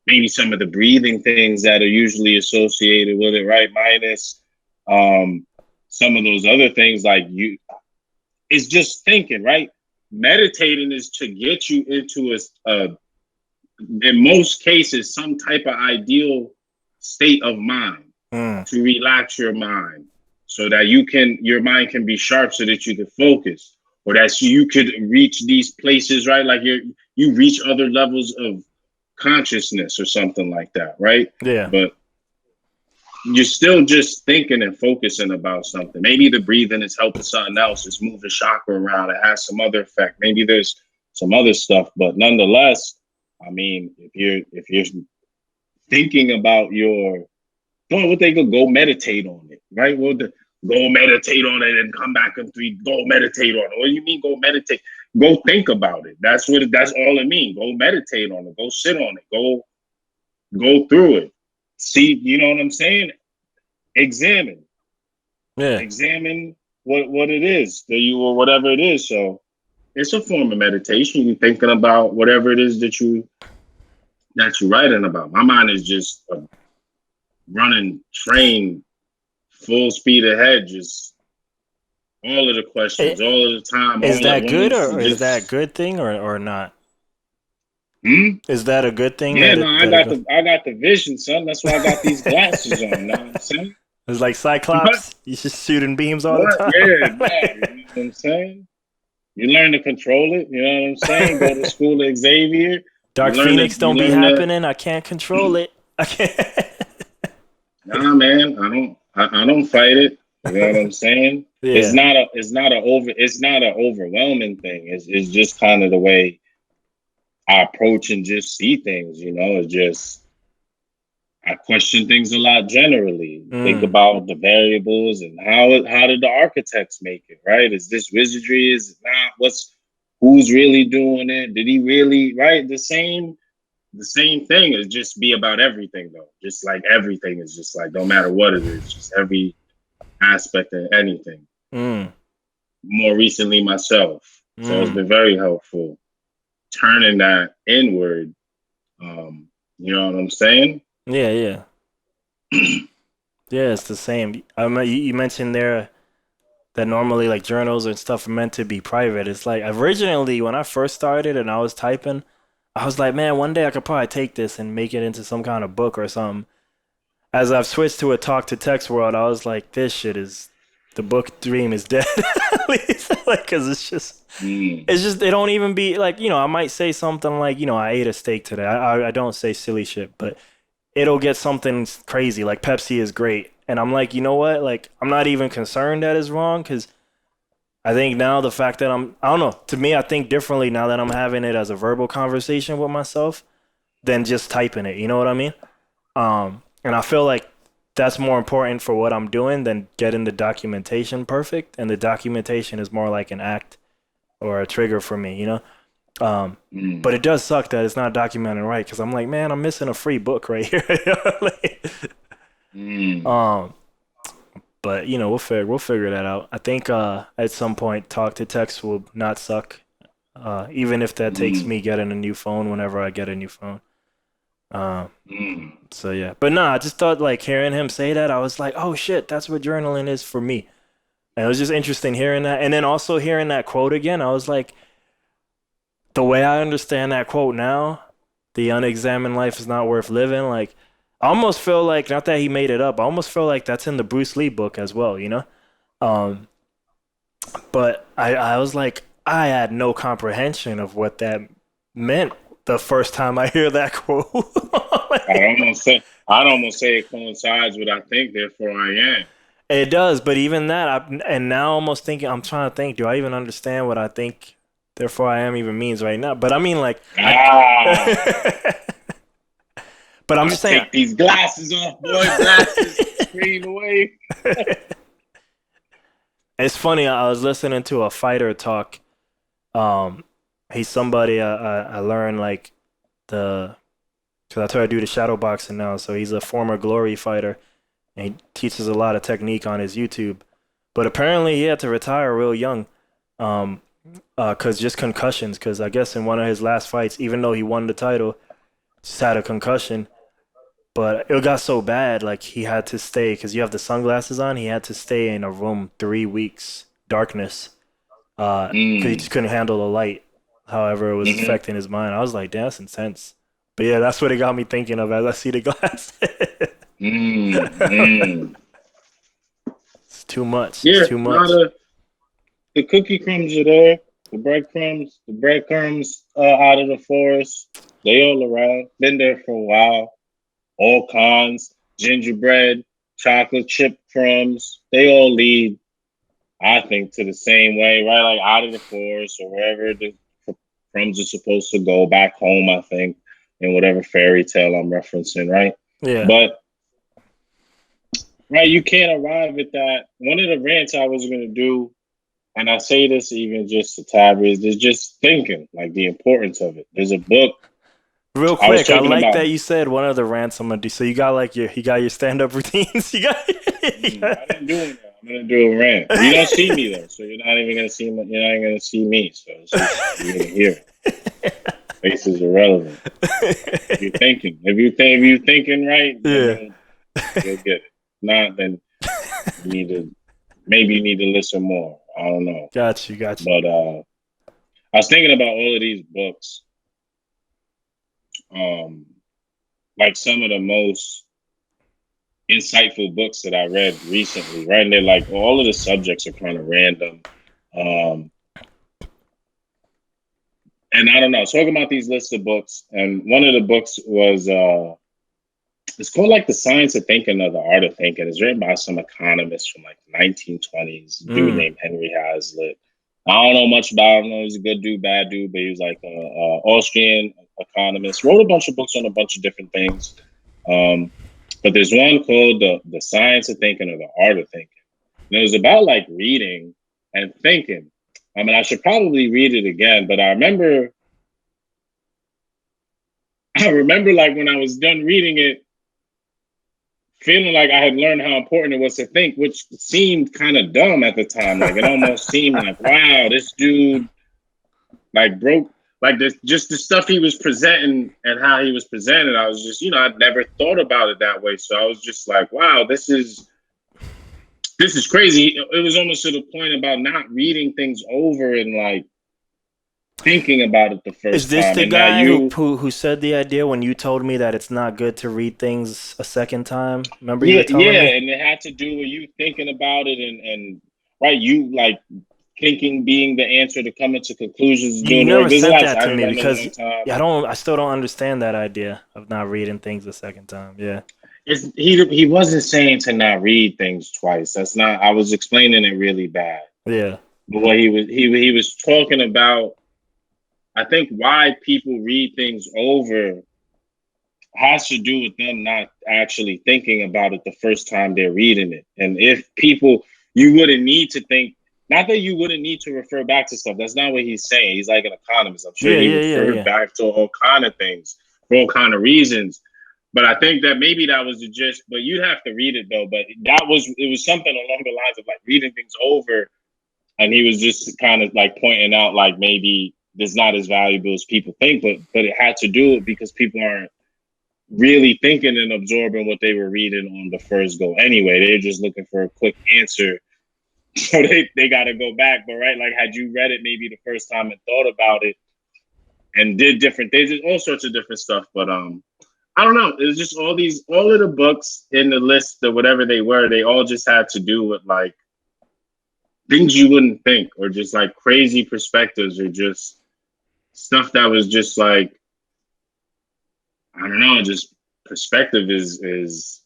maybe some of the breathing things that are usually associated with it, right? Minus some of those other things like it's just thinking, right? Meditating is to get you into in most cases, some type of ideal state of mind to relax your mind so that your mind can be sharp so that you can focus or that you could reach these places, right? Like you reach other levels of consciousness or something like that, right? Yeah. But you're still just thinking and focusing about something. Maybe the breathing is helping something else. It's moving chakra around. It has some other effect. Maybe there's some other stuff, but nonetheless, I mean, if you're thinking about what they could go meditate on it, right? Go meditate on it and come back in go meditate on it. What do you mean go meditate? Go think about it. That's all it means. Go meditate on it. Go sit on it. Go through it. See, you know what I'm saying? Examine what it is that you or whatever it is. So it's a form of meditation. You're thinking about whatever it is that you're writing about. My mind is just a running train, full speed ahead, just all of the questions, all of the time, Is all at that good once. or is that a good thing or not? Is that a good thing Yeah, that no, I got the vision, son. That's why I got these glasses on. You know what I'm saying? it's like What? Cyclops? You just shooting beams all the What? time. Yeah, no, you know what I'm saying? You learn to control it. You know what I'm saying? Go to school at Xavier. Dark Phoenix don't be happening. I can't control it. I can't. Nah, man, I don't fight it. You know what I'm saying? It's Yeah. not an overwhelming thing. It's just kind of the way I approach and just see things, it's just I question things a lot generally. Think about the variables and how did the architects make it, right? Is this wizardry? Is it not? Who's really doing it? Did he really, right? The same thing is just be about everything though. Just like everything is just like no matter what it is, just every aspect of anything. More recently myself. So it's been very helpful turning that inward. You know what I'm saying? Yeah. Yeah, it's the same. You mentioned there that normally like journals and stuff are meant to be private. It's like originally when I first started and I was typing, I was like, man, one day I could probably take this and make it into some kind of book or something. As I've switched to a talk to text world, I was like, this shit is the book dream is dead. Like, cause it's just it don't even be like, you know, I might say something like, you know, I ate a steak today. I don't say silly shit, but it'll get something crazy like Pepsi is great, and I'm like, you know what? Like, I'm not even concerned that it's wrong, because I think now the fact that I don't know. To me, I think differently now that I'm having it as a verbal conversation with myself than just typing it. You know what I mean? And I feel like that's more important for what I'm doing than getting the documentation perfect. And the documentation is more like an act or a trigger for me, you know? But it does suck that it's not documented right, because I'm like, man, I'm missing a free book right here. But you know, we'll figure that out. I think at some point, talk to text will not suck, even if that takes me getting a new phone whenever I get a new phone. So yeah, but nah, I just thought, like, hearing him say that, I was like, oh shit, that's what journaling is for me. And it was just interesting hearing that, and then also hearing that quote again. I was like, the way I understand that quote now, the unexamined life is not worth living. Like, I almost feel like, not that he made it up, I almost feel like that's in the Bruce Lee book as well, you know? But I was like, I had no comprehension of what that meant the first time I hear that quote. I'd almost say it coincides with I think, therefore I am. It does, but even that, and now almost thinking, I'm trying to think, do I even understand what I think, therefore I am even means right now? But I mean, like, but I'm just saying, take these glasses off, boy. Glasses, scream away. It's funny. I was listening to a fighter talk. He's somebody I learned, like, because I try to do the shadow boxing now. So he's a former Glory fighter, and he teaches a lot of technique on his YouTube. But apparently he had to retire real young, cause just concussions. Cause I guess in one of his last fights, even though he won the title, just had a concussion. But it got so bad, like, he had to stay, because you have the sunglasses on. He had to stay in a room 3 weeks, darkness, because he just couldn't handle the light. However, it was affecting his mind. I was like, damn, that's intense. But yeah, that's what it got me thinking of as I see the glasses. It's too much. Yeah, it's too much. The cookie crumbs are there. The breadcrumbs out of the forest. They all around. Been there for a while. All kinds. Gingerbread, chocolate chip crumbs. They all lead, I think, to the same way, right? Like, out of the forest or wherever the crumbs are supposed to go, back home, I think, in whatever fairy tale I'm referencing, right? Yeah. But, right, you can't arrive at that. One of the rants I was going to do, and I say this even just to Tabby, is just thinking, like, the importance of it. There's a book. Real quick, I like that you said one of the rants I'm gonna do. So you got your stand-up routines. I didn't do it. I'm gonna do a rant. You don't see me though, so you're not even gonna see me. You're not even gonna see me. So it's just, you're gonna hear it. Face is irrelevant. If you're thinking right, then you'll get it. Not, then you need to listen more. I don't know. Got you. But I was thinking about all of these books. Like, some of the most insightful books that I read recently, right? And they're like, all of the subjects are kind of random. And I don't know, talking about these lists of books, and one of the books was, it's called, like, The Science of Thinking or The Art of Thinking. It's written by some economist from, like, the 1920s, a dude named Henry Hazlitt. I don't know much about him. He's a good dude, bad dude, but he was like an Austrian economist. Wrote a bunch of books on a bunch of different things. But there's one called the Science of Thinking or the Art of Thinking. And it was about, like, reading and thinking. I mean, I should probably read it again, but I remember like, when I was done reading it, feeling like I had learned how important it was to think, which seemed kind of dumb at the time. Like, it almost seemed like, wow, this dude, like, broke, like, this, just the stuff he was presenting and how he was presented. I was just, I'd never thought about it that way. So I was just like, wow, this is crazy. It was almost to the point about not reading things over and, like, thinking about it the Is first this time, the and now guy you, who said the idea when you told me that it's not good to read things a second time? Remember you yeah, were telling yeah, me? and it had to do with you thinking about it, and right, you like thinking being the answer to coming to conclusions, You doing the work. never There's a sent lot. that I to me remember because one time. yeah, I still don't understand that idea of not reading things a second time. Yeah. He wasn't saying to not read things twice. That's not. I was explaining it really bad. Yeah. But what he was talking about, I think why people read things over has to do with them not actually thinking about it the first time they're reading it. And if people, you wouldn't need to think, not that you wouldn't need to refer back to stuff. That's not what he's saying. He's like an economist. I'm sure Yeah, he yeah, yeah, referred yeah. back to all kind of things for all kind of reasons. But I think that maybe that was the gist. But you'd have to read it though. But it was something along the lines of like reading things over, and he was just kind of like pointing out like maybe it's not as valuable as people think, but it had to do it because people aren't really thinking and absorbing what they were reading on the first go anyway. They're just looking for a quick answer. So they got to go back. But right, like had you read it maybe the first time and thought about it and did different things, all sorts of different stuff. But I don't know. It was just all of the books in the list or whatever they were, they all just had to do with like things you wouldn't think, or just like crazy perspectives, or just stuff that was just like, I don't know, just perspective is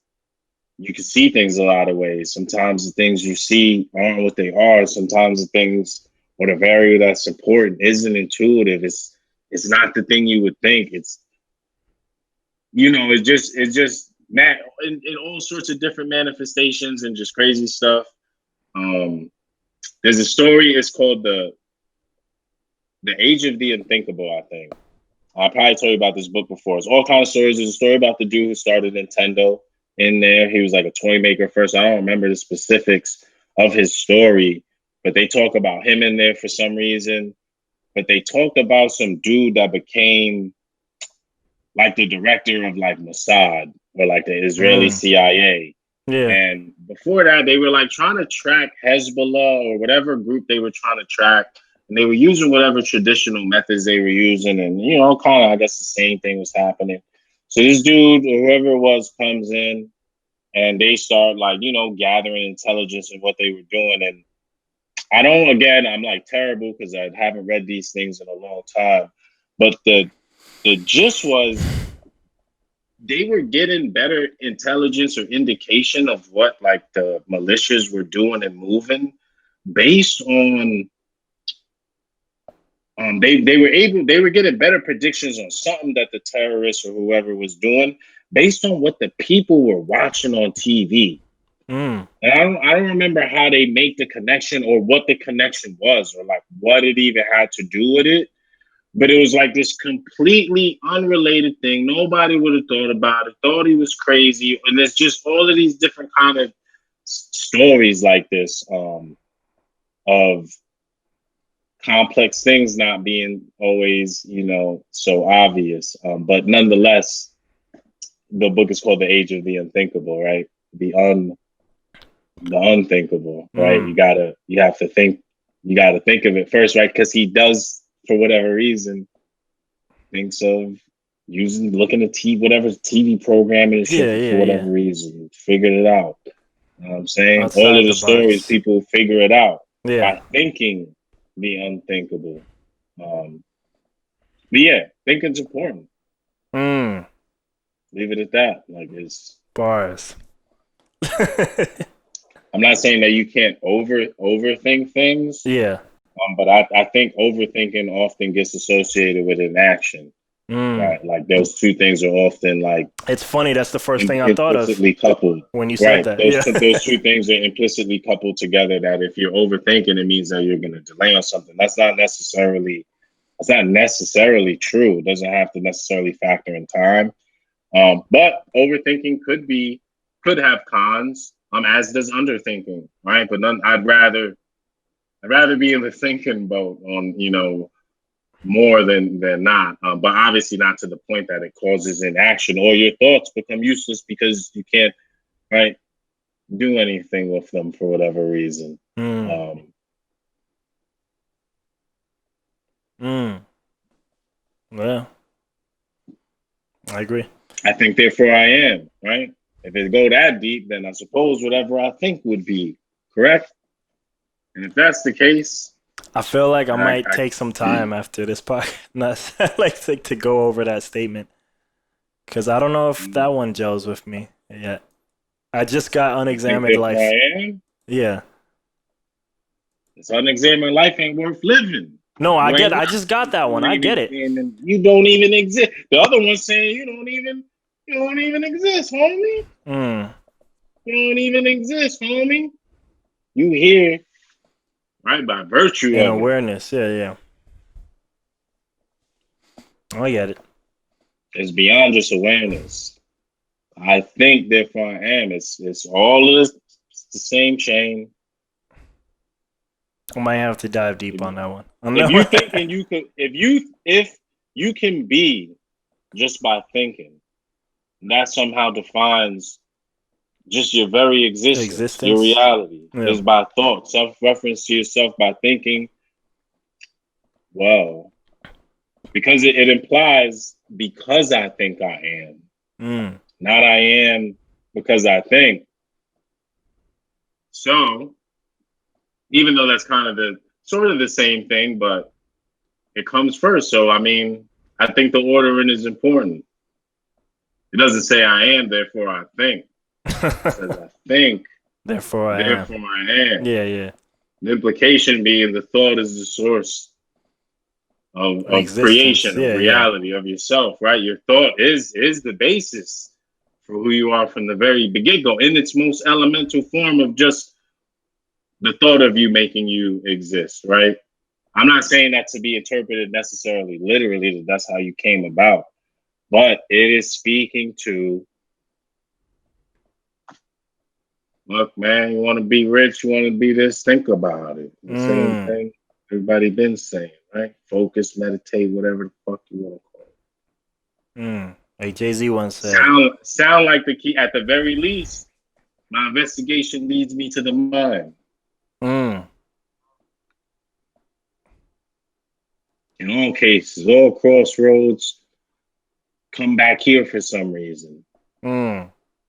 you can see things a lot of ways. Sometimes the things you see aren't what they are. Sometimes the things or the variable that's important isn't intuitive. It's not the thing you would think. It's, you know, it's just in all sorts of different manifestations and just crazy stuff. There's a story. It's called the Age of the Unthinkable. I think I probably told you about this book before. It's all kind of stories. There's a story about the dude who started Nintendo in there. He was like a toy maker first. I don't remember the specifics of his story, but they talk about him in there for some reason. But they talked about some dude that became like the director of like Mossad or like the Israeli CIA. Yeah. And before that, they were like trying to track Hezbollah or whatever group they were trying to track. And they were using whatever traditional methods they were using. And, you know, kind of, I guess the same thing was happening. So this dude, or whoever it was, comes in and they start like, you know, gathering intelligence of what they were doing. And I'm like terrible because I haven't read these things in a long time. But the gist was they were getting better intelligence or indication of what like the militias were doing and moving based on they were getting better predictions on something that the terrorists or whoever was doing based on what the people were watching on TV. And I don't remember how they make the connection or what the connection was or like what it even had to do with it. But it was like this completely unrelated thing. Nobody would have thought about it, thought he was crazy. And there's just all of these different kind of stories like this of complex things not being always, you know, so obvious. But nonetheless, the book is called The Age of the Unthinkable, right? The unthinkable, right? You have to think, you got to think of it first, right? Because he does, for whatever reason, thinks of looking at whatever TV programming and shit for whatever reason, figured it out. You know what I'm saying? All Outside of the the stories, box. people figure it out Yeah. by thinking the unthinkable. But yeah, thinking's important. Leave it at that. Like it's Bars. I'm not saying that you can't overthink things. Yeah. But I think overthinking often gets associated with inaction. Right. Like those two things are often like It's funny, that's the first thing I thought of implicitly coupled. when you said Right. that. Those two things are implicitly coupled together, that if you're overthinking, it means that you're gonna delay on something. That's not necessarily true. It doesn't have to necessarily factor in time. But overthinking could have cons, as does underthinking, right? But I'd rather be in the thinking boat on, you know, more than not. But obviously not to the point that it causes inaction or your thoughts become useless because you can't, right, do anything with them for whatever reason. Mm. Well, I agree. I think therefore I am, right? If it go that deep, then I suppose whatever I think would be correct. And if that's the case, I feel like I might I take some time after this podcast, not like to go over that statement, because I don't know if that one gels with me yet. I just got you think unexamined therefore life. I am. Yeah. This unexamined life ain't worth living. No, I You get. ain't I got just got that one. I get it. you don't even exist. The other one saying you don't even exist, homie. Mm. You don't even exist, homie. You here, right, by virtue And of it. awareness. Yeah, yeah. I get it. It's beyond just awareness. I think therefore I am. It's all of this, it's the same chain. I might have to dive deep on that one. If you thinking you could, if you can be just by thinking, that somehow defines just your very existence, your reality is by thought, self-reference to yourself by thinking. Well, because it implies because I think I am, not I am because I think. So, even though that's kind of the sort of the same thing, but it comes first. So, I mean, I think the ordering is important. It doesn't say I am, therefore I think. It says I think, therefore I am. Yeah, yeah. The implication being the thought is the source of creation, of reality, of yourself, right? Your thought is the basis for who you are from the very get-go, in its most elemental form of just the thought of you making you exist, right? I'm not saying that to be interpreted necessarily literally, that that's how you came about, but it is speaking to, look, man, you want to be rich, you want to be this, think about it. The same thing everybody been saying, right? Focus, meditate, whatever the fuck you want to call it. Like Jay-Z once said. Sound like the key, at the very least, my investigation leads me to the mind. In all cases, all crossroads come back here for some reason.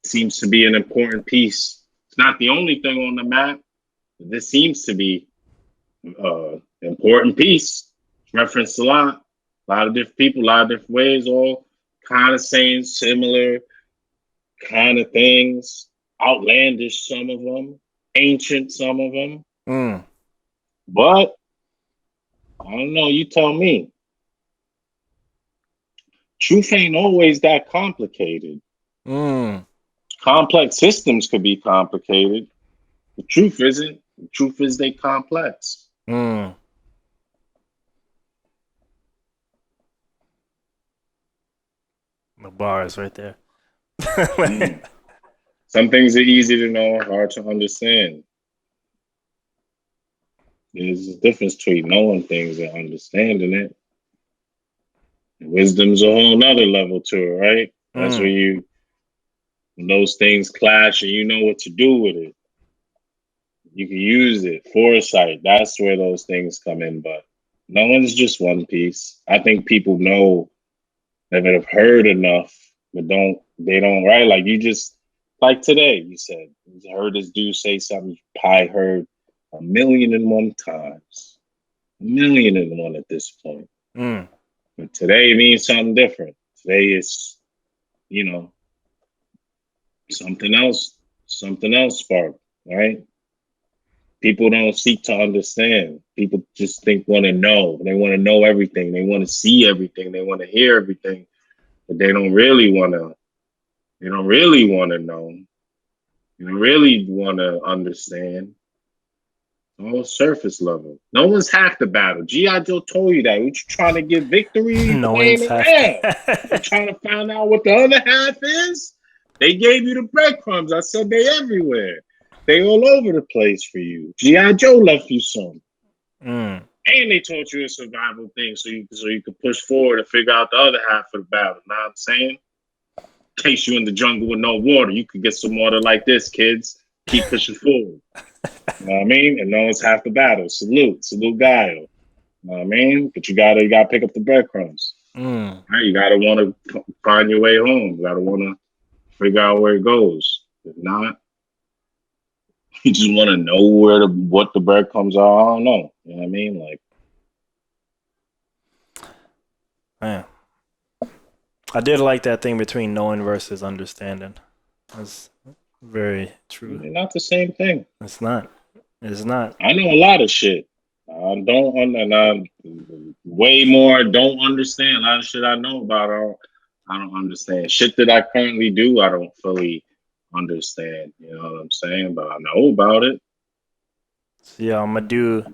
Seems to be an important piece. It's not the only thing on the map, but this seems to be an important piece. It's referenced a lot of different people, a lot of different ways, all kind of saying similar kind of things, outlandish some of them, ancient some of them. But I don't know, you tell me. Truth ain't always that complicated. Complex systems could be complicated. The truth isn't. The truth is they complex. The bars right there. Some things are easy to know, hard to understand. There's a difference between knowing things and understanding it. Wisdom's a whole nother level to it, right? That's where when those things clash and you know what to do with it. You can use it. Foresight, that's where those things come in. But no one's just one piece. I think people know, they have heard enough, but they don't, right? Like you just, like today, you said, you heard this dude say something you probably heard 1,000,001 times. 1,000,001 at this point. But today means something different. Today is, something else sparked, right? People don't seek to understand. People just want to know. They want to know everything. They want to see everything. They want to hear everything. But they don't really want to. They don't really want to know. They don't really want to understand. All surface level. No one's half the battle. G.I. Joe told you that. We're trying to get victory. No one's half. We're trying to find out what the other half is. They gave you the breadcrumbs. I said they everywhere. They all over the place for you. G.I. Joe left you some. And they taught you a survival thing so you could push forward and figure out the other half of the battle. Know what I'm saying? In case you're in the jungle with no water, you could get some water like this, kids. Keep pushing forward. You know what I mean? And no one's half the battle. Salute Guile. You know what I mean? But you gotta pick up the breadcrumbs. Right? You gotta want to find your way home. You gotta want to figure out where it goes. If not, you just want to know what the breadcrumbs are. I don't know. You know what I mean? Like, man, I did like that thing between knowing versus understanding. That's very true. they're not the same thing. It's not. It's not. I know a lot of shit. I way more don't understand. A lot of shit I know about, I don't understand. Shit that I currently do, I don't fully understand. You know what I'm saying? But I know about it. So yeah, I'm gonna do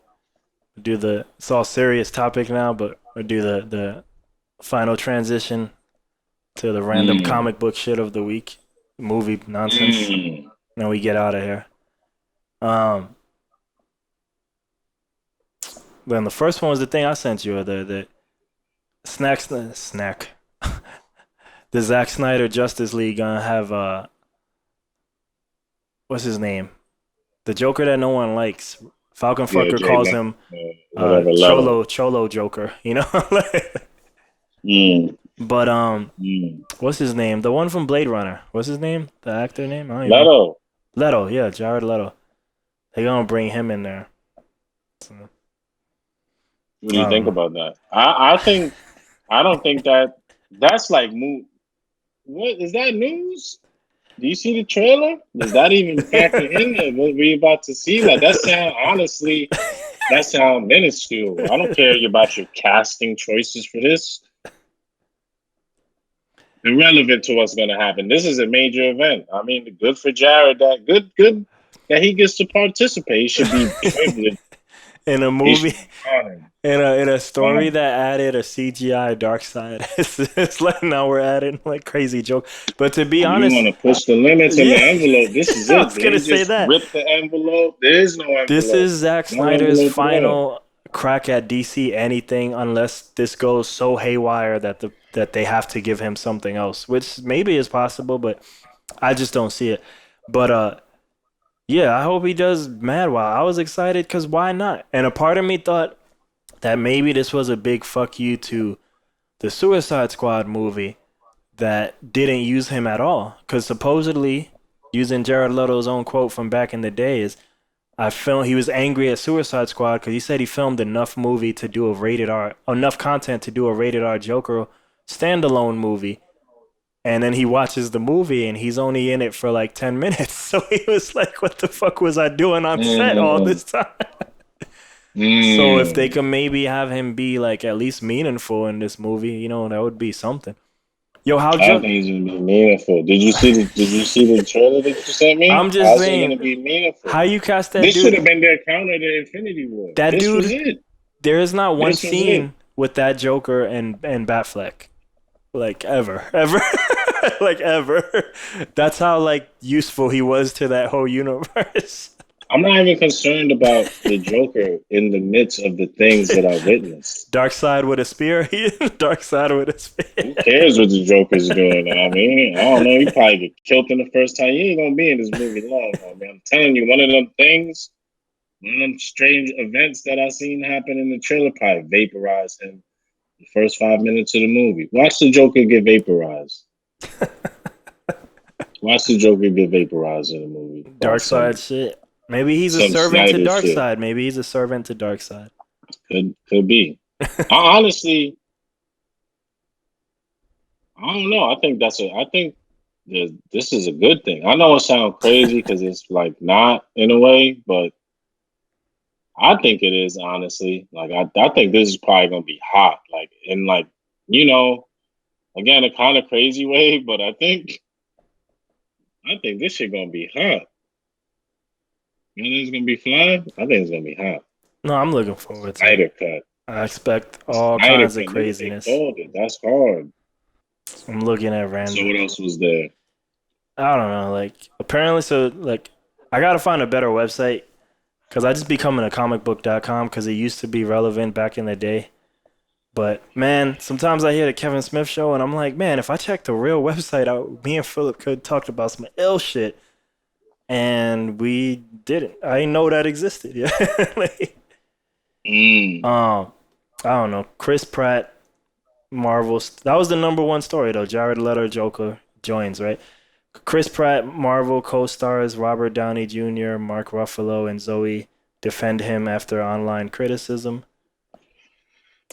the. It's all serious topic now, but I do the final transition to the random comic book shit of the week, movie nonsense. Then we get out of here. Then the first one was the thing I sent you, the snack. The Zack Snyder Justice League gonna have what's his name? The Joker that no one likes. Falcon Fucker calls him Cholo Joker, you know? But what's his name? The one from Blade Runner. What's his name? The actor name? I don't even know. Leto, yeah, Jared Leto. They gonna bring him in there. So, what do you think about that? I don't think that's like what is that news? Do you see the trailer? Does that even factor in what we about to see? Like that sound minuscule. I don't care about your casting choices for this. Irrelevant to what's gonna happen. This is a major event. I mean, good for Jared. Good that he gets to participate. He should be privileged. In a movie, in a story that added a CGI dark side. It's like now we're adding like crazy joke. But to be honest, you want to push the limits in the envelope. This is it. I was gonna say that. Rip the envelope. There is no envelope. This is Zack Snyder's final crack at DC anything, unless this goes so haywire that they have to give him something else, which maybe is possible, but I just don't see it. But yeah, I hope he does mad wow. I was excited because why not? And a part of me thought that maybe this was a big fuck you to the Suicide Squad movie that didn't use him at all. Because supposedly, using Jared Leto's own quote from back in the day, is he was angry at Suicide Squad because he said he filmed enough content to do a rated R Joker standalone movie. And then he watches the movie and he's only in it for like 10 minutes. So he was like, what the fuck was I doing on set all this time? So if they can maybe have him be like at least meaningful in this movie, you know, that would be something. Yo, I think he's gonna be meaningful. Did you see the trailer that you sent me? I'm just saying, gonna be meaningful. How you cast that this dude? This should have been their counter to Infinity War. That dude, was it. There is not one scene with that Joker and Batfleck. Like ever. Like ever. That's how like useful he was to that whole universe. I'm not even concerned about the Joker in the midst of the things that I witnessed. Darkseid with a spear. Darkseid with a spear. Who cares what the Joker's doing? I mean, I don't know. He probably get killed in the first time. He ain't gonna be in this movie long. I mean, I'm telling you, one of them strange events that I seen happen in the trailer probably vaporized him the first 5 minutes of the movie. Watch the Joker get vaporized. Watch the Joker get vaporized in the movie. Darkseid shit. Maybe he's a servant to Darkseid. Maybe he's a servant to Darkseid. Could be. Honestly, I don't know. I think this is a good thing. I know it sounds crazy because it's like not in a way, but I think it is, honestly. Like I think this is probably gonna be hot. Like in like, you know, again, a kind of crazy way, but I think this shit gonna be hot. You think it's gonna be flying? I think it's gonna be hot. No, I'm looking forward to Snyder cut. I expect all kinds of craziness. That's hard. I'm looking at random. So what else was there? I don't know. Like apparently, so like I gotta find a better website because I just be coming to comicbook.com because it used to be relevant back in the day. But man, sometimes I hear the Kevin Smith show and I'm like, man, if I checked the real website out, me and Philip could talk about some ill shit. And we didn't. I didn't know that existed. Yeah. I don't know. Chris Pratt, Marvel. That was the number one story though. Jared Leto, Joker joins, right? Chris Pratt, Marvel co-stars Robert Downey Jr., Mark Ruffalo, and Zoe defend him after online criticism.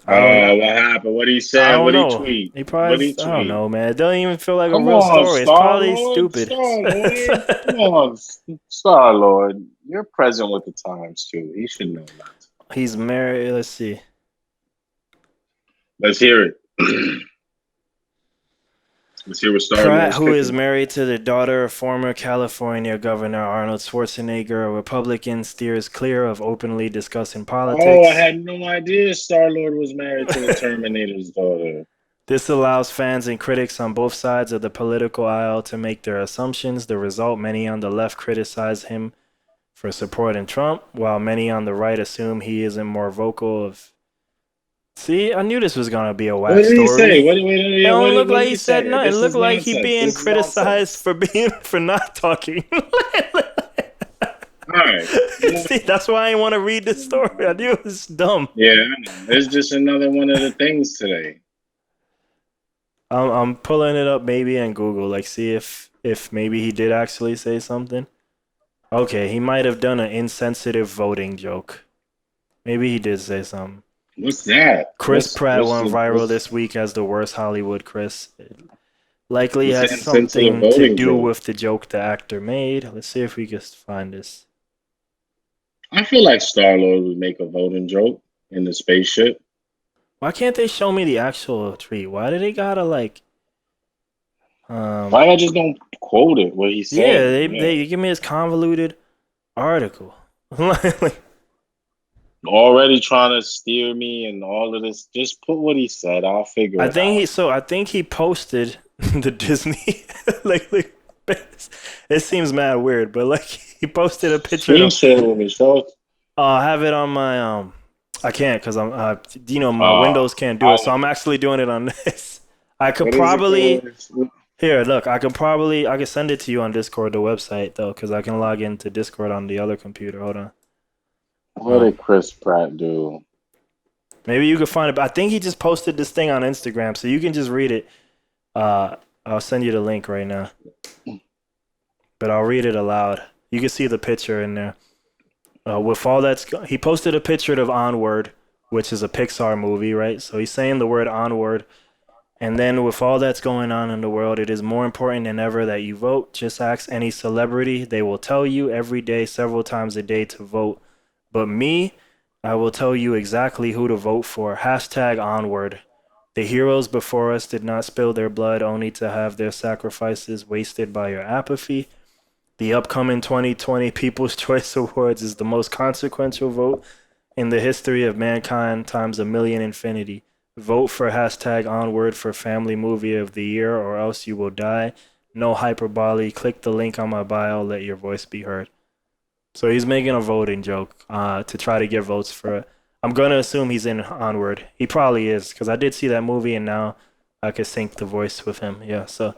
I don't. What happened? What he I said? don't What he know. tweet? He What probably. he I don't tweet? know, man. It doesn't even feel like a Come real on, story. It's Star probably Lord, stupid. Star Lord. Come on, Star Lord. You're present with the times too. He should know that. He's married. Let's see. Let's hear it. Let's hear what Star Pratt, Lord's who is cooking. married to the daughter of former California Governor Arnold Schwarzenegger, a Republican, steers clear of openly discussing Oh, I politics. had no idea Star Lord was married to the Terminator's daughter. This allows fans and critics on both sides of the political aisle to make their assumptions. The result, many on the left criticize him for supporting Trump, while many on the right assume he isn't more vocal of. See, I knew this was gonna be a What whack did he story. say? It don't look What like did he he said say? nothing. It This looked is like he nonsense. being This is criticized nonsense. for not talking. All right. Yeah, See, that's why I didn't want to read this story. I knew it was dumb. yeah, I know. It's just another one of the things today. I'm pulling it up maybe in Google, like see if maybe he did actually say something. Okay, he might have done an insensitive voting joke. Maybe he did say something. What's that? Chris Pratt went viral What's this week as the worst Hollywood Chris. It likely what's has the insensitive something to voting do joke? with the joke the actor made. Let's see if we can find this. I feel like Star Lord would make a voting joke in the spaceship. Why can't they show me the actual tweet? Why do they gotta like Why I just don't quote it what he yeah, said? Yeah. they give me this convoluted article. Like, Already trying to steer me and all of this. Just put what he said. I'll figure it out. I think he posted the Disney like it seems mad weird, but like he posted a picture Screen of share with me, show. I have it on my I can't because I'm my Uh, Windows can't do it, so I, I'm actually doing it on this. I could what is it probably called? here look. I could send it to you on Discord, the website though, because I can log into Discord on the other computer. Hold on. What did Chris Pratt do? Maybe you could find it. But I think he just posted this thing on Instagram, so you can just read it. I'll send you the link right now, but I'll read it aloud. You can see the picture in there. With all that's, he posted a picture of Onward, which is a Pixar movie, right? So he's saying the word Onward, and then with all that's going on in the world, it is more important than ever that you vote. Just ask any celebrity; they will tell you every day, several times a day, to vote. But me, I will tell you exactly who to vote for. Hashtag Onward. The heroes before us did not spill their blood only to have their sacrifices wasted by your apathy. The upcoming 2020 People's Choice Awards is the most consequential vote in the history of mankind times a million infinity. Vote for hashtag Onward for Family Movie of the Year or else you will die. No hyperbole. Click the link on my bio. Let your voice be heard. So he's making a voting joke to try to get votes for it. I'm going to assume he's in Onward. He probably is because I did see that movie and now I could sync the voice with him. Yeah, so.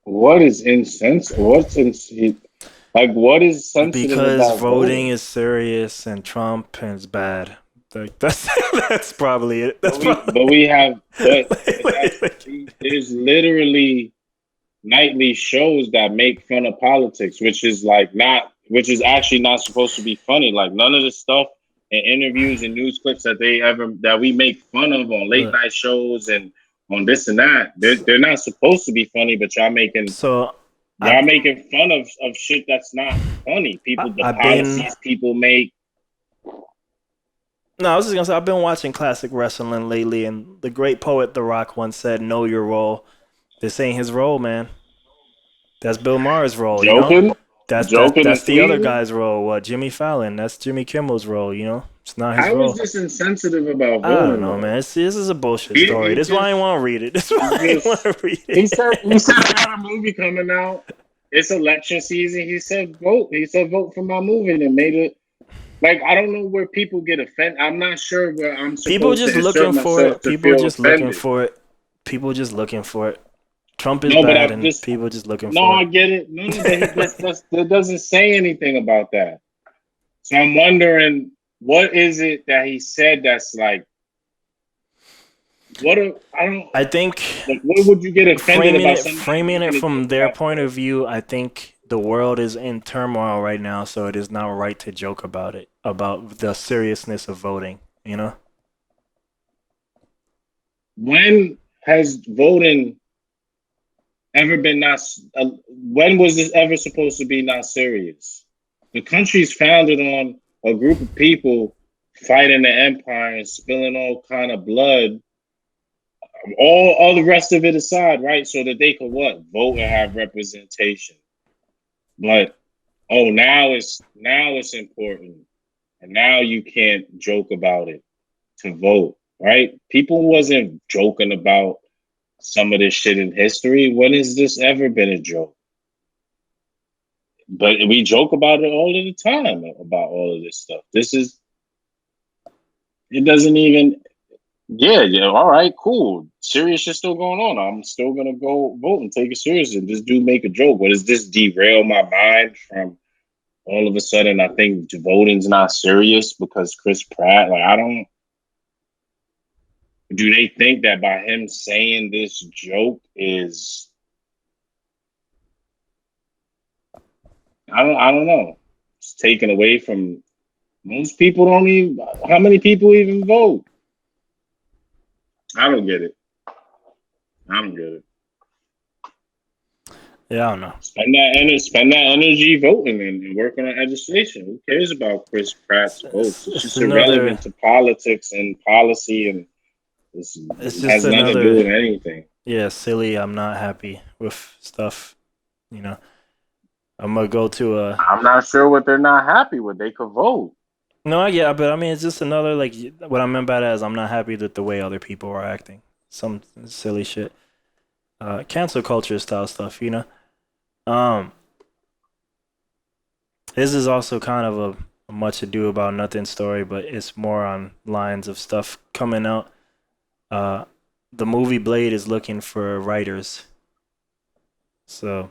What is insensitive? Like what is sensitive Because about voting voting? is serious and Trump is bad. Like that's probably it. That's But probably we have like, there's literally nightly shows that make fun of politics, which is actually not supposed to be funny. Like none of the stuff in interviews and news clips that we make fun of on late look, night shows and on this and that, they're not supposed to be funny, but so y'all I've making fun of shit that's not funny. The I've been policies people make. no, I was just gonna say I've been watching classic wrestling lately, and the great poet The Rock once said, "Know your role." This ain't his role, man. That's Bill Maher's role, you know. Joking, joking That's and the other tweeting. guy's role. What Jimmy Fallon? That's Jimmy Kimmel's role, you know. It's not his How is role. this insensitive about I don't voting know, though? man. This is a bullshit story. He This is why I just want to read it. This is he why I want just to read it. he said I got a movie coming out. It's election season. He said vote. He said vote for my movie and made it like I don't know where people get offended. I'm not sure where I'm People supposed to just insert looking for myself it. to People feel just looking offended. for it. People just looking for it. Trump is No, but bad, I'm and just people just looking no, for I get it. No, but it. that doesn't say anything about that. So I'm wondering what is it that he said that's like I think like. What would you get offended about somebody framing it making a from joke their about point that? of view, I think the world is in turmoil right now, so it is not right to joke about it, about the seriousness of voting, you know? When has voting ever been not? When was this ever supposed to be not serious? The country's founded on a group of people fighting the empire and spilling all kind of blood. All the rest of it aside, right? So that they could what? Vote and have representation. But oh, now it's important, and now you can't joke about it to vote, right? People wasn't joking about some of this shit in history. When has this ever been a joke? But we joke about it all of the time about all of this stuff. It doesn't even, yeah, all right, cool. Serious shit still going on. I'm still gonna go vote and take it serious. And this dude make a joke. What does this derail my mind from all of a sudden I think voting's not serious because Chris Pratt, like I don't, do they think that by him saying this joke is, I don't know. It's taken away from most people don't even, how many people even vote? I don't get it. I don't get it. Yeah, I don't know. Spend that energy voting and working on legislation. Who cares about Chris Pratt's votes? It's It's just another. irrelevant to politics and policy, and It's it just has nothing to do another. with anything. Yeah, silly. I'm not happy with stuff. You know, I'm gonna go to a. I'm not sure what they're not happy with. They could vote. No, yeah, but I mean, it's just another like what I meant by that is I'm not happy with the way other people are acting. Some silly shit. Cancel culture style stuff, you know. Um, this is also kind of a much ado about nothing story, but it's more on lines of stuff coming out. Uh, the movie Blade is looking for writers, so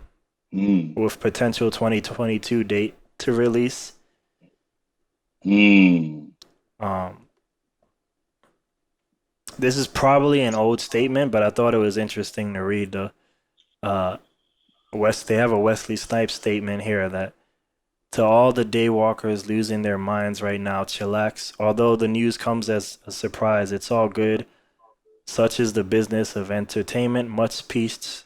Mm. with potential 2022 date to release. Mm. Um, this is probably an old statement, but I thought it was interesting to read. They have a Wesley Snipes statement here that to all the daywalkers losing their minds right now, chillax. Although the news comes as a surprise, it's all good. Such is the business of entertainment. Much peace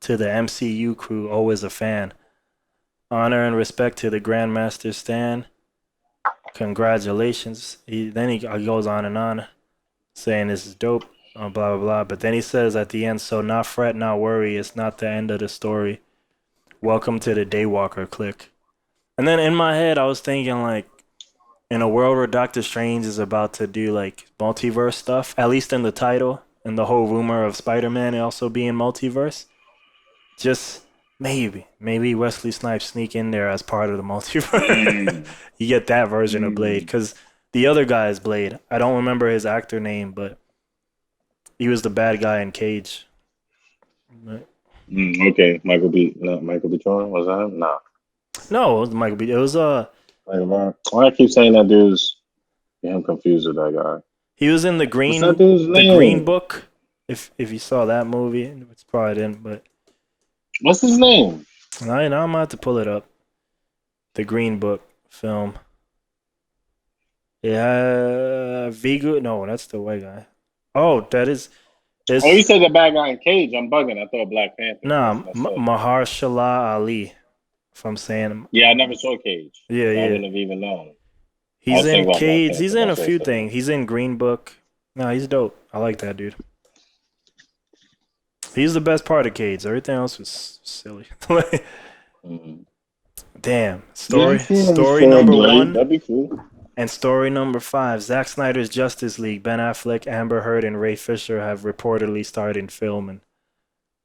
to the MCU crew. Always a fan. Honor and respect to the Grandmaster Stan. Congratulations. Then he goes on, saying this is dope. Blah blah blah. But then he says at the end, so not fret, not worry. It's not the end of the story. Welcome to the Daywalker clique. And then in my head, I was thinking like, in a world where Doctor Strange is about to do like multiverse stuff, at least in the title, and the whole rumor of Spider-Man also being multiverse, just maybe Wesley Snipes sneak in there as part of the multiverse. Mm. You get that version of Blade, Mm. because the other guy is Blade. I don't remember his actor name, but he was the bad guy in Cage. Okay, Michael B. Jordan was that him? Nah. No, it was Michael B. It was Why I keep saying that dude's? Yeah, I'm confused with that guy. he was in What's that dude's the Green name? Book. If you saw that movie, it's probably didn't, but What's his name? now I'm gonna have to pull it up. The Green Book film. Yeah, Vigo. No, that's the white guy. Oh, that is. Oh, you It's said the bad guy in Cage. I'm bugging. I thought Black Panther. nah, That's messed up. Mahershala Ali. If I'm saying, Yeah, I never saw Cage. yeah, So I yeah. wouldn't have even known. I He's was in thinking about Black Cage. He's Panther. in a That's what I few said. things. He's in Green Book. No, he's dope. I like that dude. He's the best part of Cage. Everything else was silly. Mm-hmm. Damn. Yeah, Story for a number Blade. one. That'd be cool. And story number 5, Zack Snyder's Justice League. Ben Affleck, Amber Heard, and Ray Fisher have reportedly started filming.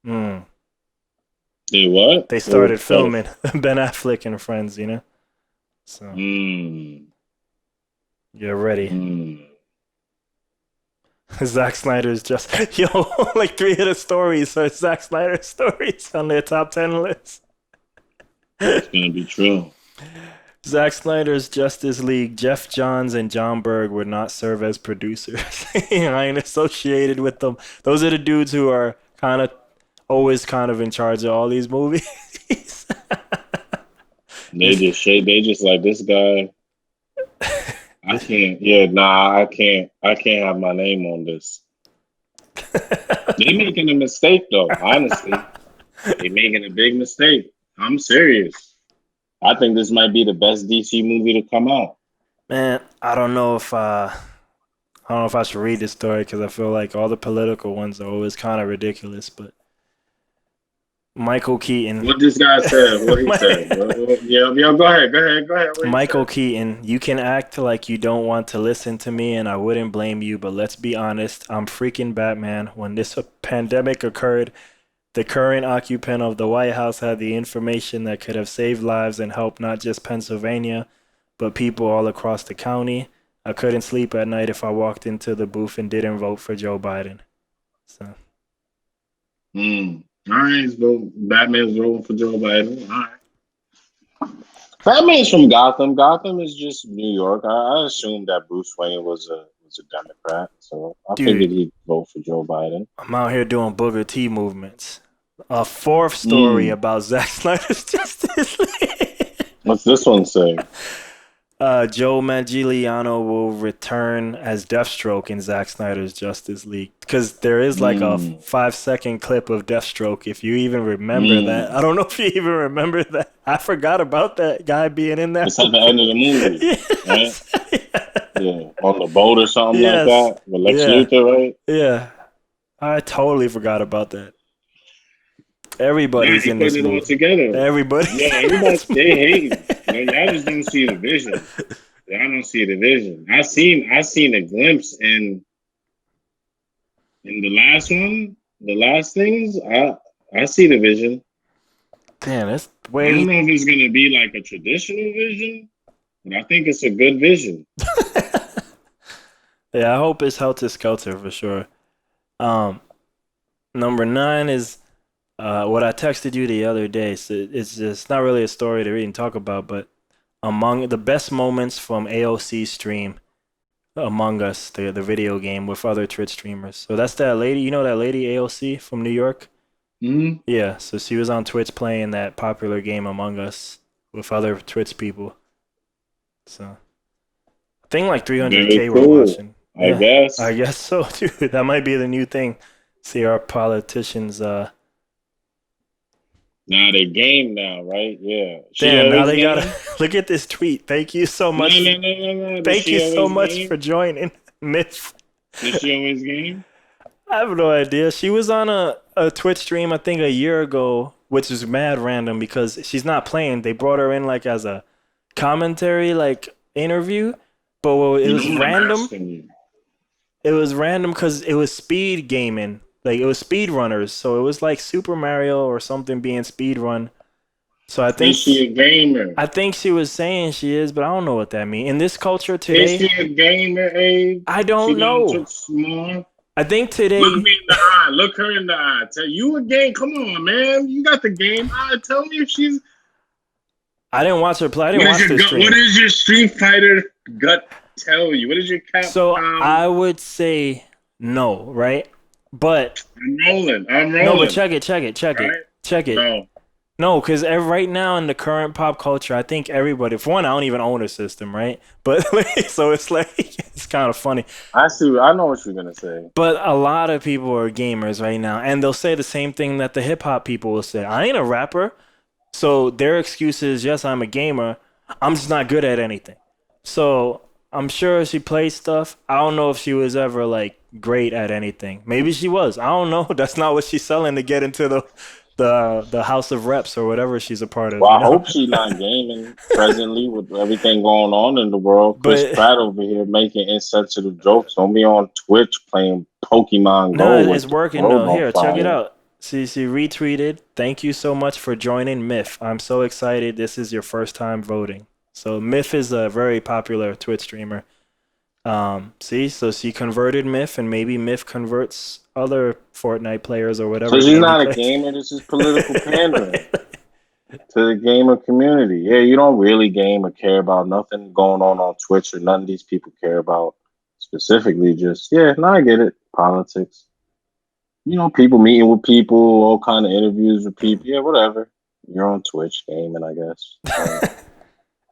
They what? They started filming Ben Affleck and Friends, you know? So, Mm. get ready. Mm. Zack Snyder's just... Yo, like 3 of the stories are Zack Snyder's stories on their top 10 list. It's gonna be true. Zack Snyder's Justice League, Jeff Johns and John Berg would not serve as producers. I ain't associated with them. Those are the dudes who are always in charge of all these movies. They just like this guy. I can't. Yeah, nah, I can't. I can't have my name on this. They making a mistake though. Honestly, they making a big mistake. I'm serious. I think this might be the best DC movie to come out. Man, I don't know if I should read this story because I feel like all the political ones are always kind of ridiculous. But Michael Keaton. What this guy said? What he said? Yeah, go ahead. Michael Keaton, you can act like you don't want to listen to me, and I wouldn't blame you. But let's be honest, I'm freaking Batman. When this pandemic occurred, the current occupant of the White House had the information that could have saved lives and helped not just Pennsylvania, but people all across the county. I couldn't sleep at night if I walked into the booth and didn't vote for Joe Biden. So. All right, so Batman's voting for Joe Biden. All right. Batman's from Gotham. Gotham is just New York. I assumed that Bruce Wayne was a Democrat, so I figured he'd vote for Joe Biden. I'm out here doing Booker T movements. A fourth story about Zack Snyder's Justice League. What's this one say? Joe Manganiello will return as Deathstroke in Zack Snyder's Justice League. Because there is like a 5-second clip of Deathstroke, if you even remember that. I don't know if you even remember that. I forgot about that guy being in that. It's at the end of the movie. Yes. Right? Yeah, on the boat or something like that. With Lex Luthor, right? Yeah. I totally forgot about that. Everybody's in this movie. Together. Everybody. Yeah, everybody. They hate. Y'all just don't see the vision. Y'all don't see the vision. I seen a glimpse in the last one. The last things. I see the vision. Damn, that's way. I don't know if it's gonna be like a traditional vision, but I think it's a good vision. Yeah, I hope it's Helter Skelter for sure. Number 9 is. What I texted you the other day, so it's just not really a story to read and talk about, but among the best moments from AOC stream Among Us, the video game with other Twitch streamers. So that's that lady, you know that lady AOC from New York? Mm-hmm. Yeah, so she was on Twitch playing that popular game Among Us with other Twitch people. So I think like 300K were watching. I guess so, dude. That might be the new thing. See our politicians Nah, they game now, right? Yeah. Damn, now they gotta look at this tweet. Thank you so much. No. Thank you so much for joining, Myth. Did she always game? I have no idea. She was on a Twitch stream, I think, a year ago, which is mad random because she's not playing. They brought her in like as a commentary, like interview, but it was random. It was random because it was speed gaming. Like, it was speedrunners, so it was like Super Mario or something being speedrun. So I think... Is she a gamer? I think she was saying she is, but I don't know what that means. In this culture today... Is she a gamer, Abe? I don't know. I think today... Look me in the eye. Look her in the eye. Tell you a game. Come on, man. You got the game eye. Tell me if she's... I didn't watch her play. I didn't watch her stream. What does your Street Fighter gut tell you? What is your Capcom? So I would say no, right? But I'm rolling. No, but check it. No, because right now in the current pop culture, I think everybody. For one, I don't even own a system, right? But so it's like it's kind of funny. I know what you're gonna say. But a lot of people are gamers right now, and they'll say the same thing that the hip hop people will say. I ain't a rapper, so their excuse is yes, I'm a gamer. I'm just not good at anything. So I'm sure she plays stuff. I don't know if she was ever like great at anything. Maybe she was. I don't know. That's not what she's selling to get into the House of Reps or whatever she's a part of. Well, I hope she's not gaming presently with everything going on in the world. Chris Pratt over here making insensitive jokes. Don't be on Twitch playing Pokemon Go. No, it's working though. Here, check it out. She retweeted. Thank you so much for joining Myth. I'm so excited. This is your first time voting. So Myth is a very popular Twitch streamer. So she converted Myth, and maybe Myth converts other Fortnite players or whatever. So she's not a gamer. This is political pandering. to the gamer community. Yeah, you don't really game or care about nothing going on Twitch or none of these people care about specifically. Just I get it. Politics. People meeting with people, all kind of interviews with people. Yeah, whatever. You're on Twitch gaming, I guess.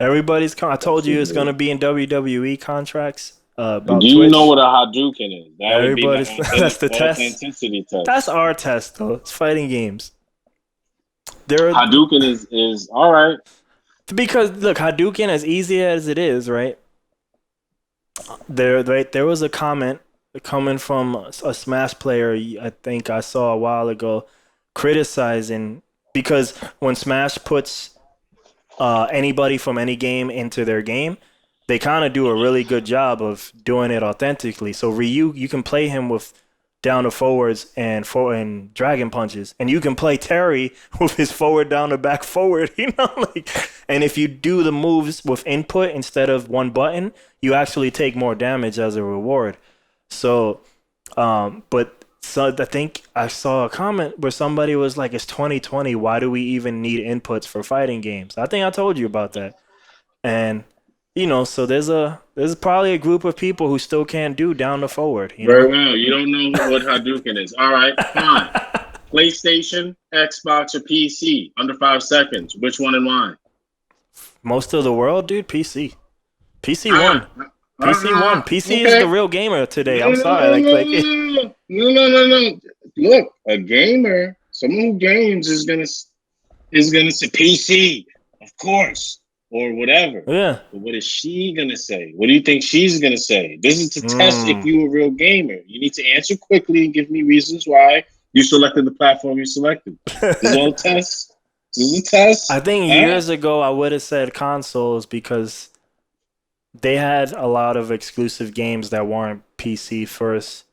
Everybody's. I told you it's gonna be in WWE contracts Do about you Twitch. know what a Hadouken is? That would be my Everybody's. That's the test. authenticity test. That's our test, though. It's fighting games. Hadouken is all right. Because look, Hadouken, as easy as it is, right? There was a comment coming from a Smash player I think I saw a while ago criticizing, because when Smash puts anybody from any game into their game, they kind of do a really good job of doing it authentically. So Ryu, you can play him with down to forwards and dragon punches, and you can play Terry with his forward down to back forward, and if you do the moves with input instead of one button, you actually take more damage as a reward. So I think I saw a comment where somebody was like, it's 2020, why do we even need inputs for fighting games? I think I told you about that. And so there's probably a group of people who still can't do down to forward. Very well. You don't know what Hadouken is. All right, fine. PlayStation, Xbox, or PC? Under 5 seconds. Which one and why? Most of the world, dude. PC. PC won. PC won. PC is the real gamer today. I'm sorry. No. Look, a gamer, someone who games is gonna say PC, of course. Or whatever. Yeah. But what is she going to say? What do you think she's going to say? This is to test if you're a real gamer. You need to answer quickly and give me reasons why you selected the platform you selected. This is all a test. This is a test. I think years ago I would have said consoles because they had a lot of exclusive games that weren't PC first.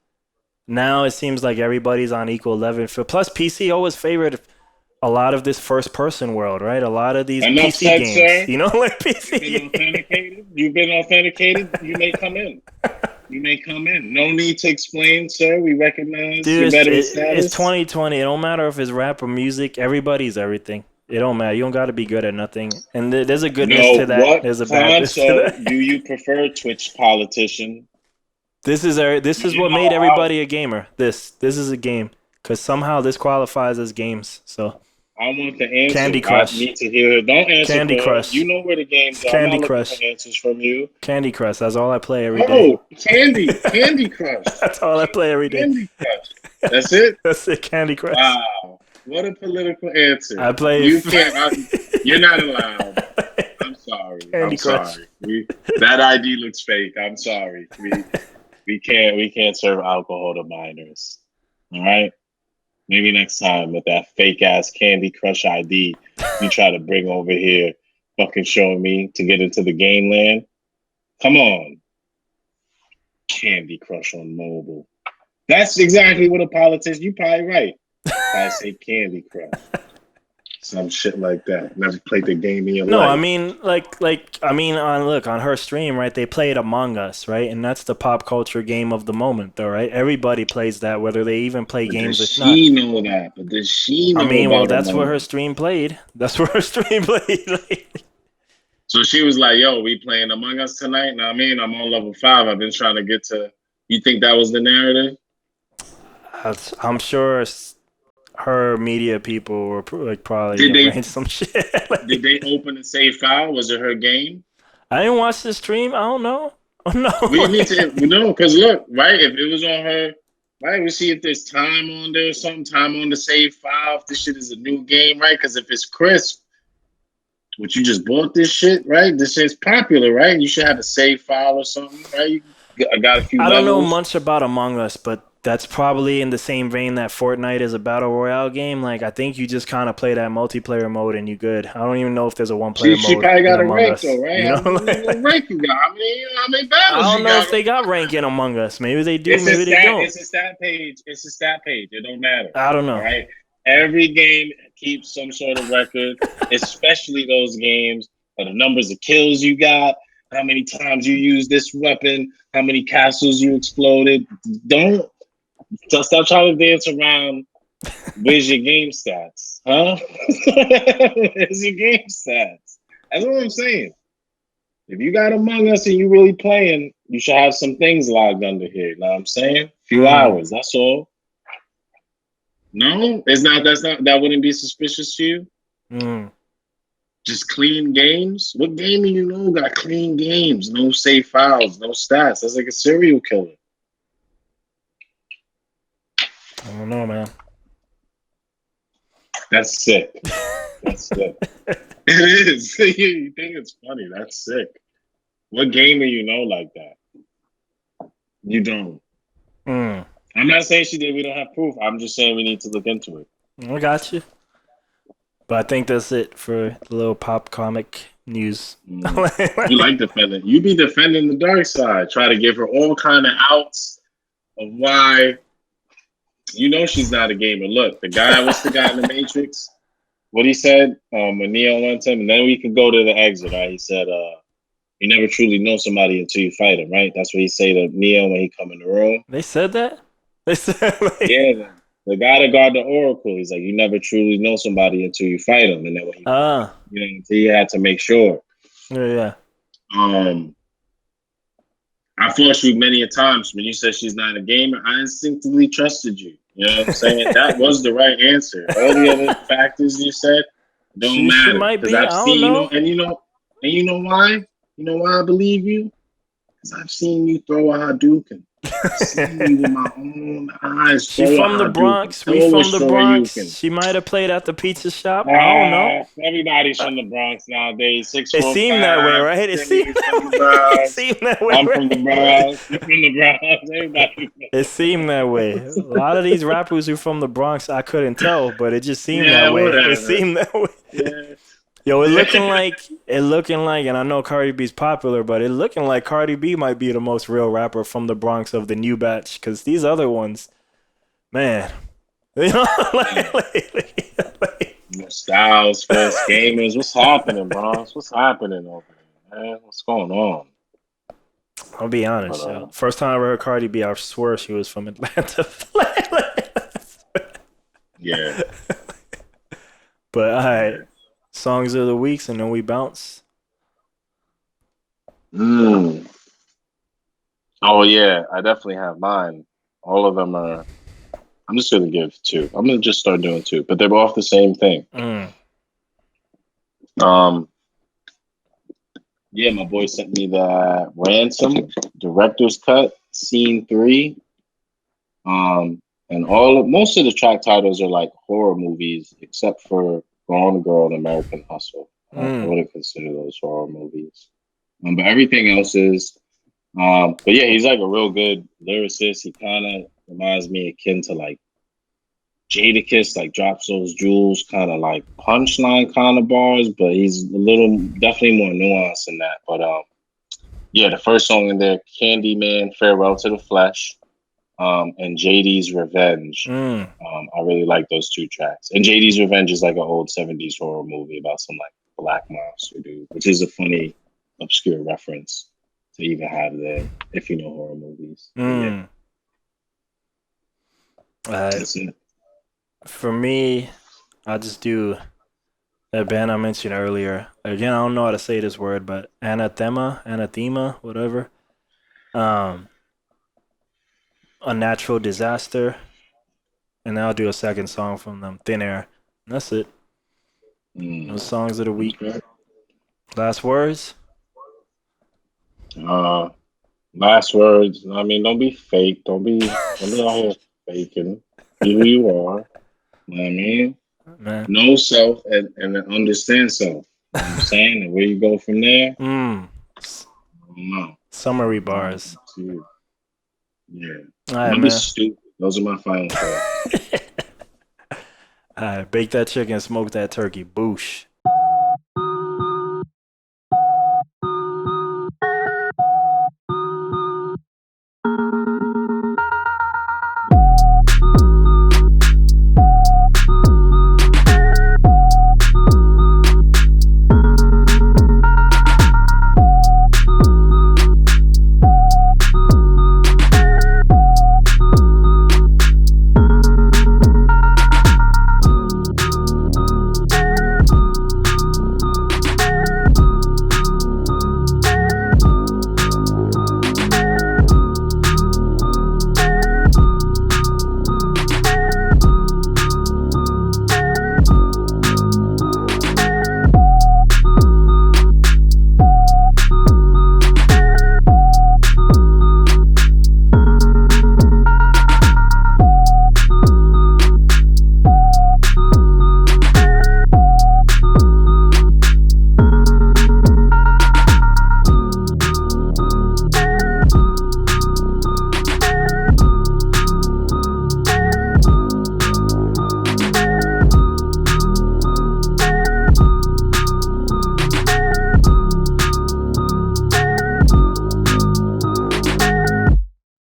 Now it seems like everybody's on equal level. Plus, PC always favored a lot of this first-person world, right? A lot of these PC games, sir. Like PC. You've been authenticated. You may come in. No need to explain, sir. We recognize your veteran status. It's 2020. It don't matter if it's rap or music. Everybody's everything. It don't matter. You don't got to be good at nothing. And there's a goodness to that. There's a badness to that. Do you prefer Twitch politician? This is what made everybody a gamer. This is a game because somehow this qualifies as games. So. I want the answer. Candy Crush. I need to hear. Don't answer. Candy Crush. You know where the game's are. Candy I'm not Crush. looking for answers from you. Candy Crush. That's all I play every day. Oh, Candy Crush. That's all I play every day. Candy Crush. That's it. That's it. Candy Crush. Wow, what a political answer. I play. You can't. You're not allowed. I'm sorry. Candy Crush. Sorry. That ID looks fake. I'm sorry. We can't serve alcohol to minors. All right. Maybe next time with that fake ass Candy Crush ID you try to bring over here, fucking showing me to get into the game land. Come on. Candy Crush on mobile. That's exactly what a politician, you probably right. I say Candy Crush. Some shit like that. Never played the game in your life. No, I mean, on her stream, right? They played Among Us, right? And that's the pop culture game of the moment, though, right? Everybody plays that, whether they even play games or not. Does she know that? But does she know? I mean, well, that's where her stream played. That's where her stream played. So she was like, "Yo, we playing Among Us tonight." Now, I mean, I'm on level 5. I've been trying to get to. You think that was the narrative? I'm sure. Her media people were probably arrange some shit. Did they open a save file? Was it her game? I didn't watch the stream. I don't know. Oh no. We need to because look, right? If it was on her, right? We see if there's time on there or something. Time on the save file. If this shit is a new game, right? Because if it's crisp, what you just bought this shit, right? This shit's popular, right? You should have a save file or something, right? I got a few. I don't know much about Among Us, but that's probably in the same vein that Fortnite is a battle royale game. Like, I think you just kind of play that multiplayer mode and you good. I don't even know if there's a one-player mode. She probably got a rank Us, though, right? You know? What rank you got? I mean, how many battles I don't know if they got rank in Among Us. Maybe they do, maybe they don't. It's a stat page. It don't matter. I don't know. All right? Every game keeps some sort of record, especially those games of the numbers of kills you got, how many times you used this weapon, how many castles you exploded. Don't stop trying to dance around Where's your game stats? Huh? Where's your game stats? That's what I'm saying. If you got Among Us and you really playing, you should have some things logged under here. You know what I'm saying? A few hours, that's all. No? That wouldn't be suspicious to you? Just clean games? What game do you know got clean games? No save files, no stats. That's like a serial killer. I don't know, man. That's sick. That's sick. It is. You think it's funny. That's sick. What game do you know like that? You don't. I'm not saying she did. We don't have proof. I'm just saying we need to look into it. I got you. But I think that's it for the little pop comic news. You like defending. You be defending the dark side. Try to give her all kind of outs of why. You know she's not a gamer. Look, the guy, what's the guy in the Matrix? What he said when Neo went to him, and then we could go to the exit, right? He said, you never truly know somebody until you fight him, right? That's what he say to Neo when he come in the room. They said that? They said yeah, the guy that guard the Oracle, he's like, you never truly know somebody until you fight him. And then when he until you had to make sure. Yeah. I fought you many a times when you said she's not a gamer. I instinctively trusted you. You know what I'm saying? That was the right answer. All the other factors you said don't matter. She might be. I've I seen, don't know. and you know why? You know why I believe you? Because I've seen you throw a Hadouken. I've seen you with my own eyes. She from the Bronx. We from the Bronx. She might have played at the pizza shop. I don't know. Everybody's from the Bronx nowadays. 6'4". It seemed that way, right? It seemed that way. I'm from the Bronx. You're from the Bronx. Everybody. It seemed that way. A lot of these rappers who from the Bronx, I couldn't tell, but it just seemed that way. Whatever. It seemed that way. Yeah. Yo, it looking like, and I know Cardi B's popular, but it looking like Cardi B might be the most real rapper from the Bronx of the new batch, because these other ones, man, you know, Styles, first gamers, what's happening, Bronx? What's happening over there, man? What's going on? I'll be honest, yo. First time I ever heard Cardi B, I swear she was from Atlanta. Yeah. But all right. Songs of the weeks, and then we bounce. Oh yeah, I definitely have mine. All of them are. I'm just gonna give two. I'm gonna just start doing two, but they're both the same thing. Yeah, my boy sent me that Ransom director's cut, scene 3. And most of the track titles are like horror movies, except for Gone Girl and American Hustle. I wouldn't consider those horror movies. But everything else is. But yeah, he's like a real good lyricist. He kind of reminds me akin to like Jadakiss, like drops those jewels, kind of like punchline kind of bars, but he's definitely more nuanced than that. But yeah, the first song in there, Candyman, Farewell to the Flesh. And JD's Revenge. I really like those two tracks. And JD's Revenge is like an old 70s horror movie about some like black monster dude, which is a funny, obscure reference to even have there if you know horror movies. Yeah. That's it. For me, I just do that band I mentioned earlier. Again, I don't know how to say this word, but Anathema, whatever. A Natural Disaster, and then I'll do a second song from them, Thin Air. And that's it. Those songs of the week. Last words? Last words. I mean, don't be fake. Don't be out here faking. Be who you are. You know what I mean? Man. Know self and understand self. You know what I'm saying? And where you go from there? I don't know. Summary bars. Yeah. All right, Don't be stupid. Those are my final thoughts. All right, bake that chicken, smoke that turkey. Boosh.